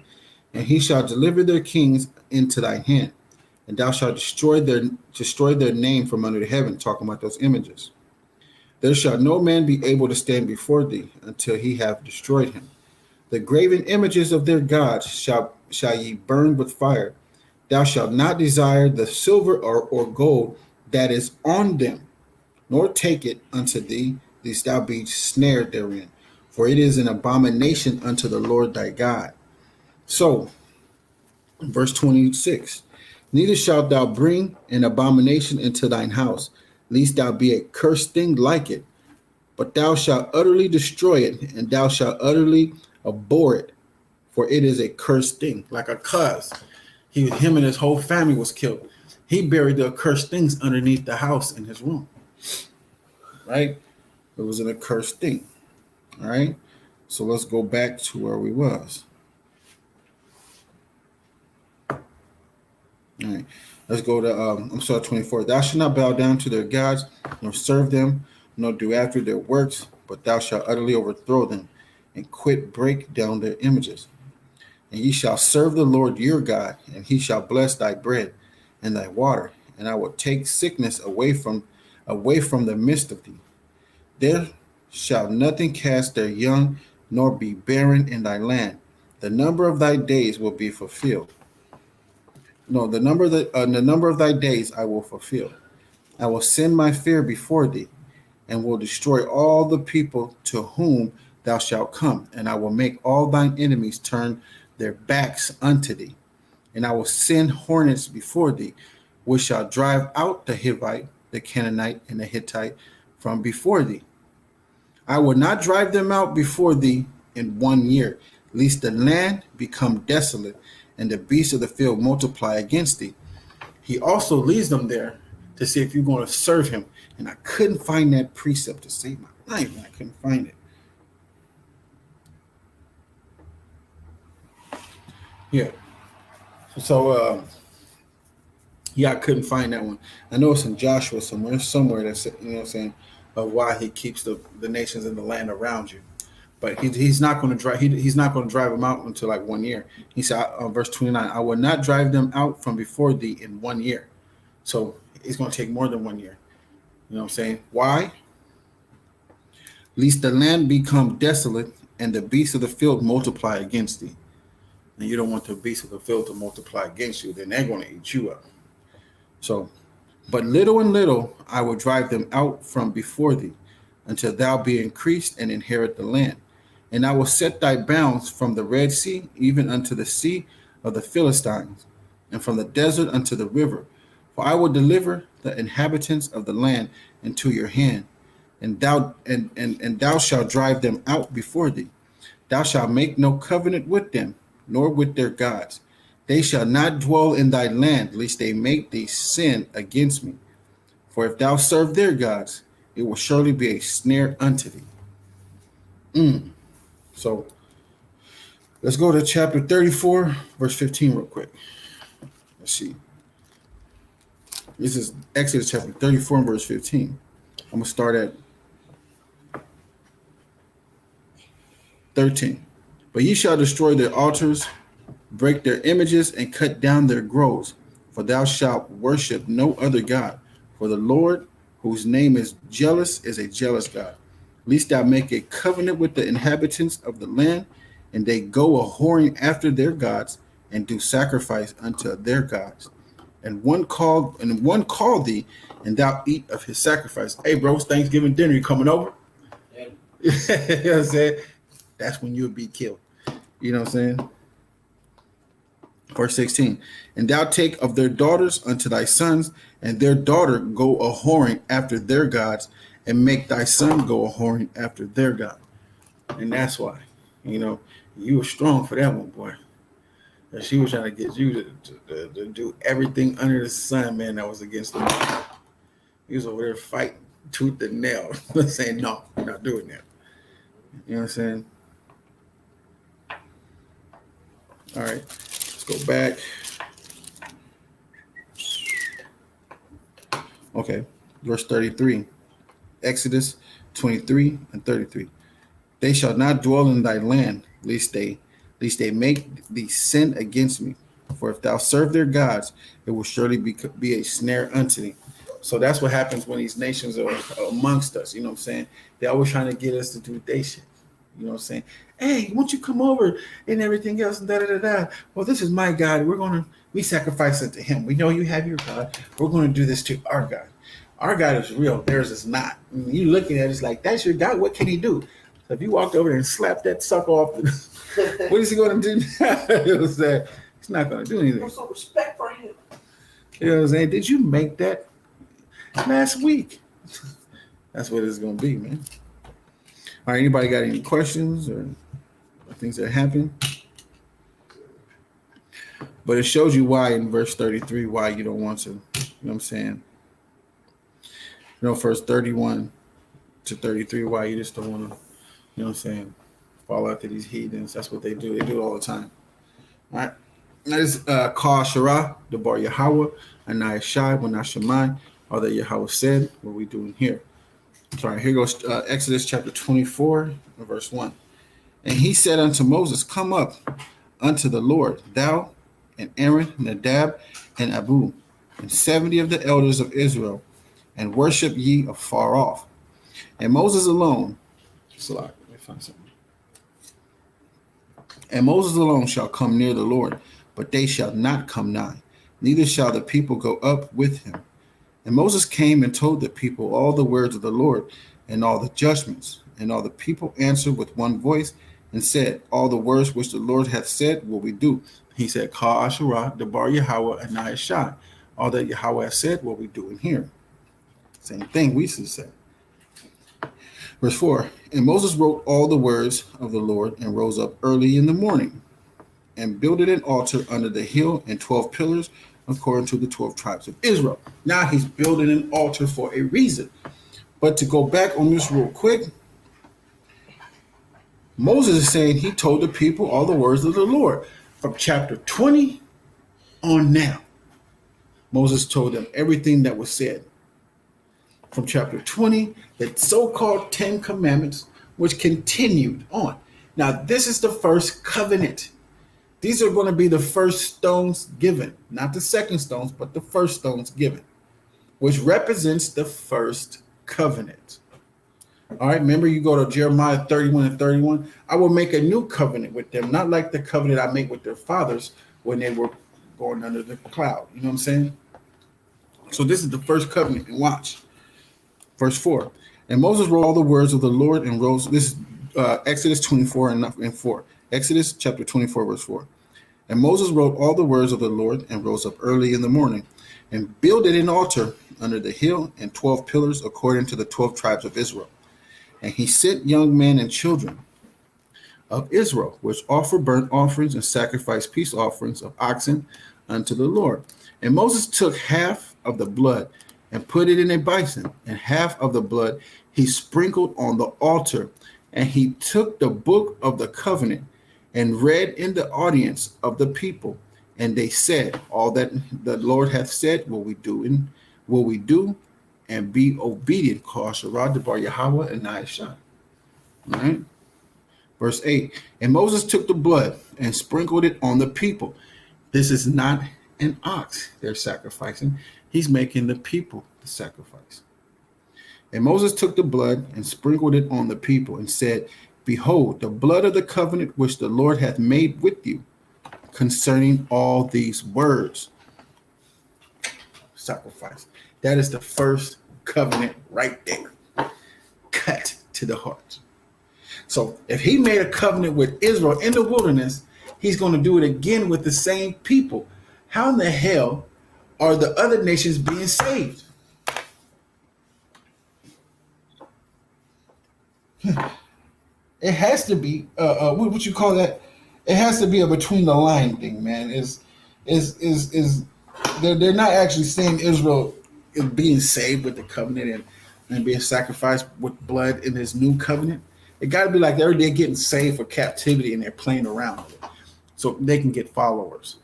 And he shall deliver their kings into thy hand, and thou shalt destroy their name from under the heaven, talking about those images. There shall no man be able to stand before thee until he have destroyed him. The graven images of their gods shall ye burn with fire. Thou shalt not desire the silver or gold that is on them, nor take it unto thee, lest thou be snared therein. For it is an abomination unto the Lord thy God. So, verse 26, neither shalt thou bring an abomination into thine house, lest thou be a cursed thing like it. But thou shalt utterly destroy it, and thou shalt utterly abhor it, for it is a cursed thing. Like a cuz. Him and his whole family was killed. He buried the accursed things underneath the house in his room. Right? It was an accursed thing. All right? So let's go back to where we was. All right. Let's go to 24. Thou shalt not bow down to their gods, nor serve them, nor do after their works, but thou shalt utterly overthrow them, and break down their images. And ye shall serve the Lord your God, and he shall bless thy bread and thy water, and I will take sickness away from the midst of thee. There shall nothing cast their young, nor be barren in thy land. The number of thy days will be fulfilled. No, the number of thy days I will fulfill. I will send my fear before thee, and will destroy all the people to whom thou shalt come, and I will make all thine enemies turn their backs unto thee. And I will send hornets before thee, which shall drive out the Hivite, the Canaanite, and the Hittite from before thee. I will not drive them out before thee in 1 year, lest the land become desolate, and the beasts of the field multiply against thee. He also leads them there to see if you're going to serve him. And I couldn't find that precept to save my life. I couldn't find it. Yeah. So, I couldn't find that one. I know it's in Joshua somewhere that's, of why he keeps the nations in the land around you. But he's not going to drive. He's not going to drive them out until like 1 year. He said, verse 29, I will not drive them out from before thee in 1 year. So it's going to take more than 1 year. You know what I'm saying? Why? Lest the land become desolate and the beasts of the field multiply against thee. And you don't want the beasts of the field to multiply against you, then they're going to eat you up. So, but little and little I will drive them out from before thee, until thou be increased and inherit the land. And I will set thy bounds from the Red Sea, even unto the sea of the Philistines, and from the desert unto the river. For I will deliver the inhabitants of the land into your hand, and thou shalt drive them out before thee. Thou shalt make no covenant with them, nor with their gods. They shall not dwell in thy land, lest they make thee sin against me. For if thou serve their gods, it will surely be a snare unto thee. So let's go to chapter 34, verse 15 real quick. Let's see. This is Exodus chapter 34 and verse 15. I'm going to start at 13. But ye shall destroy their altars, break their images, and cut down their groves. For thou shalt worship no other God. For the Lord, whose name is jealous, is a jealous God. Lest thou make a covenant with the inhabitants of the land, and they go a whoring after their gods, and do sacrifice unto their gods. And one call thee, and thou eat of his sacrifice. Hey, bro, it's Thanksgiving dinner. You coming over? Yeah. You know what I'm saying? That's when you'll be killed. You know what I'm saying? Verse 16. And thou take of their daughters unto thy sons, and their daughter go a whoring after their gods, and make thy son go a whoring after their God. And that's why, you were strong for that one, boy. And she was trying to get you to do everything under the sun, man, that was against them. He was over there fighting. tooth and nail, saying no, we're not doing that. You know what I'm saying? All right, let's go back. Okay, verse 33. Exodus 23 and 33. They shall not dwell in thy land, lest they make thee sin against me. For if thou serve their gods, it will surely be a snare unto thee. So that's what happens when these nations are amongst us. You know what I'm saying? They're always trying to get us to do their shit. You know what I'm saying? Hey, won't you come over and everything else and da da da da. Well, this is my God. We sacrifice unto him. We know you have your God. We're gonna do this to our God. Our God is real. Theirs is not. And you looking at it, it's like, that's your God. What can he do? So if you walked over there and slapped that sucker off, what is he gonna do? It was that he's not gonna do anything. Some respect for him. You know what I'm saying? Did you make that last week? That's what it's gonna be, man. All right, anybody got any questions or things that happen? But it shows you why in verse 33 why you don't want to. You know what I'm saying? You know, verse 31 to 33 why you just don't want to, you know what I'm saying, fall after these heathens. That's what they do. They do it all the time. All right. That is Kal Shara, the Bar Yahweh, Anai Shai, Wanashemai, all that Yahweh said, what we doing here. Sorry, here goes Exodus chapter 24, verse 1. And he said unto Moses, come up unto the Lord, thou and Aaron, Nadab, and Abu, and 70 of the elders of Israel, and worship ye afar off. And Moses alone, let me find something. And Moses alone shall come near the Lord, but they shall not come nigh, neither shall the people go up with him. And Moses came and told the people all the words of the Lord and all the judgments. And all the people answered with one voice and said, all the words which the Lord hath said will we do. He said, Kal Asherah, Debar Yahweh, and Nahashai. All that Yahweh hath said will we do in here. Same thing we should say. Verse 4, and Moses wrote all the words of the Lord and rose up early in the morning and builded an altar under the hill and 12 pillars according to the 12 tribes of Israel. Now he's building an altar for a reason. But to go back on this real quick, Moses is saying he told the people all the words of the Lord. From chapter 20 on now, Moses told them everything that was said. From chapter 20, the so-called 10 commandments, which continued on. Now, this is the first covenant. These are going to be the first stones given, not the second stones, but the first stones given, which represents the first covenant. All right, remember you go to Jeremiah 31 and 31. I will make a new covenant with them, not like the covenant I made with their fathers when they were going under the cloud. You know what I'm saying? So this is the first covenant. And watch. Verse 4. And Moses wrote all the words of the Lord and rose. This is Exodus 24 and 4. Exodus chapter 24, verse 4. And Moses wrote all the words of the Lord and rose up early in the morning and builded an altar under the hill and 12 pillars according to the 12 tribes of Israel. And he sent young men and children of Israel, which offer burnt offerings and sacrifice peace offerings of oxen unto the Lord. And Moses took half of the blood and put it in a basin, and half of the blood he sprinkled on the altar. And he took the book of the covenant and read in the audience of the people. And they said, all that the Lord hath said will we do, and be obedient. Kal Asherah, Debar Yahweh, and Nahashai. All right. Verse 8. And Moses took the blood and sprinkled it on the people. This is not an ox they're sacrificing. He's making the people the sacrifice. And Moses took the blood and sprinkled it on the people and said, behold, the blood of the covenant which the Lord hath made with you concerning all these words. Sacrifice. That is the first covenant right there. Cut to the heart. So if he made a covenant with Israel in the wilderness, he's going to do it again with the same people. How in the hell are the other nations being saved? It has to be what you call that? It has to be a between the line thing, man. They're not actually saying Israel is being saved with the covenant and being sacrificed with blood in this new covenant. It got to be like they're getting saved for captivity and they're playing around with it so they can get followers.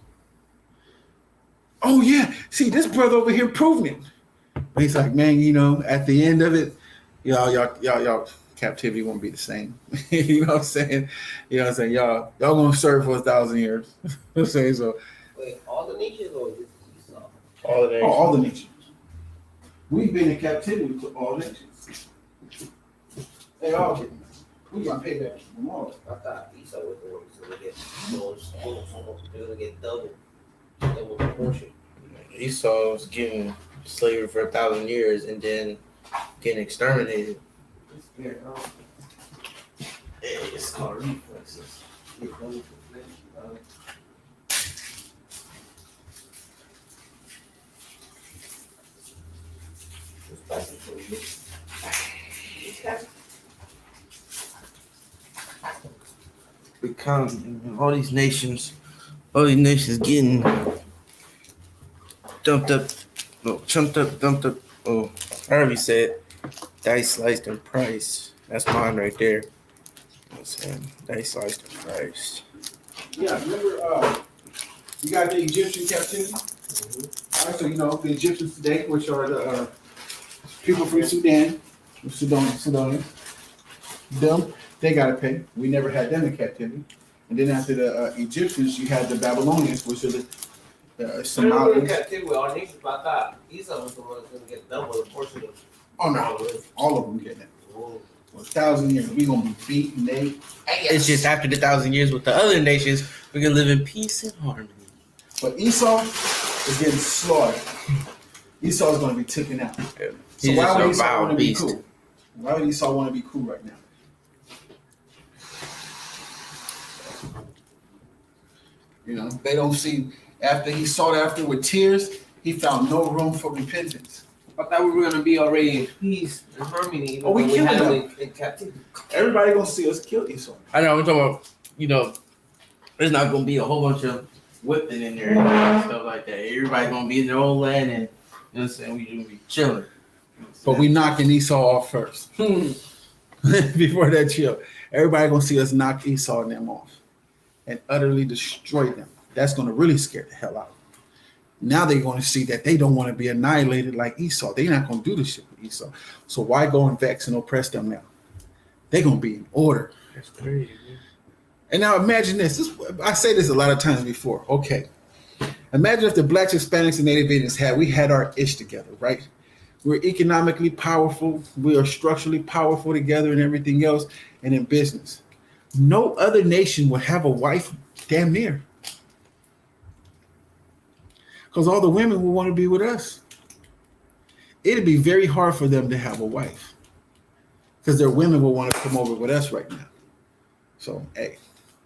Oh yeah, see this brother over here proving it. But he's like, man, at the end of it, y'all captivity won't be the same. You know what I'm saying? You know what I'm saying? Y'all gonna serve for 1,000 years. I'm saying so. Wait, all the nations or just Esau? All the nations. All the nations. We've been in captivity to all nations. They all get. We gonna pay that from all. I thought Esau was the one who's gonna get those. They're gonna get double portion. Esau was getting slavery for 1,000 years and then getting exterminated. Yeah, It's called reflexes. Become all these nations getting dumped up, chumped up, dumped up. Oh, I already said dice sliced and priced. That's mine right there. What's that? Dice sliced and priced. Yeah, remember you got the Egyptian captivity? All right, so the Egyptians today, which are the people from Sudan, Sudan, them, they gotta pay. We never had them in captivity. And then after the Egyptians, you had the Babylonians, which are the Somalis. captivity with our nations, but I thought Esau was the one that's gonna get double the portion of. Oh no, all of them getting it. For 1,000 years, we gonna be beaten. It's just after the 1,000 years with the other nations, we can live in peace and harmony. But Esau is getting slaughtered. Esau is gonna be taken out. Yeah. So He's why just would a Esau wild want to be beast. cool? Why would Esau want to be cool right now? They don't see, after he sought after with tears, he found no room for repentance. I thought we were gonna be already in peace and harmony. Even Oh, we though killed had them. in captivity. Everybody gonna see us kill Esau. I know, I'm talking about, there's not going to be a whole bunch of whipping in there and stuff like that. Everybody's going to be in their own land and, you know what I'm saying, we going to be chilling. But we knocking Esau off first. Before that chill. Everybody gonna see us knock Esau and them off and utterly destroy them. That's gonna really scare the hell out. Now they're gonna see that they don't want to be annihilated like Esau. They're not gonna do this shit with Esau. So why go and vex and oppress them now? They're gonna be in order. That's crazy, man. And now imagine this. I say this a lot of times before. Okay. Imagine if the blacks, Hispanics, and Native Indians we had our ish together, right? We're economically powerful. We are structurally powerful together and everything else and in business. No other nation would have a wife damn near. Because all the women will want to be with us. It'd be very hard for them to have a wife. Because their women will want to come over with us right now. So, hey,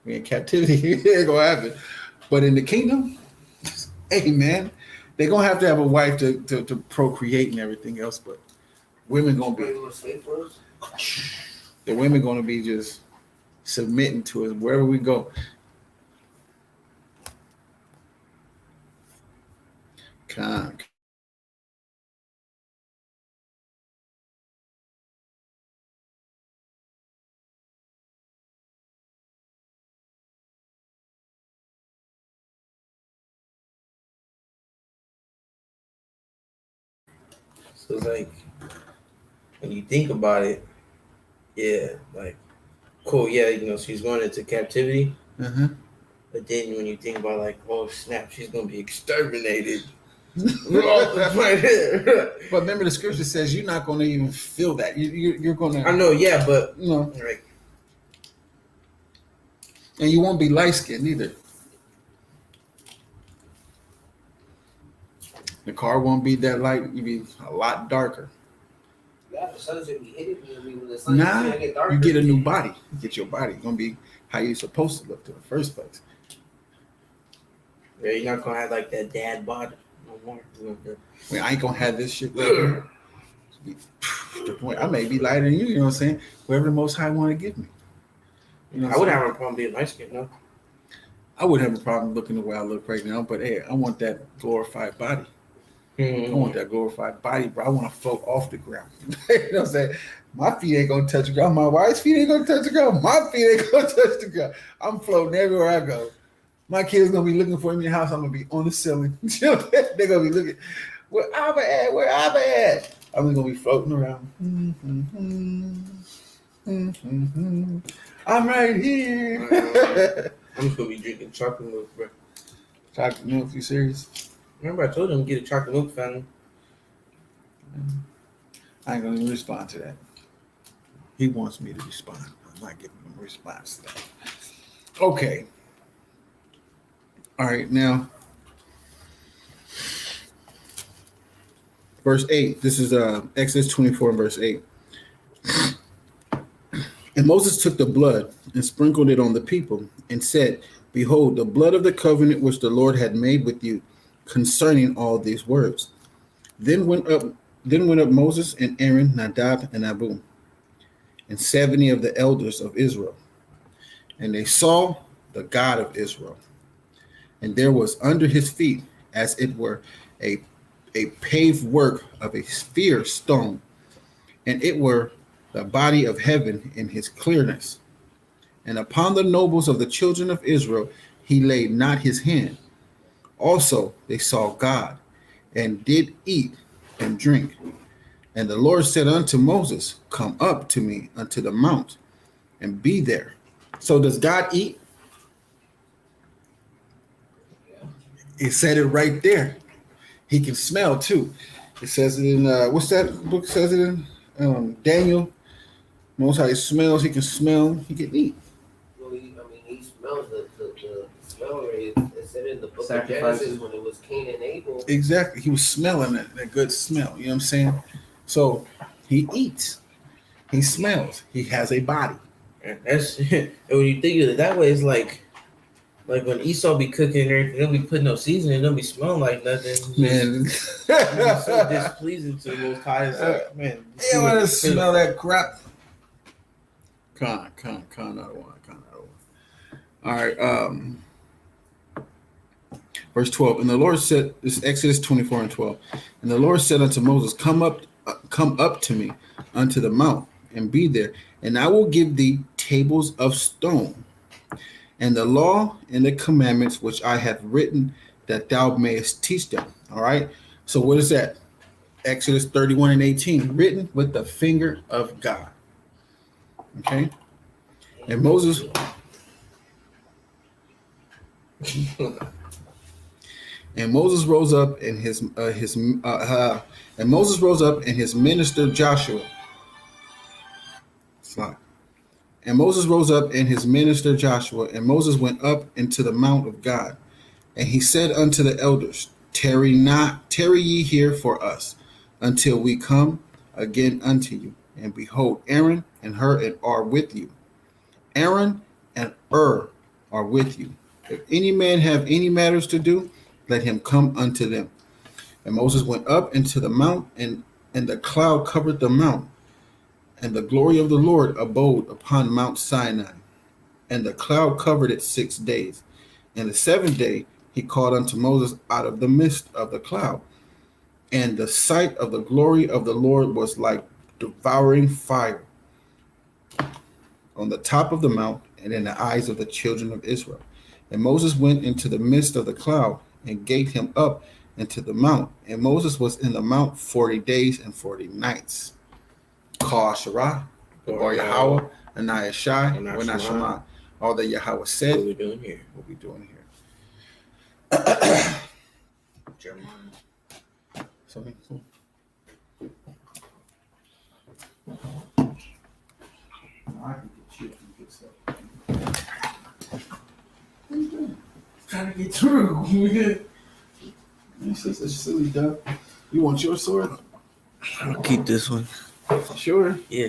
we in captivity. It ain't going to happen. But in the kingdom, hey, man, they're going to have a wife to procreate and everything else. But women going to be, the women going to be just submitting to us wherever we go. Con. So it's like, when you think about it, yeah, like, cool, yeah, she's going into captivity. Uh-huh. But then when you think about like, oh snap, she's gonna be exterminated. Right here. But remember, the scripture says you're not going to even feel that. You're going to. I know, yeah, but Like, and you won't be light skinned either. The car won't be that light. You'll be a lot darker. Yeah, the sun's gonna be hitting me. I mean, when the sun's Nah, gonna get darker. you get a new body. You get your body. It's going to be how you're supposed to look to the first place. yeah, you're not gonna have like that dad bod no more. I mean, I ain't going to have this shit. The point, I may be lighter than you know what I'm saying? Whatever the Most High want to give me. I wouldn't have a problem being light skinned, no. I wouldn't have a problem looking the way I look right now, but hey, I want that glorified body. I want that glorified body, bro. I want to float off the ground. You know what I'm saying? My feet ain't gonna touch the ground. My wife's feet ain't gonna touch the ground. My feet ain't gonna touch the ground. I'm floating everywhere I go. My kids gonna be looking for me in the house. I'm gonna be on the ceiling. They're gonna be looking, where Abba at? Where Abba at? I'm gonna be floating around. I'm right here. I'm just gonna be drinking chocolate milk, bro. Chocolate milk, you serious? Remember, I told him to get a chocolate milk fountain. I ain't gonna even respond to that. He wants me to respond. I'm not giving him a response to that. Okay. All right, now. Verse 8. This is Exodus 24 and verse 8. And Moses took the blood and sprinkled it on the people and said, Behold, the blood of the covenant which the Lord had made with you concerning all these words. Then went up Moses and Aaron, Nadab and Abihu, and 70 of the elders of Israel. And they saw the God of Israel. And there was under his feet, as it were, a paved work of a sphere stone, and it were the body of heaven in his clearness. And upon the nobles of the children of Israel he laid not his hand. Also they saw God, and did eat and drink. And the Lord said unto Moses, Come up to me unto the mount, and be there. So does God eat? It said it right there. He can smell too. It says it in what's that book says it in? Daniel. Knows how he smells. He can smell. He can eat. Well, he smells the smell rate. It said in the book of Sacrifices. Genesis when it was Cain and Abel. Exactly. He was smelling that good smell. You know what I'm saying? So he eats. He smells. He has a body. And that's and when you think of it that way, it's like when Esau be cooking and everything, they'll be putting no seasoning, they'll be smelling like nothing. It's Man. just, it's so displeasing to the Most High. It's like, man, You want to smell that crap? Con out of one. All right. Verse 12. And the Lord said, this is Exodus 24 and 12. And the Lord said unto Moses, Come up to me unto the mount, and be there, and I will give thee tables of stone, and the law and the commandments which I have written, that thou mayest teach them. All right. So what is that? Exodus 31 and 18, written with the finger of God. Okay. And Moses rose up and his minister Joshua. And Moses rose up and his minister Joshua, and Moses went up into the mount of God. And he said unto the elders, Tarry ye here for us, until we come again unto you. And behold, Aaron and Hur are with you. Aaron and Hur are with you. If any man have any matters to do, let him come unto them. And Moses went up into the mount, and the cloud covered the mount. And the glory of the Lord abode upon Mount Sinai. And the cloud covered it 6 days. And the seventh day he called unto Moses out of the midst of the cloud. And the sight of the glory of the Lord was like devouring fire on the top of the mount and in the eyes of the children of Israel. And Moses went into the midst of the cloud and gave him up into the mount. And Moses was in the mount 40 days and 40 nights. Call Shirah, or Yahweh, Anai Shai, or Not Shema. All that Yahweh said. What we doing here? What we doing here? Jeremiah. Something cool. I can get you some good stuff. What are you doing? Trying to get through. This is a silly duck. You want your sword? I'll keep this one. Sure. Yeah.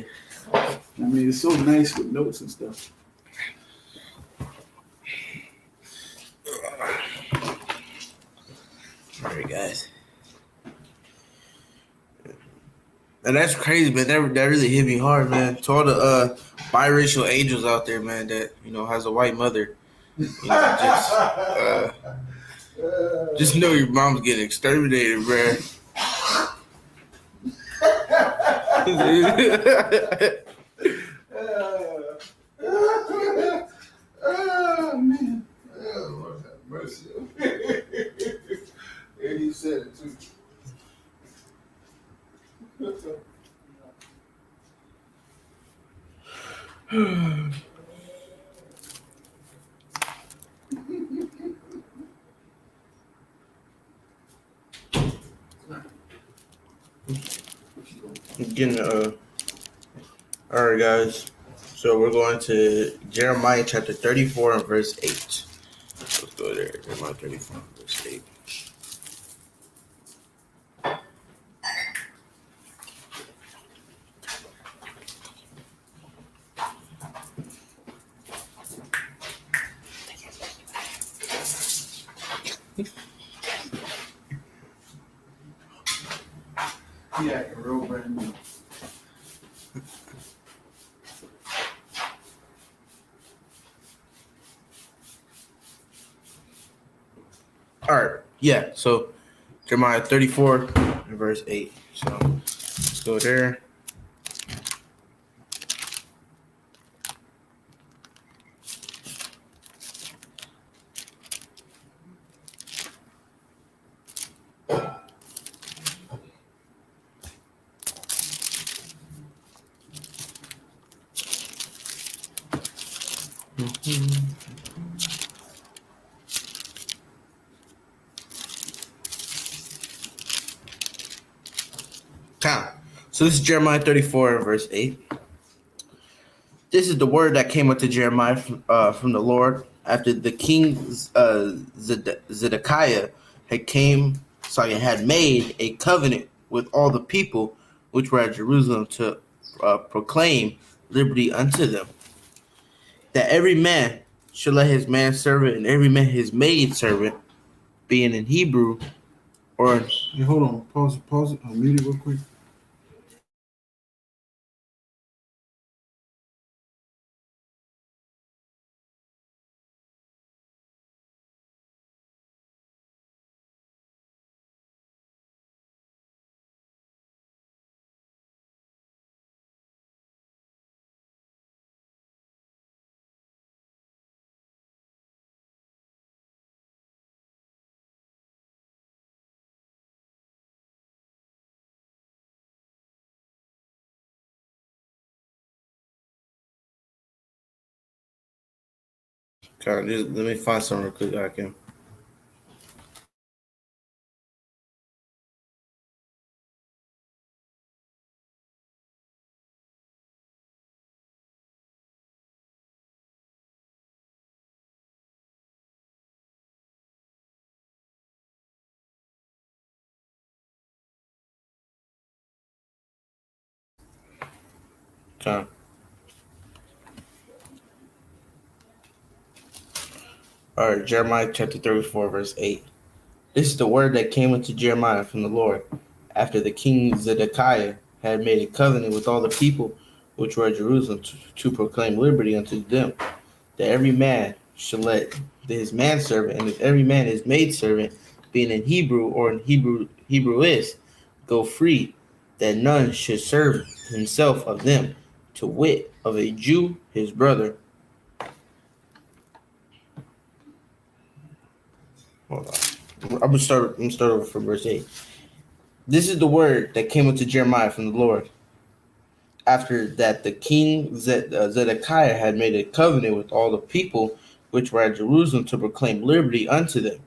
I mean, it's so nice with notes and stuff. All right, guys. And that's crazy, man. That really hit me hard, man. To all the biracial angels out there, man, that has a white mother. Just know your mom's getting exterminated, bruh. Oh, man. Oh, Lord have mercy. And he said it too. Getting all right, guys. So we're going to Jeremiah chapter 34 and verse 8. Let's go there. Jeremiah 34 and verse 8. Yeah, real brand new. All right. Yeah. So Jeremiah 34 and verse 8. So let's go there. So this is Jeremiah 34 and verse 8. This is the word that came unto Jeremiah from the Lord after the king Zedekiah had made a covenant with all the people which were at Jerusalem to proclaim liberty unto them, that every man should let his manservant and every man his maidservant, being in Hebrew or Hey, hold on. Pause it. I'll mute it real quick. God, let me find something real quick. I can. Okay. All right, Jeremiah chapter 34, verse 8. This is the word that came unto Jeremiah from the Lord after the king Zedekiah had made a covenant with all the people which were at Jerusalem to proclaim liberty unto them, that every man should let his manservant and every man his maidservant, being in Hebrew or in Hebrew is, go free, that none should serve himself of them, to wit, of a Jew his brother. Hold on. I'm gonna start over from verse 8. This is the word that came unto Jeremiah from the Lord after that the king Zedekiah had made a covenant with all the people which were at Jerusalem to proclaim liberty unto them,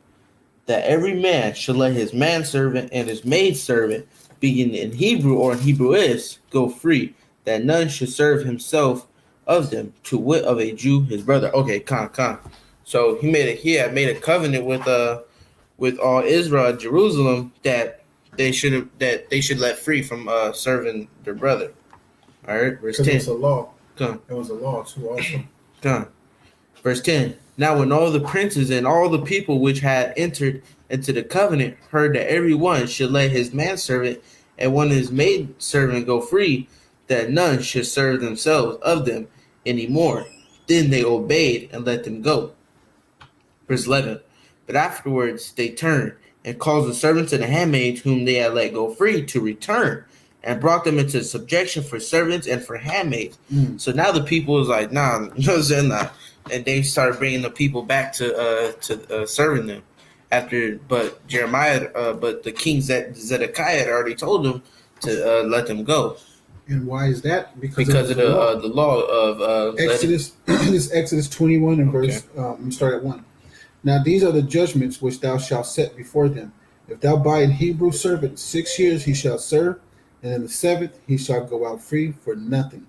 that every man should let his manservant and his maidservant, being in Hebrew or in Hebrew is, go free, that none should serve himself of them, to wit, of a Jew his brother. Okay, con. So he had made a covenant with all Israel at Jerusalem that they should let free from serving their brother. All right, verse 10. It's a law. Come. It was a law too, also. Come. Verse 10. Now when all the princes and all the people which had entered into the covenant heard that every one should let his manservant and one his maidservant go free, that none should serve themselves of them any more, then they obeyed and let them go. Verse 11. But afterwards they turned and caused the servants and the handmaids whom they had let go free to return, and brought them into subjection for servants and for handmaids. So now the people was like, nah, you know what I'm saying? Nah. And they started bringing the people back to serving them. But the king Zedekiah had already told them to let them go And why is that? because of the law of Exodus. This is Exodus 21 and verse. Start at 1. Now these are the judgments which thou shalt set before them. If thou buy an Hebrew servant 6 years, he shall serve, and in the 7th he shall go out free for nothing.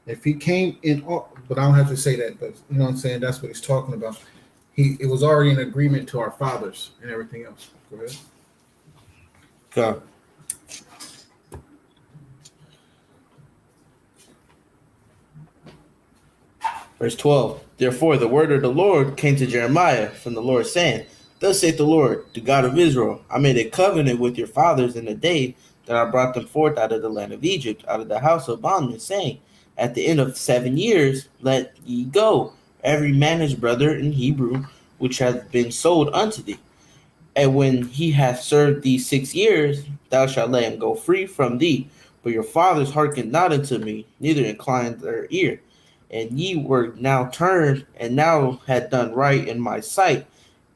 If he came in, but I don't have to say that. But you know what I'm saying? That's what he's talking about. It was already an agreement to our fathers and everything else. Go ahead. Go. Verse 12. Therefore the word of the Lord came to Jeremiah from the Lord, saying, Thus saith the Lord, the God of Israel, I made a covenant with your fathers in the day that I brought them forth out of the land of Egypt, out of the house of bondmen, saying, At the end of 7 years let ye go, every man his brother in Hebrew, which hath been sold unto thee. And when he hath served thee 6 years, thou shalt let him go free from thee. But your fathers hearkened not unto me, neither inclined their ear. And ye were now turned, and now had done right in my sight,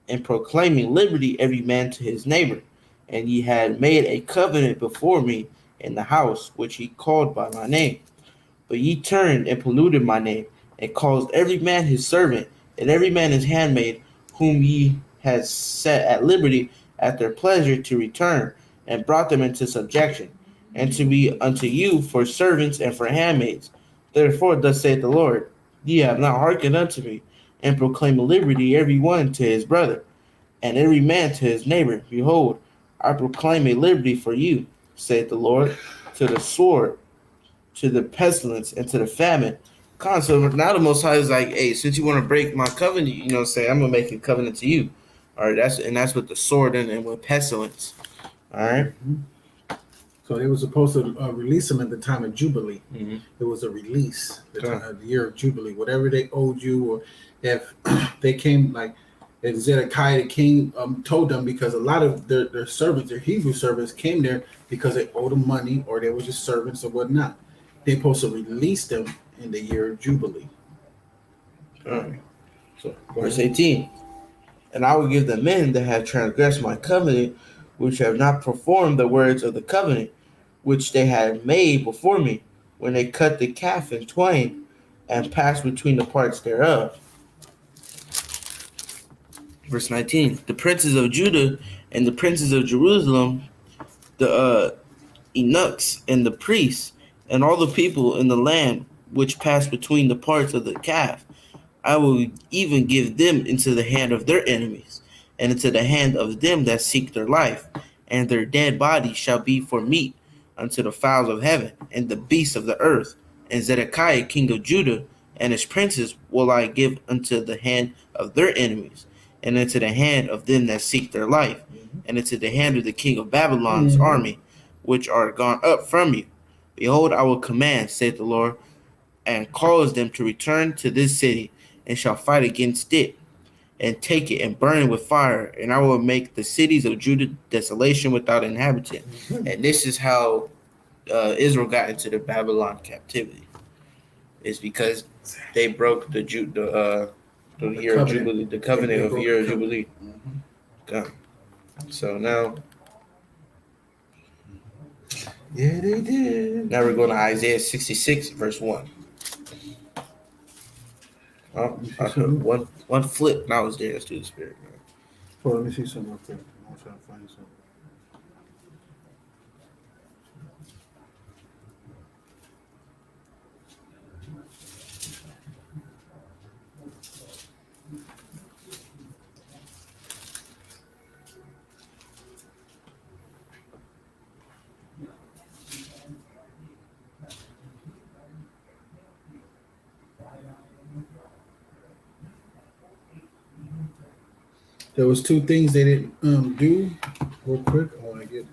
in proclaiming liberty every man to his neighbor. And ye had made a covenant before me in the house which he called by my name. But ye turned and polluted my name, and caused every man his servant, and every man his handmaid, whom ye had set at liberty at their pleasure, to return, and brought them into subjection, and to be unto you for servants and for handmaids. Therefore thus saith the Lord, Ye have not hearkened unto me, and proclaim liberty every one to his brother, and every man to his neighbor. Behold, I proclaim a liberty for you, saith the Lord, to the sword, to the pestilence, and to the famine. So now the Most High is like, hey, since you want to break my covenant, you know, say I'm gonna make a covenant to you. All right, that's with the sword and with pestilence. All right. Mm-hmm. So they were supposed to release them at the time of Jubilee. Mm-hmm. It was a release, the year of Jubilee. Whatever they owed you, or if they came, like if Zedekiah the king told them, because a lot of their servants, their Hebrew servants, came there because they owed them money or they were just servants or whatnot. They're supposed to release them in the year of Jubilee. All right. So verse 18. And I will give the men that have transgressed my covenant, which have not performed the words of the covenant, which they had made before me, when they cut the calf in twain, and passed between the parts thereof. Verse 19. The princes of Judah and the princes of Jerusalem, the eunuchs and the priests, and all the people in the land which passed between the parts of the calf, I will even give them into the hand of their enemies, and into the hand of them that seek their life, and their dead bodies shall be for meat unto the fowls of heaven, and the beasts of the earth. And Zedekiah king of Judah and his princes will I give unto the hand of their enemies, and into the hand of them that seek their life, and into the hand of the king of Babylon's army, which are gone up from you. Behold, I will command, saith the Lord, and cause them to return to this city, and shall fight against it, and take it, and burn it with fire. And I will make the cities of Judah desolation without inhabitant. And this is how Israel got into the Babylon captivity. It's because they broke the year of Jubilee, the covenant of year of Jubilee. Okay. So now, Yeah, they did. now we're going to Isaiah 66, verse 1. One flip, and I was there. Let's do the spirit, man. Hold on, let me see something real quick. I'm trying to find something. There was two things they didn't do. Real quick, I want to get.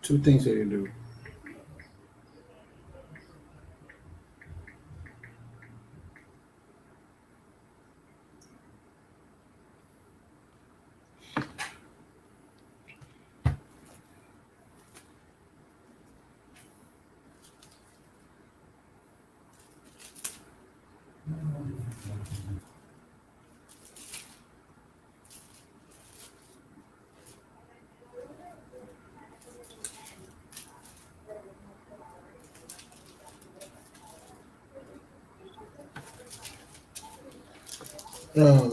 Two things they do.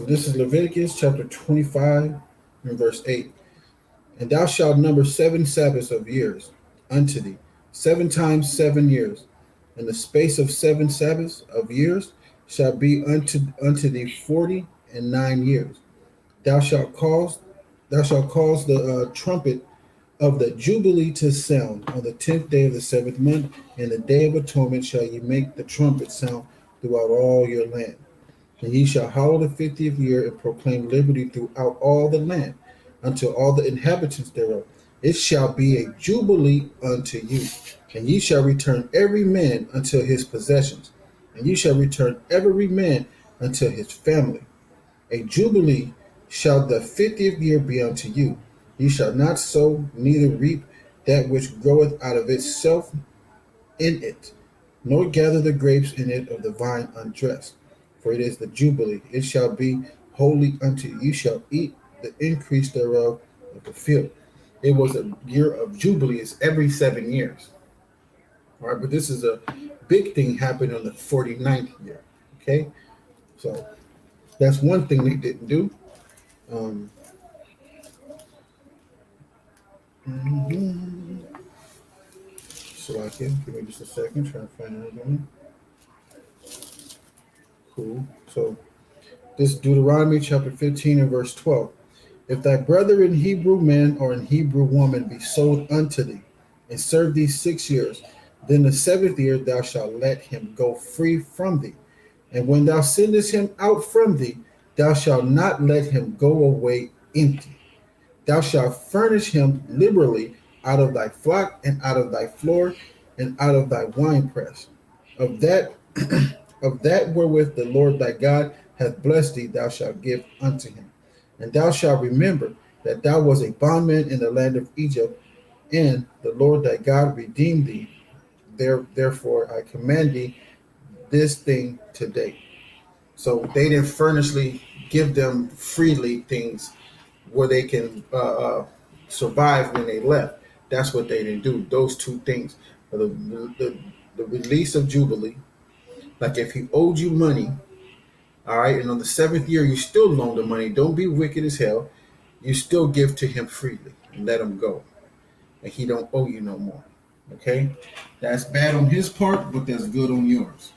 This is Leviticus chapter 25 and verse 8. And thou shalt number 7 Sabbaths of years unto thee, 7 times 7 years. And the space of 7 Sabbaths of years shall be unto thee 49 years. Thou shalt cause the trumpet of the Jubilee to sound on the 10th day of the 7th month, and the day of atonement shall ye make the trumpet sound throughout all your land. And ye shall hallow the 50th year and proclaim liberty throughout all the land unto all the inhabitants thereof. It shall be a jubilee unto you. And ye shall return every man unto his possessions, and ye shall return every man unto his family. A jubilee shall the 50th year be unto you. Ye shall not sow, neither reap that which groweth out of itself in it, nor gather the grapes in it of the vine undressed. For it is the Jubilee. It shall be holy unto you. You shall eat the increase thereof of the field. It was a year of Jubilee. It's every 7 years. All right, but this is a big thing happened on the 49th year. Okay, so that's one thing they didn't do. So I can give me just a second, trying to find another one. Cool. So this Deuteronomy chapter 15 and verse 12. If thy brother in Hebrew man or in Hebrew woman be sold unto thee, and serve thee 6 years, then the 7th year thou shalt let him go free from thee. And when thou sendest him out from thee, thou shalt not let him go away empty. Thou shalt furnish him liberally out of thy flock and out of thy floor and out of thy winepress. Of that of that wherewith the Lord thy God hath blessed thee, thou shalt give unto him. And thou shalt remember that thou was a bondman in the land of Egypt, and the Lord thy God redeemed thee. Therefore I command thee this thing today. So they didn't furnishly give them freely things where they can survive when they left. That's what they didn't do. Those two things, the release of Jubilee, like if he owed you money, all right, and on the 7th year you still loan the money, don't be wicked as hell. You still give to him freely and let him go, and he don't owe you no more. Okay, that's bad on his part, but that's good on yours.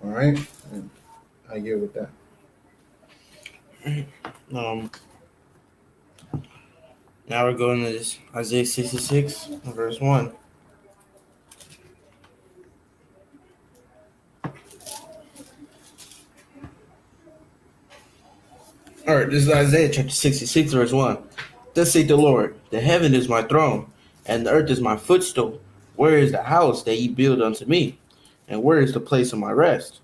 All right, and I get with that. Now we're going to this Isaiah 66, verse 1. All right, this is Isaiah chapter 66, verse 1. Thus saith the Lord, the heaven is my throne, and the earth is my footstool. Where is the house that ye build unto me? And where is the place of my rest?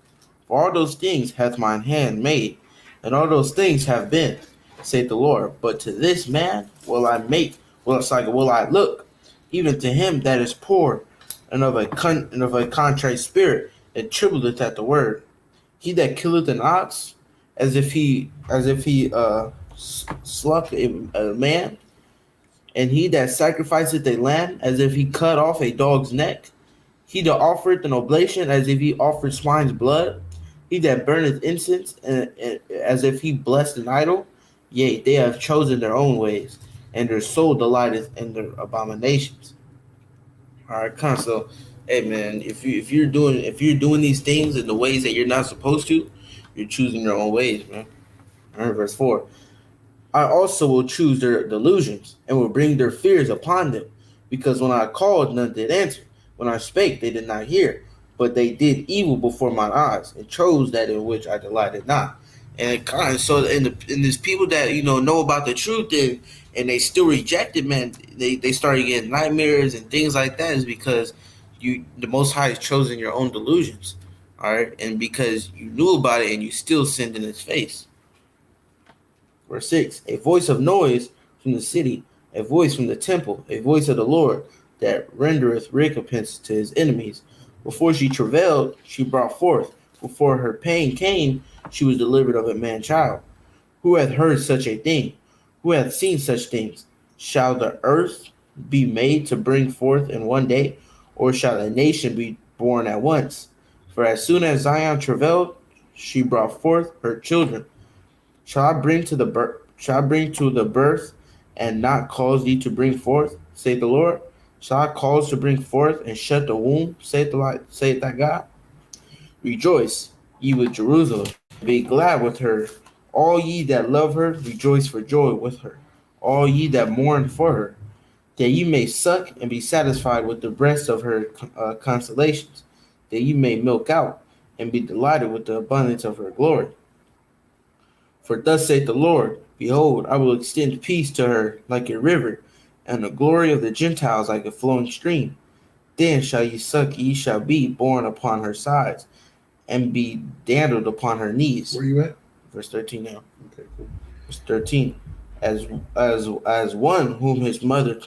For all those things hath mine hand made, and all those things have been, saith the Lord. But to this man will I look, even to him that is poor, and of a contrite spirit, and trembleth at the word. He that killeth an ox, as if he sluck a man, and he that sacrificeth a lamb, as if he cut off a dog's neck. He that offereth an oblation, as if he offered swine's blood. He that burneth incense, as if he blessed an idol. Yea, they have chosen their own ways, and their soul delighteth in their abominations. All right, so, hey man, if you're doing these things in the ways that you're not supposed to, you're choosing your own ways, man. All right, verse 4. I also will choose their delusions, and will bring their fears upon them, because when I called, none did answer. When I spake, they did not hear, but they did evil before mine eyes, and chose that in which I delighted not. So and there's people that know about the truth and they still reject it, man. They started getting nightmares and things like that is because the Most High has chosen your own delusions, all right, and because you knew about it and you still sinned in His face. Verse 6: A voice of noise from the city, a voice from the temple, a voice of the Lord that rendereth recompense to His enemies. Before she travailed, she brought forth. Before her pain came, she was delivered of a man child. Who hath heard such a thing? Who hath seen such things? Shall the earth be made to bring forth in one day, or shall a nation be born at once? For as soon as Zion travailed, she brought forth her children. Shall I bring to the birth, and not cause thee to bring forth, saith the Lord? Shall I cause to bring forth and shut the womb, saith thy God? Rejoice, ye with Jerusalem, be glad with her. All ye that love her, rejoice for joy with her. All ye that mourn for her, that ye may suck and be satisfied with the breast of her consolations, that ye may milk out and be delighted with the abundance of her glory. For thus saith the Lord, Behold, I will extend peace to her like a river, and the glory of the Gentiles like a flowing stream. Then shall ye suck, ye shall be borne upon her sides, and be dandled upon her knees. Where you at? Verse 13 now. Okay, cool. Verse 13. As one whom his mother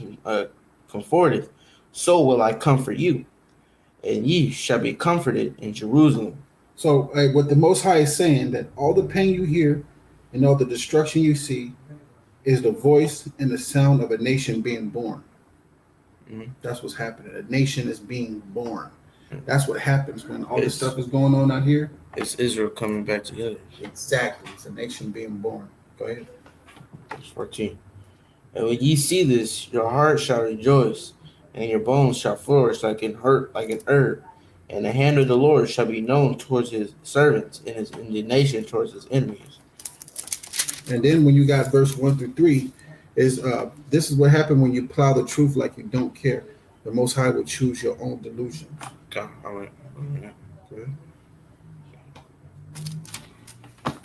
comforteth, so will I comfort you, and ye shall be comforted in Jerusalem. So what the Most High is saying, that all the pain you hear and all the destruction you see is the voice and the sound of a nation being born. Mhm. That's what's happening. A nation is being born. Mhm. That's what happens when all this It's- stuff is going on out here. It's Israel coming back together. Exactly. It's a nation being born. Go ahead. Verse 14. And when ye see this, your heart shall rejoice, and your bones shall flourish like an herb. And the hand of the Lord shall be known towards his servants, and his indignation towards his enemies. And then when you got verse 1 through 3, is this is what happened when you plow the truth like you don't care. The Most High will choose your own delusion. Okay, all right. Okay.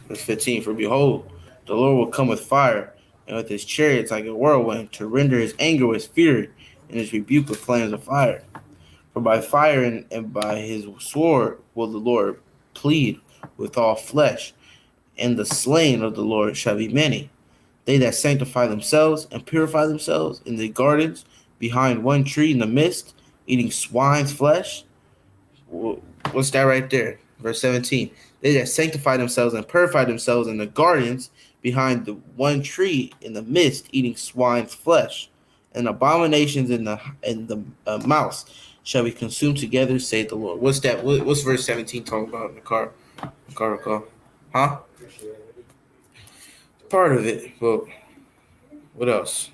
Verse 15. For behold, the Lord will come with fire, and with his chariots like a whirlwind, to render his anger with fury, and his rebuke with flames of fire. For by fire and by his sword will the Lord plead with all flesh, and the slain of the Lord shall be many. They that sanctify themselves and purify themselves in the gardens behind one tree in the midst, eating swine's flesh. What's that right there? Verse 17. They that sanctify themselves and purify themselves in the gardens behind the one tree in the midst, eating swine's flesh, and abominations in the mouse shall be consumed together, saith the Lord. What's that? What's verse 17 talking about in the car recall? Huh? Part of it, but what else?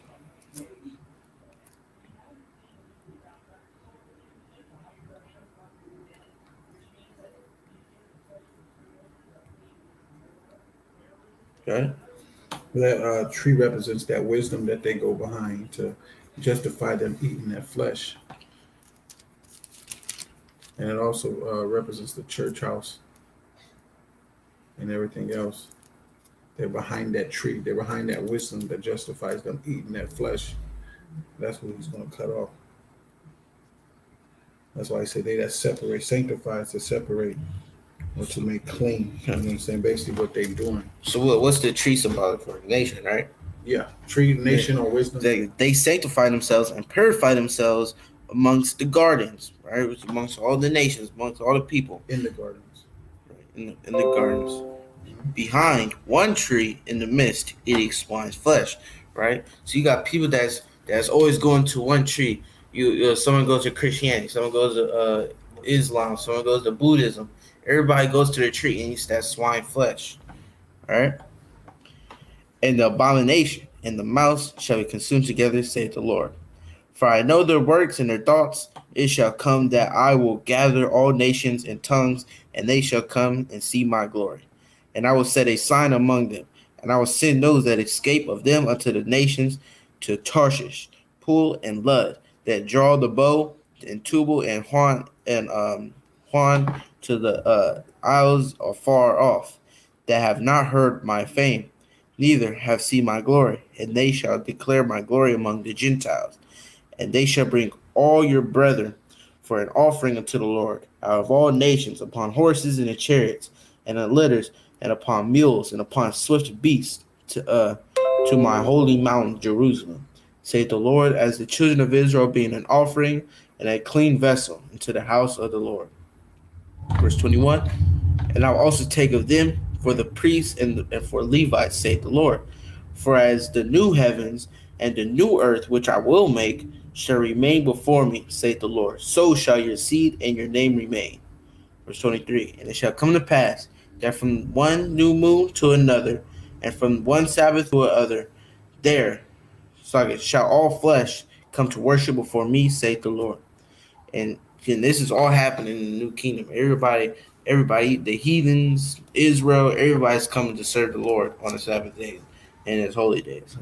Okay. That tree represents that wisdom that they go behind to justify them eating that flesh. And it also represents the church house and everything else. They're behind that tree. They're behind that wisdom that justifies them eating that flesh. That's who he's going to cut off. That's why I say they that separate, sanctifies to separate or to make clean. You know what I'm saying? Basically what they're doing. So what's the tree symbolic for? Nation, right? Yeah. Tree, nation, or wisdom. They sanctify themselves and purify themselves amongst the gardens, right? Which amongst all the nations, amongst all the people. In the gardens. Right? In the gardens. Behind one tree in the midst, eating swine's flesh, right? So you got people that's always going to one tree. Someone goes to Christianity, someone goes to Islam, someone goes to Buddhism. Everybody goes to the tree and eats that swine flesh, all right? And the abomination and the mouse shall be consumed together, saith the Lord. For I know their works and their thoughts. It shall come that I will gather all nations and tongues, and they shall come and see my glory. And I will set a sign among them, and I will send those that escape of them unto the nations, to Tarshish, Pool, and Lud, that draw the bow, and Tubal, and Juan to the isles afar off. that have not heard my fame, neither have seen my glory, and they shall declare my glory among the Gentiles. And they shall bring all your brethren for an offering unto the Lord, out of all nations, upon horses and in chariots, and in litters, and upon mules, and upon swift beasts, to my holy mountain Jerusalem, saith the Lord, as the children of Israel being an offering and a clean vessel into the house of the Lord. Verse 21, and I will also take of them for the priests and for Levites, saith the Lord. For as the new heavens and the new earth which I will make shall remain before me, saith the Lord, so shall your seed and your name remain. Verse 23, and it shall come to pass that from one new moon to another, and from one Sabbath to another, there shall all flesh come to worship before me, saith the Lord. And this is all happening in the new kingdom. Everybody, the heathens, Israel, everybody's coming to serve the Lord on the Sabbath day and his holy days.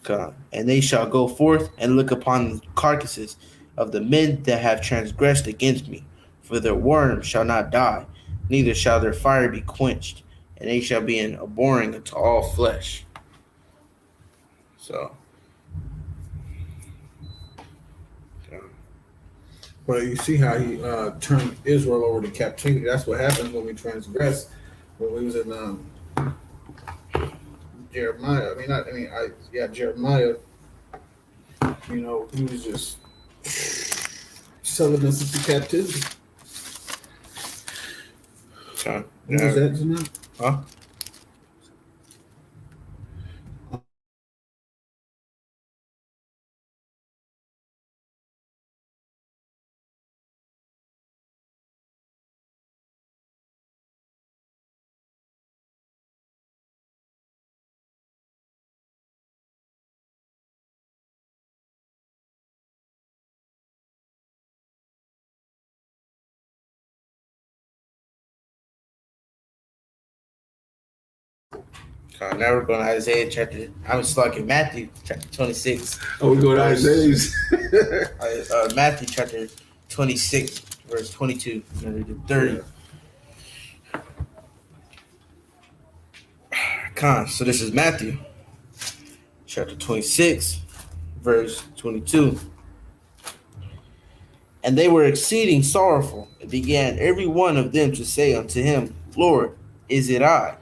God. And they shall go forth and look upon the carcasses of the men that have transgressed against me, for their worm shall not die, neither shall their fire be quenched, and they shall be an abhorring unto all flesh. So, Well, you see how he turned Israel over to captivity. That's what happens when we transgress. When we was in Jeremiah. Jeremiah. You know, he was just selling us into captivity. okay. What was that, Janelle? Huh? Now we're going to Isaiah chapter. I'm just like in Matthew chapter 26. Oh, we go to Isaiah. Matthew chapter 26, verse 22 to 30. So this is Matthew chapter 26, verse 22. And they were exceeding sorrowful, and began every one of them to say unto him, Lord, is it I?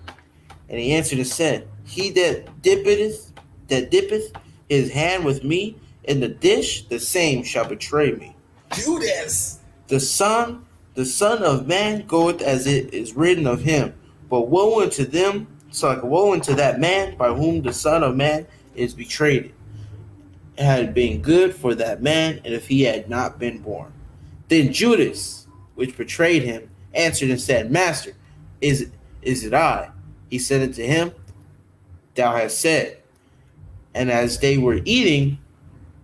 And he answered and said, He that dippeth his hand with me in the dish, the same shall betray me. Judas. The Son of Man goeth as it is written of him. But woe unto that man by whom the Son of Man is betrayed. It had been good for that man, and if he had not been born. Then Judas, which betrayed him, answered and said, Master, is it I? He said unto him, Thou hast said. And as they were eating,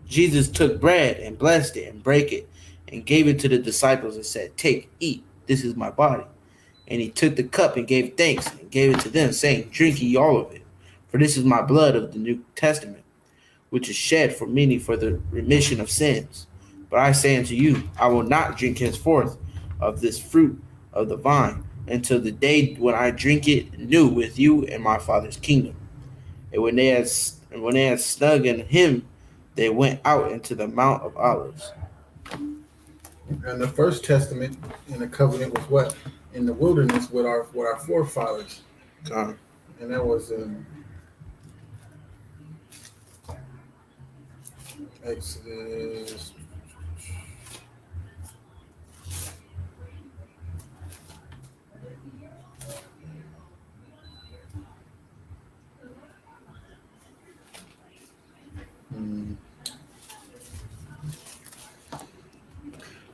Jesus took bread and blessed it and brake it and gave it to the disciples and said, Take, eat, this is my body. And he took the cup and gave thanks and gave it to them, saying, Drink ye all of it, for this is my blood of the New Testament, which is shed for many for the remission of sins. But I say unto you, I will not drink henceforth of this fruit of the vine, until the day when I drink it new with you in my Father's kingdom. And when they had snug in him, they went out into the Mount of Olives. And the first testament in the covenant was what? In the wilderness with our forefathers. And that was in Exodus.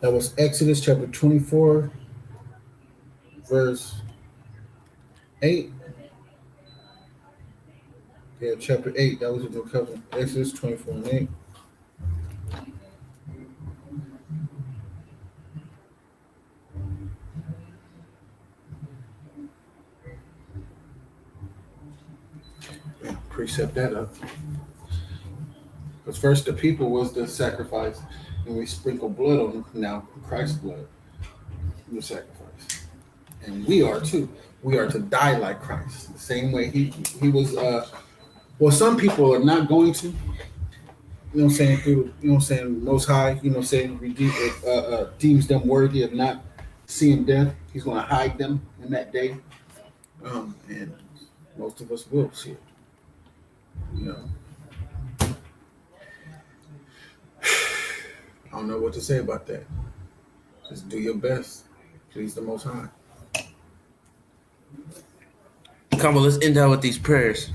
That was Exodus chapter 24, verse 8. Yeah, chapter 8. That was the new covenant. Exodus 24 and 8. Yeah, precept that up. Because first the people was the sacrifice, and we sprinkle blood on them. Now Christ's blood, the sacrifice. and we are too. We are to die like Christ, the same way he was. Well, some people are not going to. You know what I'm saying? Through, you know what I'm saying, Most High, you know what I'm saying, deems them worthy of not seeing death. He's going to hide them in that day. And most of us will see it. You know. I don't know what to say about that. Just do your best. Please the Most High. Come on, let's end out with these prayers.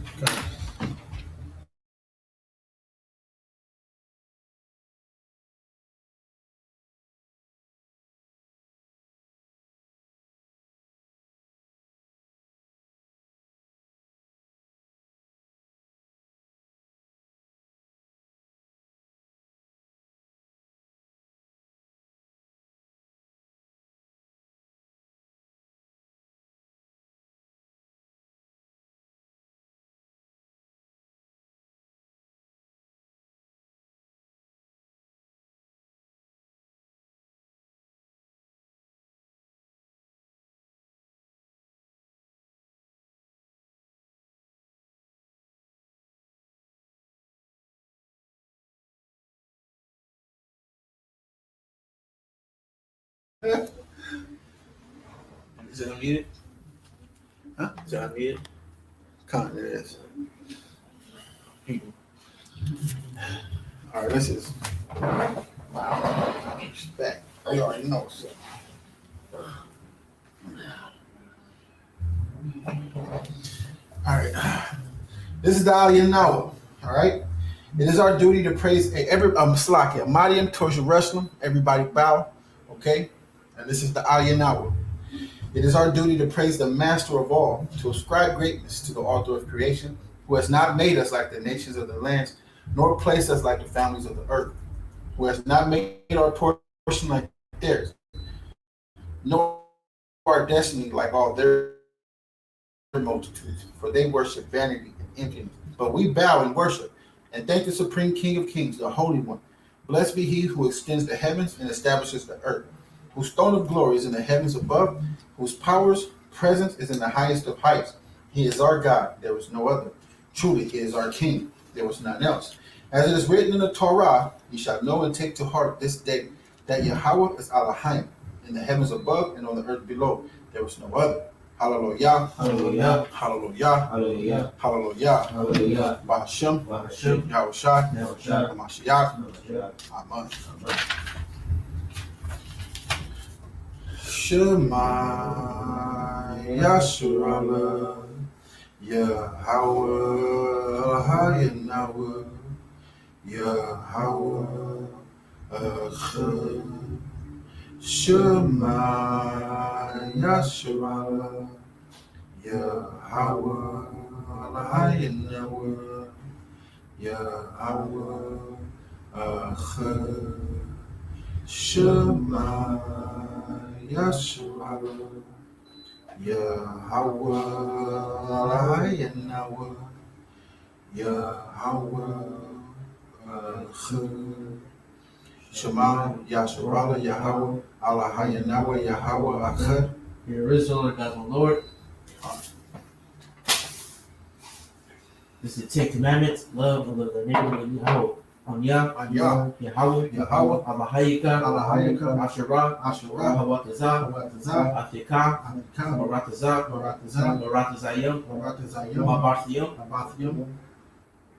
Okay. Is it unmuted? Huh? Is it unmuted? Con, it is. All right, this is. Wow. Back. You already know. So. All right. This is the Aliyah Noah. All right. It is our duty to praise every Slakia, Madian towards Jerusalem. Everybody bow. Okay. And this is the Aliyah Noah. It is our duty to praise the master of all, to ascribe greatness to the author of creation, who has not made us like the nations of the lands, nor placed us like the families of the earth, who has not made our portion like theirs, nor our destiny like all their multitudes, for they worship vanity and emptiness. But we bow and worship and thank the supreme King of Kings, the Holy One. Blessed be he who extends the heavens and establishes the earth, whose throne of glory is in the heavens above, whose power's presence is in the highest of heights. He is our God, there is no other. Truly, he is our King, there was none else. As it is written in the Torah, ye shall know and take to heart this day that Yahweh is Elohim, in the heavens above and on the earth below. There was no other. Hallelujah. Hallelujah. Hallelujah. Hallelujah. Hallelujah. Hallelujah. Bahashem. Bahashem. Yahushua. Yahushua. Hamashiach. Hallelujah. Amen. Shema Yasharala Yahweh Hayanawa Yahweh Echad Shema Yasharala Yahweh Hayanawa Yahweh Echad Shema Yahweh Yahweh Hayanawa Yahweh Echad Shema Yasharala Yahweh Hayanawa Yahweh Echad. Here is the Lord God, the Lord. This is the Ten Commandments. Love the neighbor of Yahweh. On Yah, Yah, Yahweh, Yahweh, Alahayika, Alahayika, Asherah, Asherah, Hawatazah, Hawatazah, Atikah, Anikam, Maratazah, Maratazah, Maratazayim, Maratazayim, Mabarthiyim, Abathim,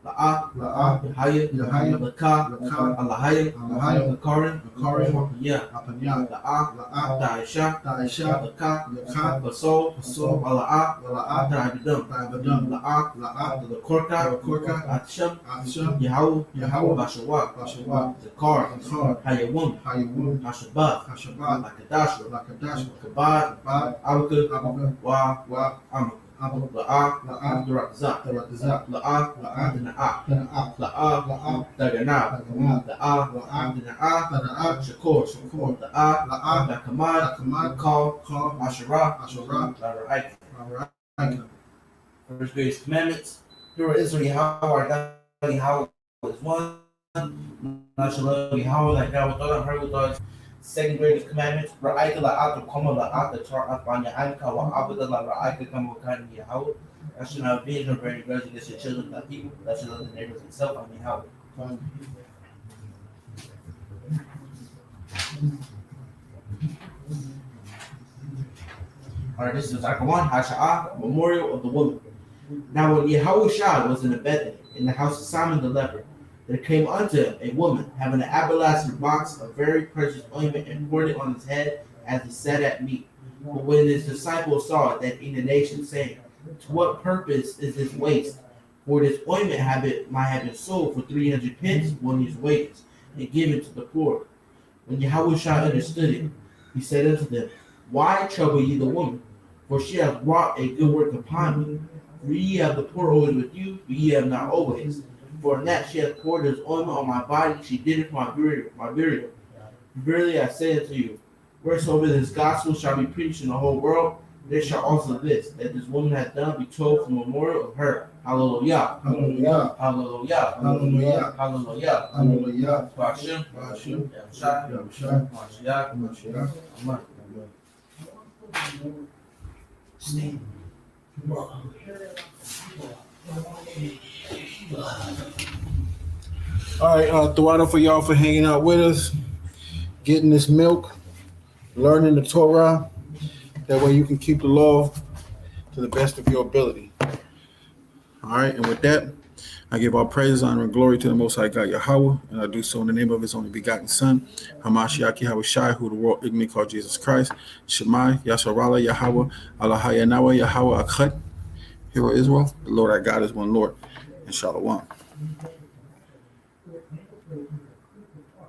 La'ah, La'ah, Yahaya, Yahaya, Lakah, Lakah, Alahayim, Alahayim, Lakarim, Lakarim, Yah, Apanyah, La'ah, La'ah, Daisha, Daisha, Lakah, Lakah, Basol, Basol, Ala'ah, La'ah, Daibidum, Daibadam, La'ah, La'ah, Lakorka, Korka, Atsham, Atsha, Yahweh, Yahweh, Bashawah, Bashawah, Zakar, Zakar, Hayawum, Hayawum, Hashabat, Hashabat, Lakadash, Lakadash, Kabad, Kabad, Abaka, Abaka, Wa, Wa, Amak, Abu, La'ah, La'ah, Durakzak, Taratazak, La'ah, La'ah, Dina'ah, Tana'ah, La'ah, La'ah, Daganah, Daganah, La'ah, La'ah, Dina'ah, Tana'ah, Shakor, Shakor, La'ah, La'ah, Dakamad, Dakamad, Call, Call, Asherah, Asherah, Lara'ik. Alright, First greatest commandments. Hear Israel, Yahweh, our God, Yahweh is one. Not shall love Yahweh, thy God, with all our heart, with all Second greatest commandments. Ra'ayta la'ata kama la'ata ta'afanya anka wa'abada la'ra'ayta kama wakani Yahweh. Thou shalt not avenge nor bear any grudge against the children of thy people. Thou shalt love the neighbors itself. I mean, Yahweh. Alright, this is Zechariah Hasha'ah, memorial of the woman. Now when Yahushua was in Bethany, in the house of Simon the leper, there came unto him a woman having an alabaster box of very precious ointment and poured it on his head as he sat at meat. But when his disciples saw it, that indignation, saying, to what purpose is this waste? For this ointment might have been sold for 300 pence, 1 year's wages, and given to the poor. When Yahushua understood it, he said unto them, why trouble ye the woman? For she hath wrought a good work upon me. For ye have the poor always with you, but ye have not always. For in that she hath poured this ointment on my body, she did it for my burial. Verily I say unto you, wheresoever this gospel shall be preached in the whole world, there shall also this, that this woman hath done, be told for memorial of her. Hallelujah. Hallelujah. Hallelujah. Hallelujah. Hallelujah. Hallelujah. Hashem. Hashem. Yahushua. Mashiach. Mashiach. Amen. Stand. All right, Tawada for y'all for hanging out with us, getting this milk, learning the Torah. That way you can keep the law to the best of your ability. All right, and with that, I give all praise, honor, and glory to the Most High God Yahweh, and I do so in the name of His only begotten Son, Hamashiach Yahweh Shai, who the world ignorantly called Jesus Christ. Shemai, Yasharala, Yahweh, Allahayanawa, Yahweh Akkad. Hear, O Israel, the Lord our God is one Lord, and Shalom.